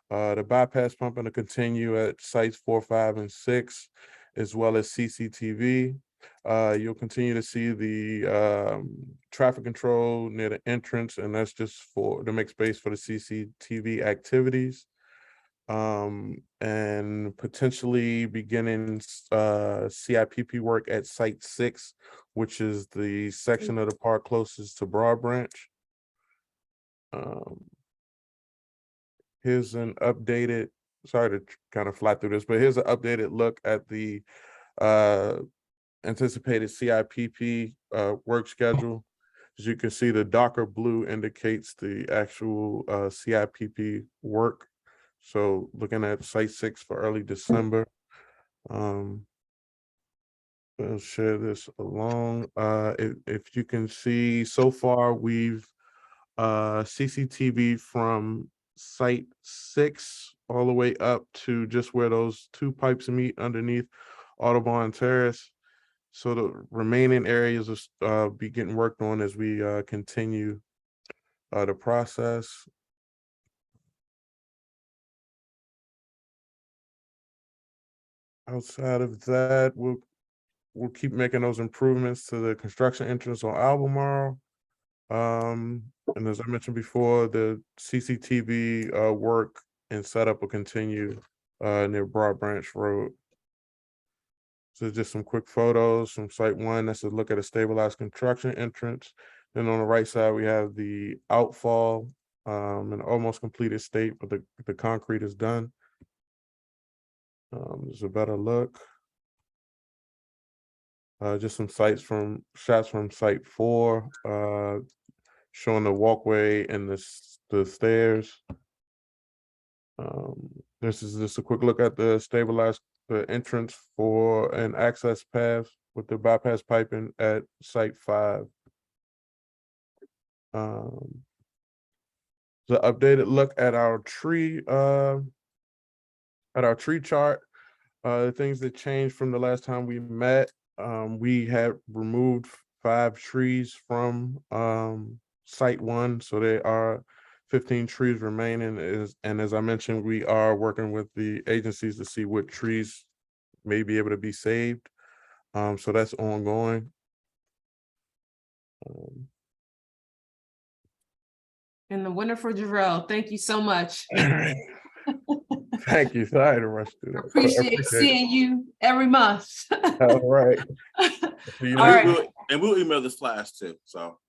The bypass pumping to continue at sites 4, 5, and 6, as well as CCTV. You'll continue to see the traffic control near the entrance, and that's just to make space for the CCTV activities. And potentially beginning CIPP work at Site 6, which is the section of the park closest to Broad Branch. Here's an updated, sorry to kind of fly through this, but here's an updated look at the anticipated CIPP work schedule. As you can see, the darker blue indicates the actual CIPP work. So looking at Site 6 for early December. I'll share this along. If you can see, so far we've CCTV from Site 6 all the way up to just where those two pipes meet underneath Audubon Terrace. So the remaining areas will be getting worked on as we continue the process. Outside of that, we'll keep making those improvements to the construction entrance on Albemarle. And as I mentioned before, the CCTV work and setup will continue near Broad Branch Road. So just some quick photos from Site 1. That's a look at a stabilized construction entrance. Then on the right side, we have the outfall, an almost completed state, but the concrete is done. There's a better look. Just some shots from Site 4, showing the walkway and the stairs. This is just a quick look at the stabilized entrance for an access path with the bypass piping at Site 5. The updated look at our tree chart. The things that changed from the last time we met. We had removed 5 trees from Site 1, so there are 15 trees remaining. And as I mentioned, we are working with the agencies to see what trees may be able to be saved. So that's ongoing. And the winner for Jarrell, thank you so much. Thank you. Sorry to rush through that. Appreciate seeing you every month. All right. And we'll email the slides too. So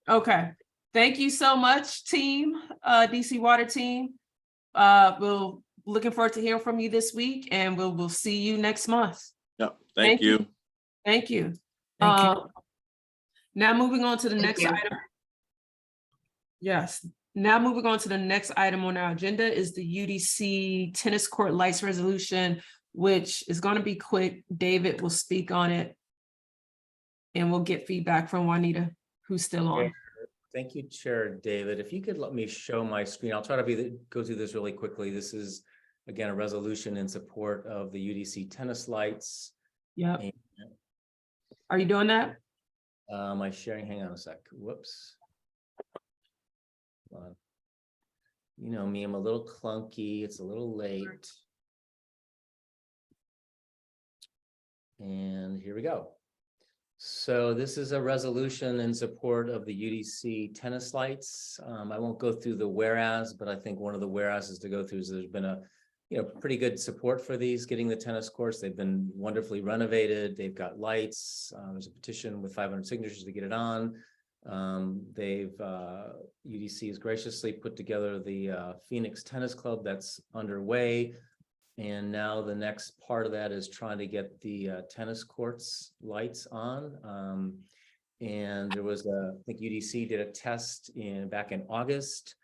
okay. Thank you so much, team, DC Water team. We'll looking forward to hearing from you this week, and we'll see you next month. Yep. Thank you. Thank you. Thank you. Now moving on to the next you. item. Yes. Now moving on to the next item on our agenda is the UDC tennis court lights resolution, which is going to be quick. David will speak on it, and we'll get feedback from Juanita, who's still on. Thank you, Chair David. If you could let me show my screen, I'll try to go through this really quickly. This is, again, a resolution in support of the UDC tennis lights. Yep. Are you doing that? Am I sharing? Hang on a sec. Whoops. Hold on. You know me, I'm a little clunky. It's a little late. And here we go. So this is a resolution in support of the UDC tennis lights. I won't go through the whereas, but I think one of the whereases to go through is there's been a pretty good support for these, getting the tennis courts. They've been wonderfully renovated. They've got lights. There's a petition with 500 signatures to get it on. UDC has graciously put together the Phoenix Tennis Club that's underway. And now the next part of that is trying to get the tennis courts lights on. And there was I think UDC did a test back in August.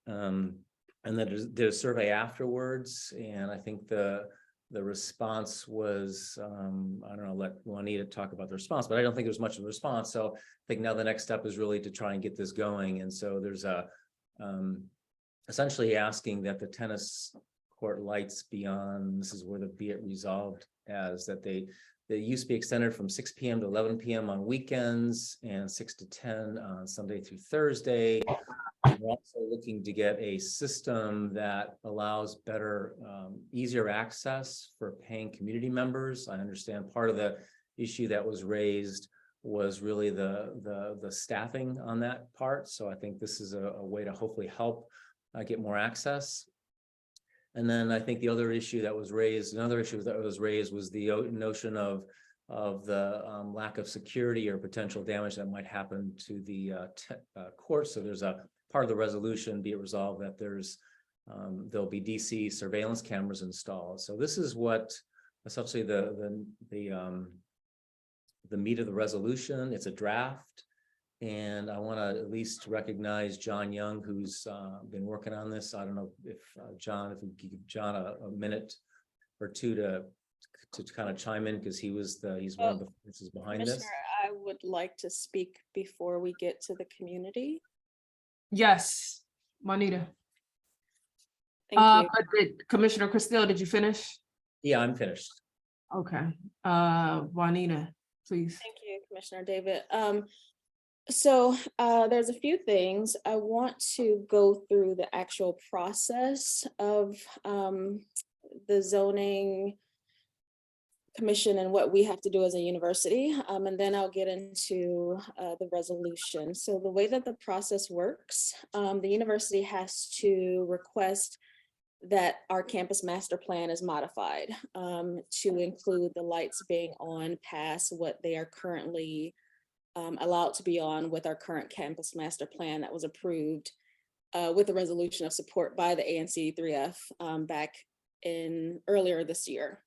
And then did a survey afterwards. And I think the response was, I don't know, let Juanita talk about the response, but I don't think there's much of a response. So I think now the next step is really to try and get this going. And so there's essentially asking that the tennis court lights beyond, this is where the be it resolved as that they used to be extended from 6 p.m. to 11 p.m. on weekends and 6 to 10 on Sunday through Thursday. We're also looking to get a system that allows better, easier access for paying community members. I understand part of the issue that was raised was really the staffing on that part. So I think this is a way to hopefully help get more access. And then I think the other issue that was raised, another issue that was raised was the notion of the lack of security or potential damage that might happen to the court. So there's a part of the resolution, be it resolved, that there'll be DC surveillance cameras installed. So this is what essentially the meat of the resolution. It's a draft. And I want to at least recognize John Young, who's been working on this. I don't know if John, if we could give John a minute or two to kind of chime in, because he's one of the forces behind this. Commissioner, I would like to speak before we get to the community. Yes, Juanita. Thank you. Commissioner Castile, did you finish? Yeah, I'm finished. Okay. Juanita, please. Thank you, Commissioner David. So there's a few things. I want to go through the actual process of the zoning commission and what we have to do as a university, and then I'll get into the resolution. So the way that the process works, the university has to request that our campus master plan is modified to include the lights being on past what they are currently allowed to be on with our current campus master plan that was approved with the resolution of support by the ANC3F back in earlier this year.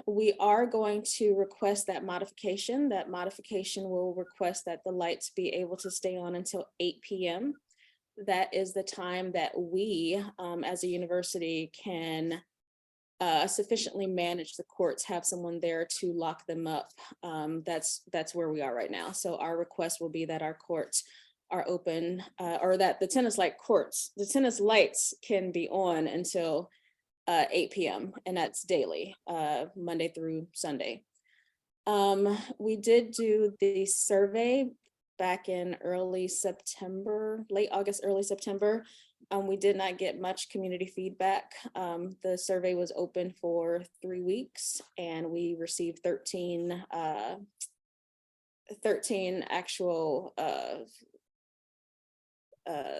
We are going to request that modification. That modification will request that the lights be able to stay on until 8 p.m. That is the time that we, as a university, can sufficiently manage the courts, have someone there to lock them up. That's where we are right now. So our request will be that our courts are open, or that the tennis lights can be on until 8 p.m. and that's daily, Monday through Sunday. We did do the survey back in early September, late August, early September. We did not get much community feedback. The survey was open for 3 weeks and we received 13 actual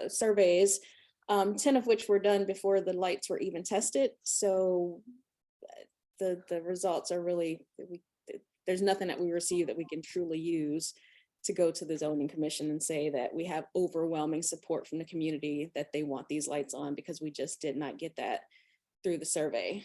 surveys, 10 of which were done before the lights were even tested. So the results are really, there's nothing that we receive that we can truly use to go to the zoning commission and say that we have overwhelming support from the community that they want these lights on, because we just did not get that through the survey.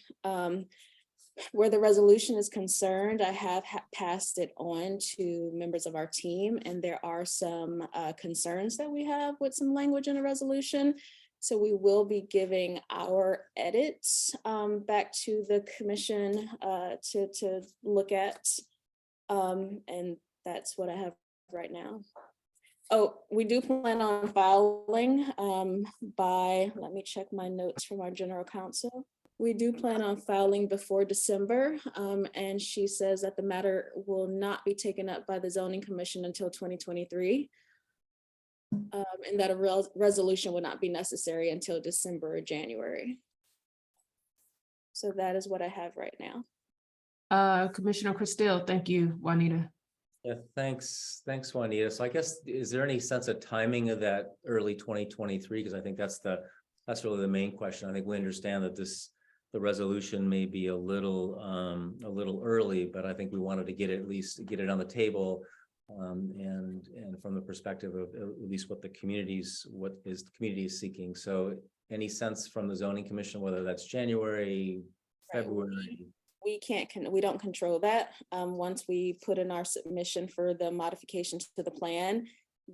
Where the resolution is concerned, I have passed it on to members of our team, and there are some concerns that we have with some language in the resolution. So we will be giving our edits back to the commission to look at, and that's what I have right now. Oh, we do plan on filing let me check my notes from our general counsel. We do plan on filing before December, and she says that the matter will not be taken up by the zoning commission until 2023, and that a resolution would not be necessary until December or January. So that is what I have right now. Commissioner Castile, thank you, Juanita. Yeah, thanks, Juanita. So I guess, is there any sense of timing of that early 2023? Because I think that's really the main question. I think we understand that the resolution may be a little early, but I think we wanted to at least get it on the table. And from the perspective of at least what the community is seeking. So any sense from the zoning commission, whether that's January, February? We don't control that. Once we put in our submission for the modifications to the plan,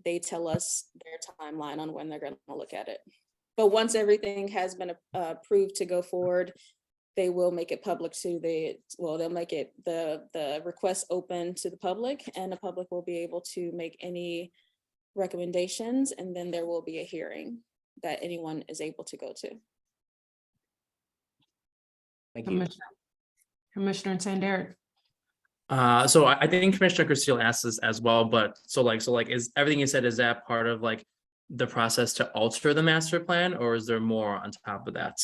they tell us their timeline on when they're going to look at it. But once everything has been approved to go forward, they will make it public to they'll make it the request open to the public, and the public will be able to make any recommendations, and then there will be a hearing that anyone is able to go to. Thank you. Commissioner Sanderick. So I think Commissioner Castillo asked this as well, but so is everything you said, is that part of like the process to alter the master plan, or is there more on top of that?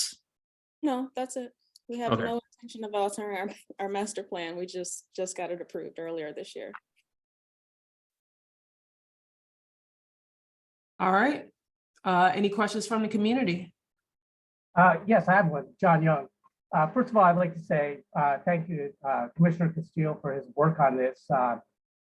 No, that's it. We have Okay. no intention of altering our master plan. We just got it approved earlier this year. All right. Any questions from the community? Yes, I have one. John Young. First of all, I'd like to say thank you to Commissioner Castillo for his work on this.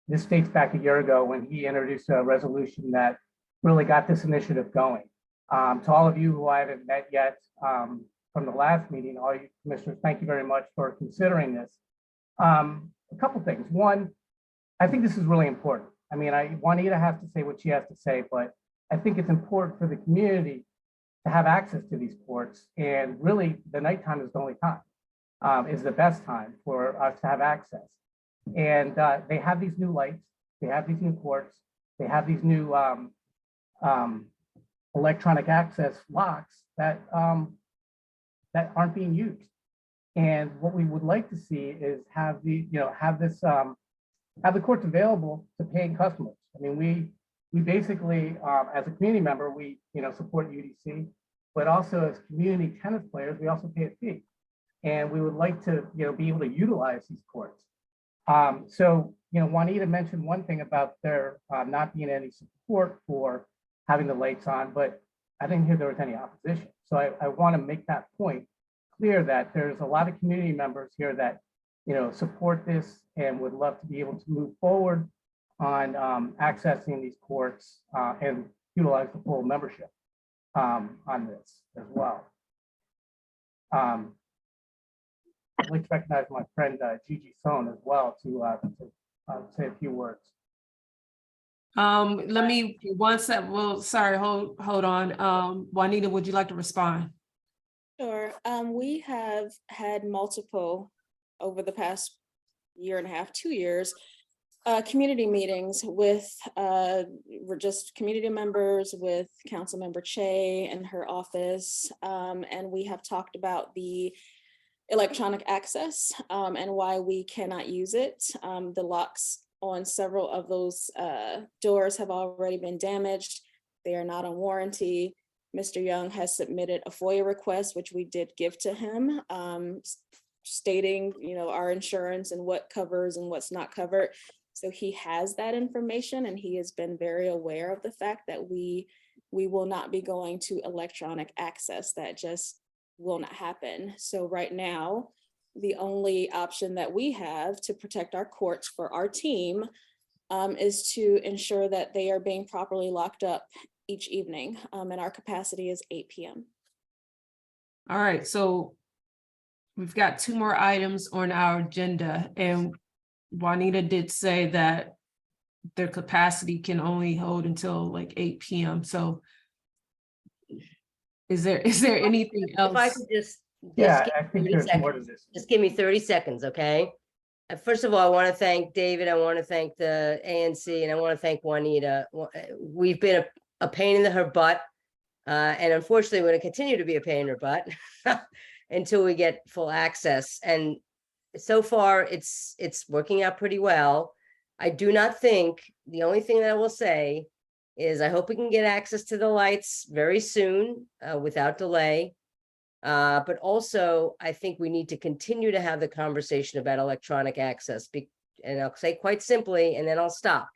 This dates back a year ago when he introduced a resolution that really got this initiative going. To all of you who I haven't met yet from the last meeting, all you commissioners, thank you very much for considering this. A couple things. One, I think this is really important. I mean, Juanita has to say what she has to say, but I think it's important for the community to have access to these courts. And really, the nighttime is the only time, is the best time for us to have access. And they have these new lights, they have these new courts, they have these new electronic access locks that that aren't being used. And what we would like to see is have the courts available to paying customers. I mean, we basically, as a community member, we support UDC, but also as community tennis players, we also pay a fee, and we would like to be able to utilize these courts. So Juanita mentioned one thing about there not being any support for having the lights on, but I didn't hear there was any opposition. So I want to make that point clear that there's a lot of community members here that support this and would love to be able to move forward on accessing these courts and utilize the full membership on this as well. I'd like to recognize my friend Gigi Sohn as well to say a few words. Let me one sec. Well, sorry, hold on. Juanita, would you like to respond? Sure. We have had multiple over the past year and a half, 2 years, community meetings with just community members, with Councilmember Che and her office, and we have talked about the electronic access and why we cannot use it. The locks on several of those doors have already been damaged. They are not on warranty. Mr. Young has submitted a FOIA request, which we did give to him, stating, our insurance and what covers and what's not covered. So he has that information, and he has been very aware of the fact that we will not be going to electronic access. That just will not happen. So right now, the only option that we have to protect our courts for our team is to ensure that they are being properly locked up each evening. And our capacity is 8 p.m. All right, so we've got 2 more items on our agenda, and Juanita did say that their capacity can only hold until like 8 p.m. So is there anything else? If I could just Yeah, give I me think 30 there's more to seconds. this. Just give me 30 seconds, okay? First of all, I want to thank David. I want to thank the ANC, and I want to thank Juanita. We've been a pain in her butt, and unfortunately, we're going to continue to be a pain in her butt until we get full access. And so far, it's working out pretty well. I do not think, the only thing that I will say is I hope we can get access to the lights very soon without delay. But also, I think we need to continue to have the conversation about electronic access, and I'll say quite simply, and then I'll stop.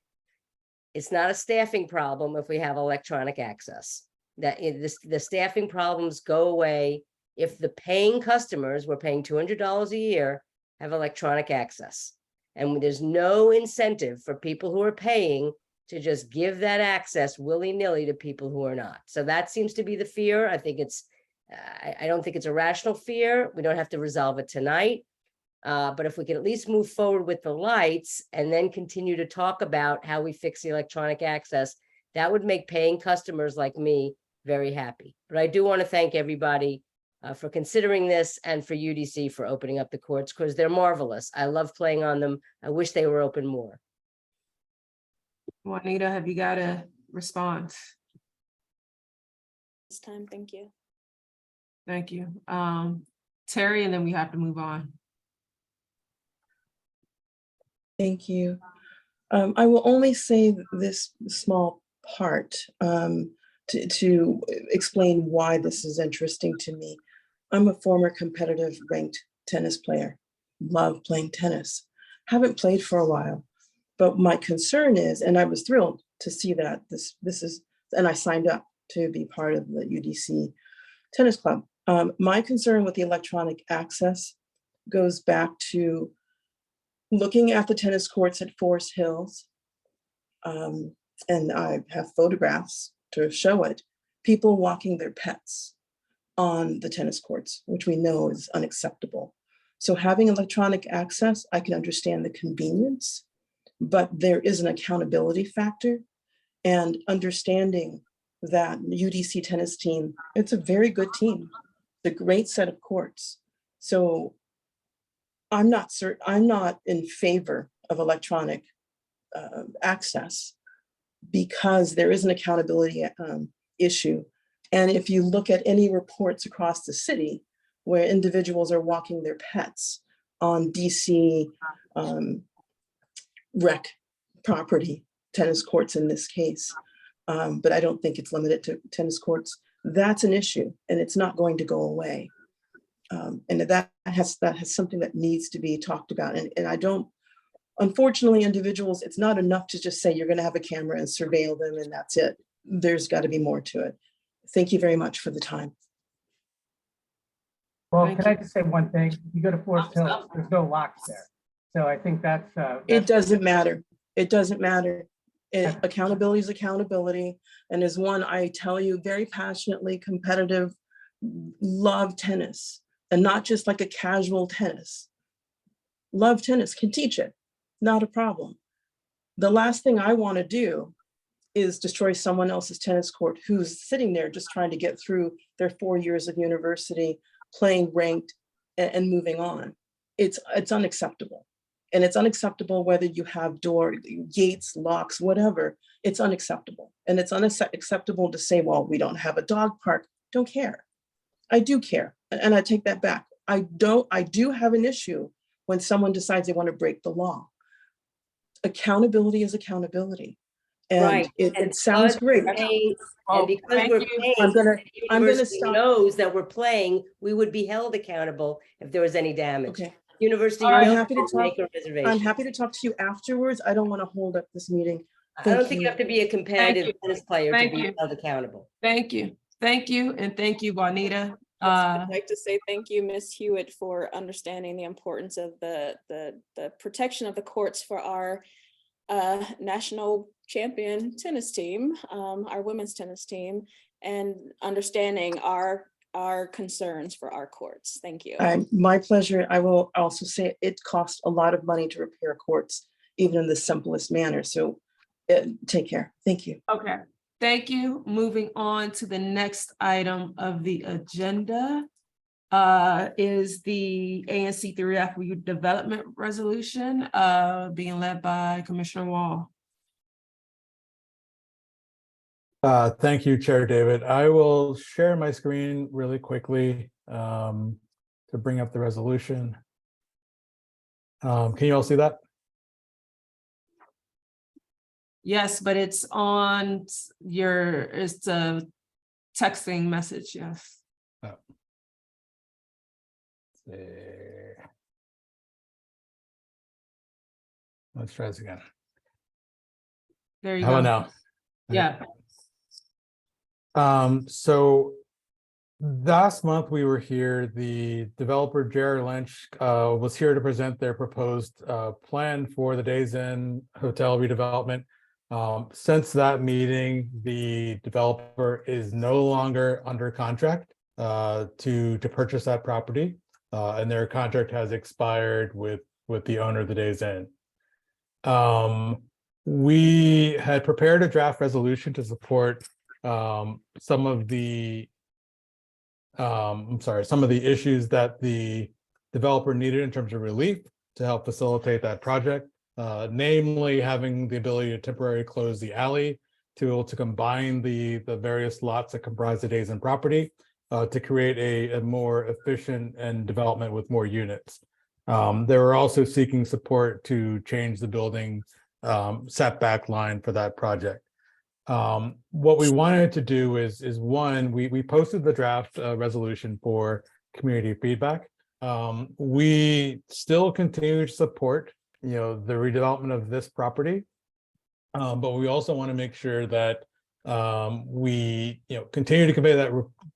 It's not a staffing problem if we have electronic access. The staffing problems go away if the paying customers, we're paying $200 a year, have electronic access. And there's no incentive for people who are paying to just give that access willy-nilly to people who are not. So that seems to be the fear. I think it's, I don't think it's a rational fear. We don't have to resolve it tonight. But if we can at least move forward with the lights and then continue to talk about how we fix the electronic access, that would make paying customers like me very happy. But I do want to thank everybody for considering this and for UDC for opening up the courts, because they're marvelous. I love playing on them. I wish they were open more. Juanita, have you got a response? This time, thank you. Thank you. Terry, and then we have to move on. Thank you. I will only say this small part to explain why this is interesting to me. I'm a former competitive ranked tennis player, love playing tennis. Haven't played for a while, but my concern is, and I was thrilled to see that this is, and I signed up to be part of the UDC Tennis Club. My concern with the electronic access goes back to looking at the tennis courts at Forest Hills, and I have photographs to show it, people walking their pets on the tennis courts, which we know is unacceptable. So having electronic access, I can understand the convenience, but there is an accountability factor, and understanding that the UDC tennis team, it's a very good team, it's a great set of courts. So I'm not in favor of electronic access because there is an accountability issue. And if you look at any reports across the city where individuals are walking their pets on DC rec property, tennis courts in this case, but I don't think it's limited to tennis courts, that's an issue and it's not going to go away. And that has something that needs to be talked about. And I don't, unfortunately, individuals, it's not enough to just say you're going to have a camera and surveil them and that's it. There's got to be more to it. Thank you very much for the time. Well, can I just say one thing? If you go to Forest Hills, there's no locks there. So I think that's it doesn't matter. It doesn't matter. Accountability is accountability. And as one, I tell you very passionately, competitive, love tennis. And not just like a casual tennis. Love tennis, can teach it, not a problem. The last thing I want to do is destroy someone else's tennis court who's sitting there just trying to get through their 4 years of university, playing ranked and moving on. It's unacceptable. And it's unacceptable whether you have gates, locks, whatever, it's unacceptable. And it's unacceptable to say, well, we don't have a dog park, don't care. I do care, and I take that back. I do have an issue when someone decides they want to break the law. Accountability is accountability. And Right. it sounds great. And because we're paying, I'm gonna stop. Knows that we're playing, we would be held accountable if there was any damage. Okay. University, I'm happy to make talk. a reservation. I'm happy to talk to you afterwards. I don't want to hold up this meeting. I don't think you have to be a competitive tennis player to be held accountable. Thank you. Thank you. And thank you, Juanita. I'd like to say thank you, Ms. Hewitt, for understanding the importance of the protection of the courts for our national champion tennis team, our women's tennis team, and understanding our concerns for our courts. Thank you. My pleasure. I will also say it costs a lot of money to repair courts, even in the simplest manner. So take care. Thank you. Okay. Thank you. Moving on to the next item of the agenda is the ANC3F redevelopment resolution being led by Commissioner Wall. Thank you, Chair David. I will share my screen really quickly to bring up the resolution. Can you all see that? Yes, but it's on it's a texting message, yes. Oh. There. Let's try this again. There you How go. about now? Yeah. So last month we were here, the developer Jared Lynch was here to present their proposed plan for the Days Inn Hotel redevelopment. Since that meeting, the developer is no longer under contract to purchase that property, and their contract has expired with the owner of the Days Inn. We had prepared a draft resolution to support some of the issues that the developer needed in terms of relief to help facilitate that project, namely having the ability to temporarily close the alley, to be able to combine the various lots that comprise the Days Inn property to create a more efficient and development with more units. They were also seeking support to change the building setback line for that project. What we wanted to do is one, we posted the draft resolution for community feedback. We still continue to support, the redevelopment of this property, but we also want to make sure that we, continue to convey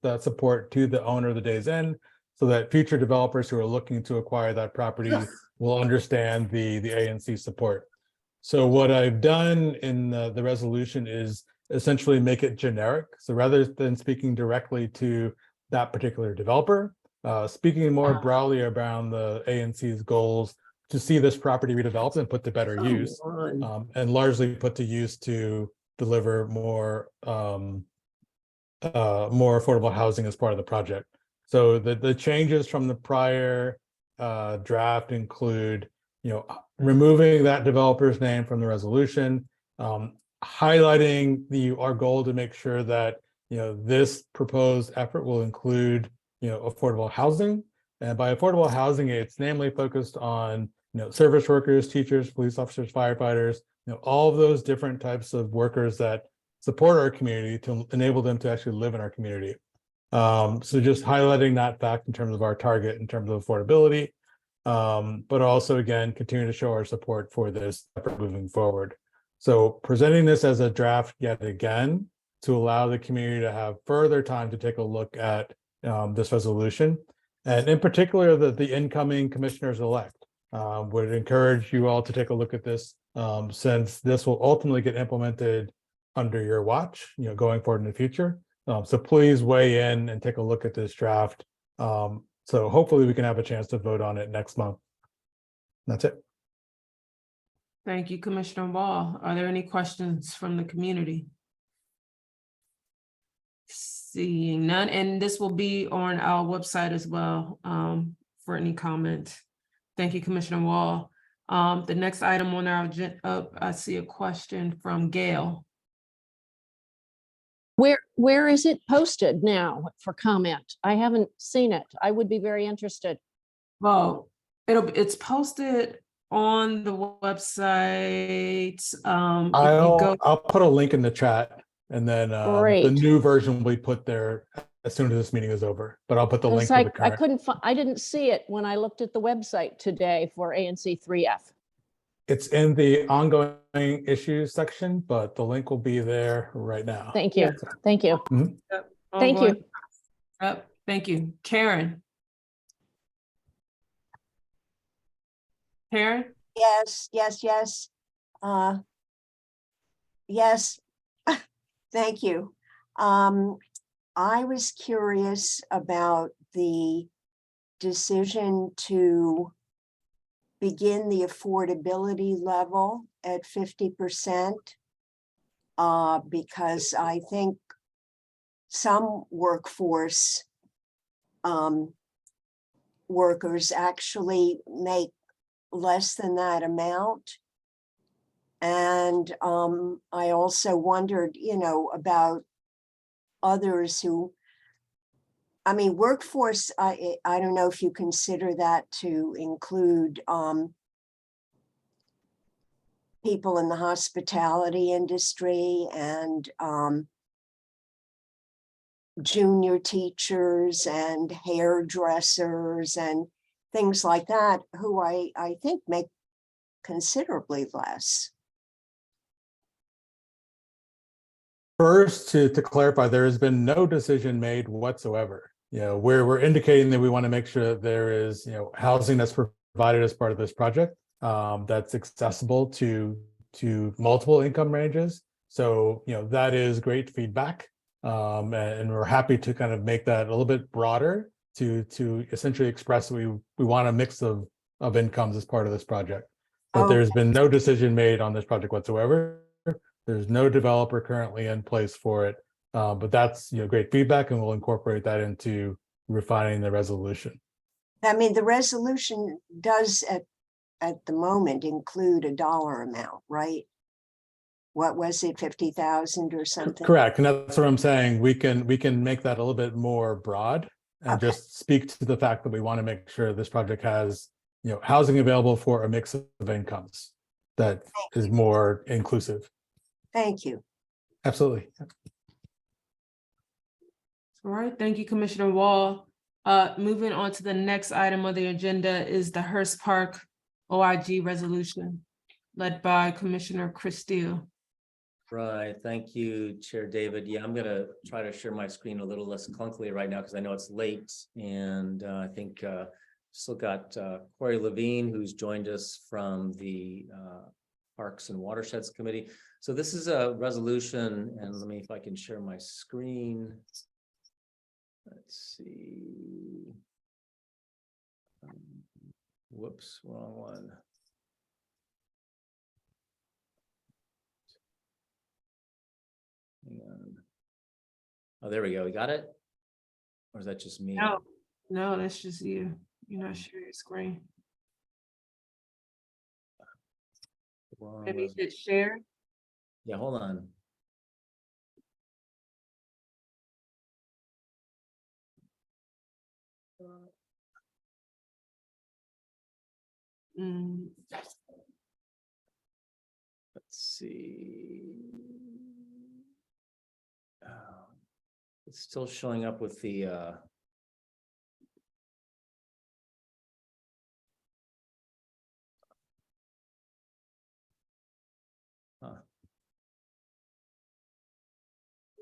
that support to the owner of the Days Inn, so that future developers who are looking to acquire that property will understand the ANC support. So what I've done in the resolution is essentially make it generic. So rather than speaking directly to that particular developer, speaking more broadly around the ANC's goals to see this property redeveloped and put to better use, and largely put to use to deliver more affordable housing as part of the project. So the changes from the prior draft include, removing that developer's name from the resolution, highlighting our goal to make sure that this proposed effort will include affordable housing, and by affordable housing, it's namely focused on service workers, teachers, police officers, firefighters, all of those different types of workers that support our community to enable them to actually live in our community. So just highlighting that fact in terms of our target, in terms of affordability, but also, again, continue to show our support for this effort moving forward. So presenting this as a draft yet again to allow the community to have further time to take a look at this resolution, and in particular the incoming commissioners-elect. Would encourage you all to take a look at this, since this will ultimately get implemented under your watch, going forward in the future. So please weigh in and take a look at this draft. So hopefully we can have a chance to vote on it next month. That's it. Thank you, Commissioner Wall. Are there any questions from the community? Seeing none, and this will be on our website as well for any comment. Thank you, Commissioner Wall. The next item on our agenda, I see a question from Gail. Where is it posted now for comment? I haven't seen it. I would be very interested. Well, it's posted on the website. I'll put a link in the chat, and then the new version will be put there as soon as this meeting is over. But I'll put the link to the current. I didn't see it when I looked at the website today for ANC3F. It's in the ongoing issues section, but the link will be there right now. Thank you. Thank you. Yep. Thank you. Yep. Thank you. Karen. Karen? Yes. Yes. Thank you. I was curious about the decision to begin the affordability level at 50%, because I think some workforce workers actually make less than that amount. And I also wondered, about others who, workforce, I don't know if you consider that to include people in the hospitality industry and junior teachers and hairdressers and things like that, who I think make considerably less. First, to clarify, there has been no decision made whatsoever. You know, we're indicating that we want to make sure that there is, you know, housing that's provided as part of this project, that's accessible to multiple income ranges. So, you know, that is great feedback. And we're happy to kind of make that a little bit broader to essentially express that we want a mix of incomes as part of this project. But there's been no decision made on this project whatsoever. There's no developer currently in place for it, but that's, you know, great feedback, and we'll incorporate that into refining the resolution. I mean, the resolution does at the moment include a dollar amount, right? What was it, 50,000 or something? Correct, and that's what I'm saying. We can make that a little bit more broad and just speak to the fact that we want to make sure this project has, you know, housing available for a mix of incomes that is more inclusive. Thank you. Absolutely. All right, thank you, Commissioner Wall. Moving on to the next item on the agenda is the Hearst Park OIG resolution led by Commissioner Chris Steele. Right, thank you, Chair David. Yeah, I'm gonna try to share my screen a little less clunkily right now because I know it's late, and I think still got Corey Levine, who's joined us from the Parks and Watersheds Committee. So this is a resolution, and let me, if I can share my screen. Let's see. Whoops, wrong one. Hang on. Oh, there we go. We got it? Or is that just me? No, that's just you. You're not sharing your screen. Maybe you should share. Yeah, hold on. Let's see. It's still showing up with the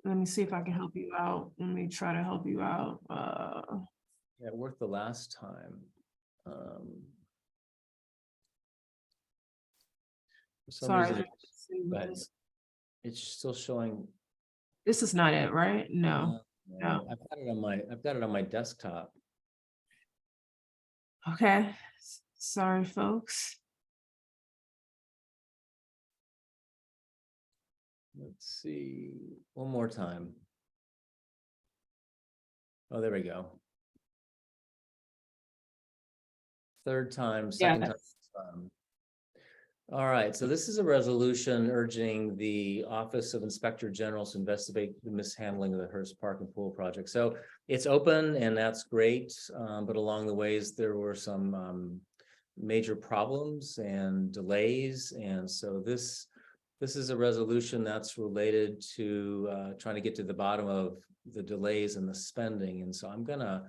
Let me see if I can help you out. Let me try to help you out. Yeah, it worked the last time. For some Sorry. reason, it's still showing. This is not it, right? No. No. I've got it on my desktop. Okay. Sorry, folks. Let's see, one more time. Oh, there we go. Third time, second time. All right, so this is a resolution urging the Office of Inspector General to investigate the mishandling of the Hearst Park and Pool project. So it's open, and that's great, but along the ways there were some major problems and delays, and so this is a resolution that's related to trying to get to the bottom of the delays and the spending. And so I'm gonna,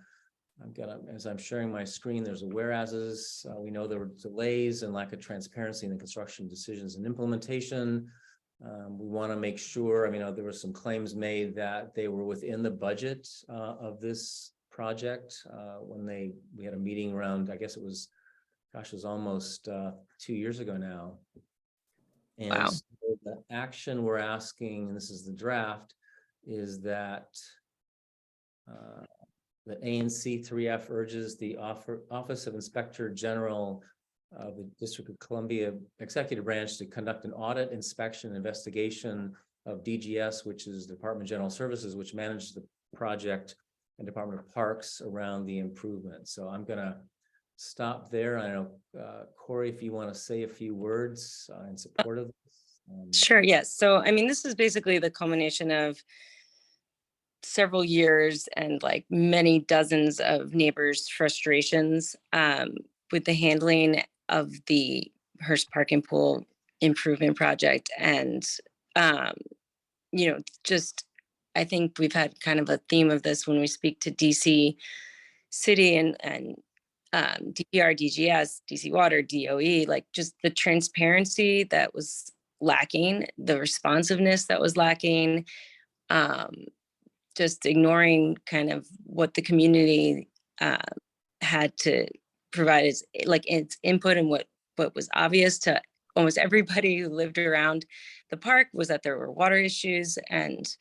as I'm sharing my screen, there's a whereases. We know there were delays and lack of transparency in the construction decisions and implementation. We want to make sure, I mean, there were some claims made that they were within the budget of this project when we had a meeting around, I guess it was, gosh, it was almost 2 years ago now. And Wow. so the action we're asking, and this is the draft, is that the ANC3F urges the Office of Inspector General of the District of Columbia Executive Branch to conduct an audit, inspection, investigation of DGS, which is Department of General Services, which manages the project, and Department of Parks around the improvement. So I'm gonna stop there. I know, Corey, if you want to say a few words in support of this. Sure, yes. So, I mean, this is basically the culmination of several years and like many dozens of neighbors' frustrations with the handling of the Hearst Park and Pool improvement project. And, just, I think we've had kind of a theme of this when we speak to DC City and DPR, DGS, DC Water, DOE, like just the transparency that was lacking, the responsiveness that was lacking, just ignoring kind of what the community had to provide as like its input, and what was obvious to almost everybody who lived around the park was that there were water issues, and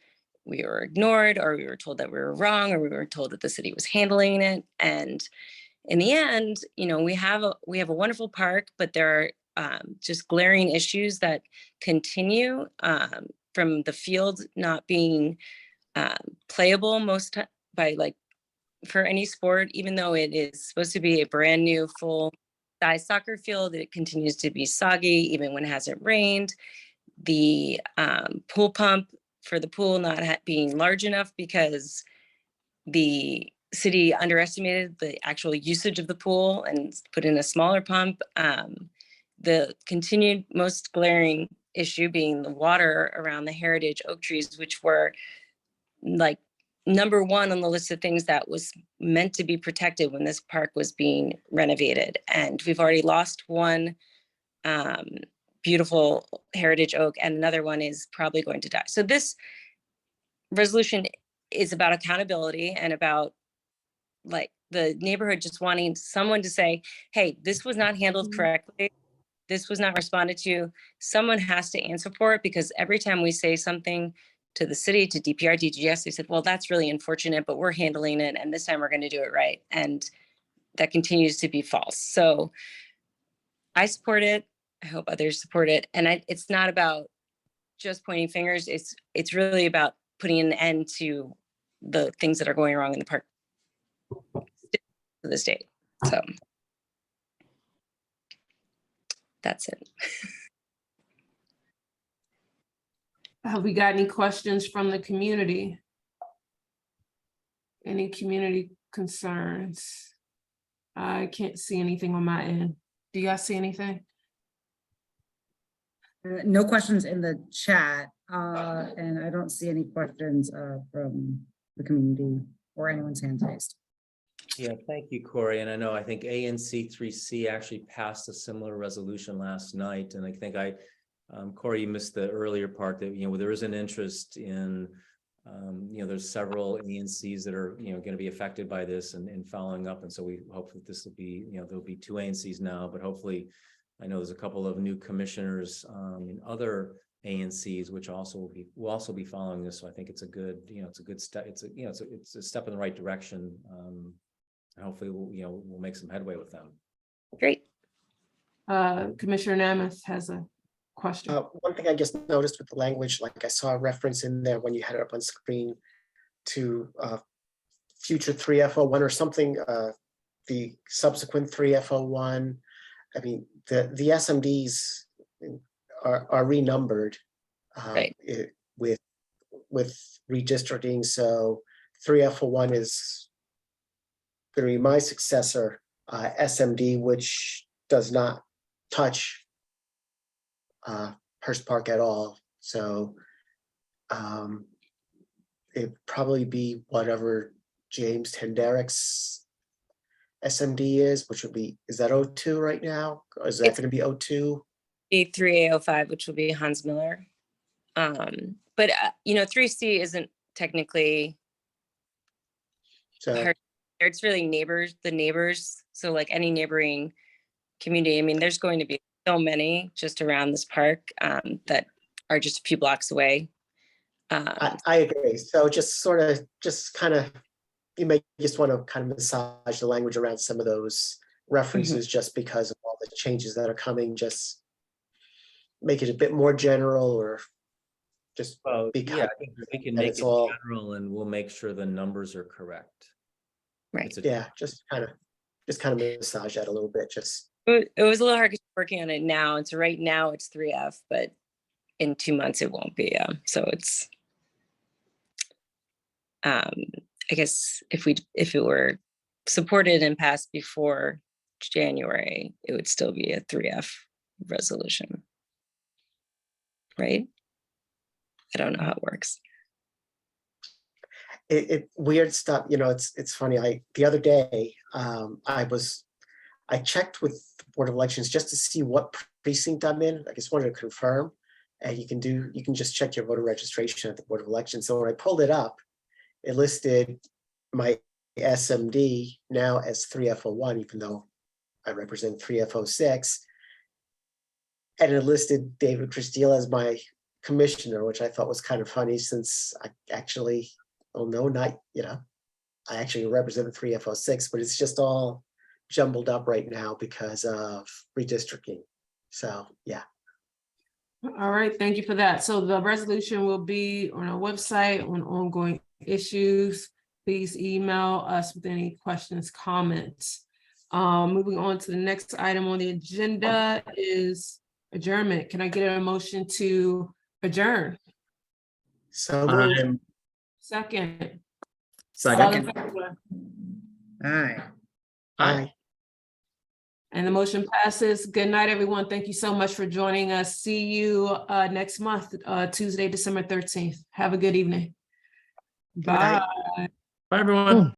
we were ignored, or we were told that we were wrong, or we were told that the city was handling it. And in the end, you know, we have a wonderful park, but there are just glaring issues that continue, from the field not being playable by like for any sport, even though it is supposed to be a brand new full size soccer field. It continues to be soggy even when it hasn't rained. The pool pump for the pool not being large enough because the city underestimated the actual usage of the pool and put in a smaller pump. The continued most glaring issue being the water around the heritage oak trees, which were like number one on the list of things that was meant to be protected when this park was being renovated. And we've already lost one beautiful heritage oak, and another one is probably going to die. So this resolution is about accountability and about like the neighborhood just wanting someone to say, hey, this was not handled correctly. This was not responded to. Someone has to answer for it, because every time we say something to the city, to DPR, DGS, they said, well, that's really unfortunate, but we're handling it, and this time we're going to do it right. And that continues to be false. So I support it. I hope others support it. And it's not about just pointing fingers. It's really about putting an end to the things that are going wrong in the park to the state. So that's it. Have we got any questions from the community? Any community concerns? I can't see anything on my end. Do you guys see anything? No questions in the chat, and I don't see any questions from the community or anyone's hand raised. Yeah, thank you, Corey. And I think ANC3C actually passed a similar resolution last night. And I think Corey, you missed the earlier part that, you know, there is an interest in, you know, there's several ANCs that are, you know, going to be affected by this and following up. And so we hope that this will be, you know, there'll be 2 ANCs now, but hopefully, I know there's a couple of new commissioners in other ANCs, which will also be following this. So I think it's a good, you know, it's a good step. It's a step in the right direction. Hopefully we'll make some headway with them. Great. Commissioner Namath has a question. One thing I just noticed with the language, like I saw a reference in there when you had it up on screen to future 3F01 or something, the subsequent 3F01. I mean, the SMDs are renumbered right. with redistricting. So 3F01 is going to be my successor, SMD, which does not touch Hearst Park at all. So it'd probably be whatever James Tenderek's SMD is, which would be, is that 02 right now? Or is that going to be 02? Be 3A05, which will be Hans Miller. But you know, 3C isn't technically so it's really the neighbors. So like any neighboring community, I mean, there's going to be so many just around this park that are just a few blocks away. I agree. So just kind of, you may just want to kind of massage the language around some of those references just because of all the changes that are coming, just make it a bit more general, or just yeah, I think we can make it general, and we'll make sure the numbers are correct. Right. Yeah, just kind of massage that a little bit. Just it was a little hard because we're working on it now, and so right now it's 3F, but in 2 months it won't be. So it's I guess if it were supported and passed before January, it would still be a 3F resolution, right? I don't know how it works. it weird stuff, you know. It's funny. The other day I was I checked with the Board of Elections just to see what precinct I'm in. I just wanted to confirm. And you can just check your voter registration at the Board of Elections. So when I pulled it up, it listed my SMD now as 3F01, even though I represent 3F06. And it listed David Christile as my commissioner, which I thought was kind of funny since I actually, oh no, not, I actually represent 3F06, but it's just all jumbled up right now because of redistricting. So, yeah. All right, thank you for that. So the resolution will be on our website on ongoing issues. Please email us with any questions, comments. Moving on to the next item on the agenda is adjournment. Can I get a motion to adjourn? So moved. Second. Second. All in favor? Aye. Aye. And the motion passes. Good night, everyone. Thank you so much for joining us. See you next month, Tuesday, December 13th. Have a good evening. night. Bye. Bye, everyone.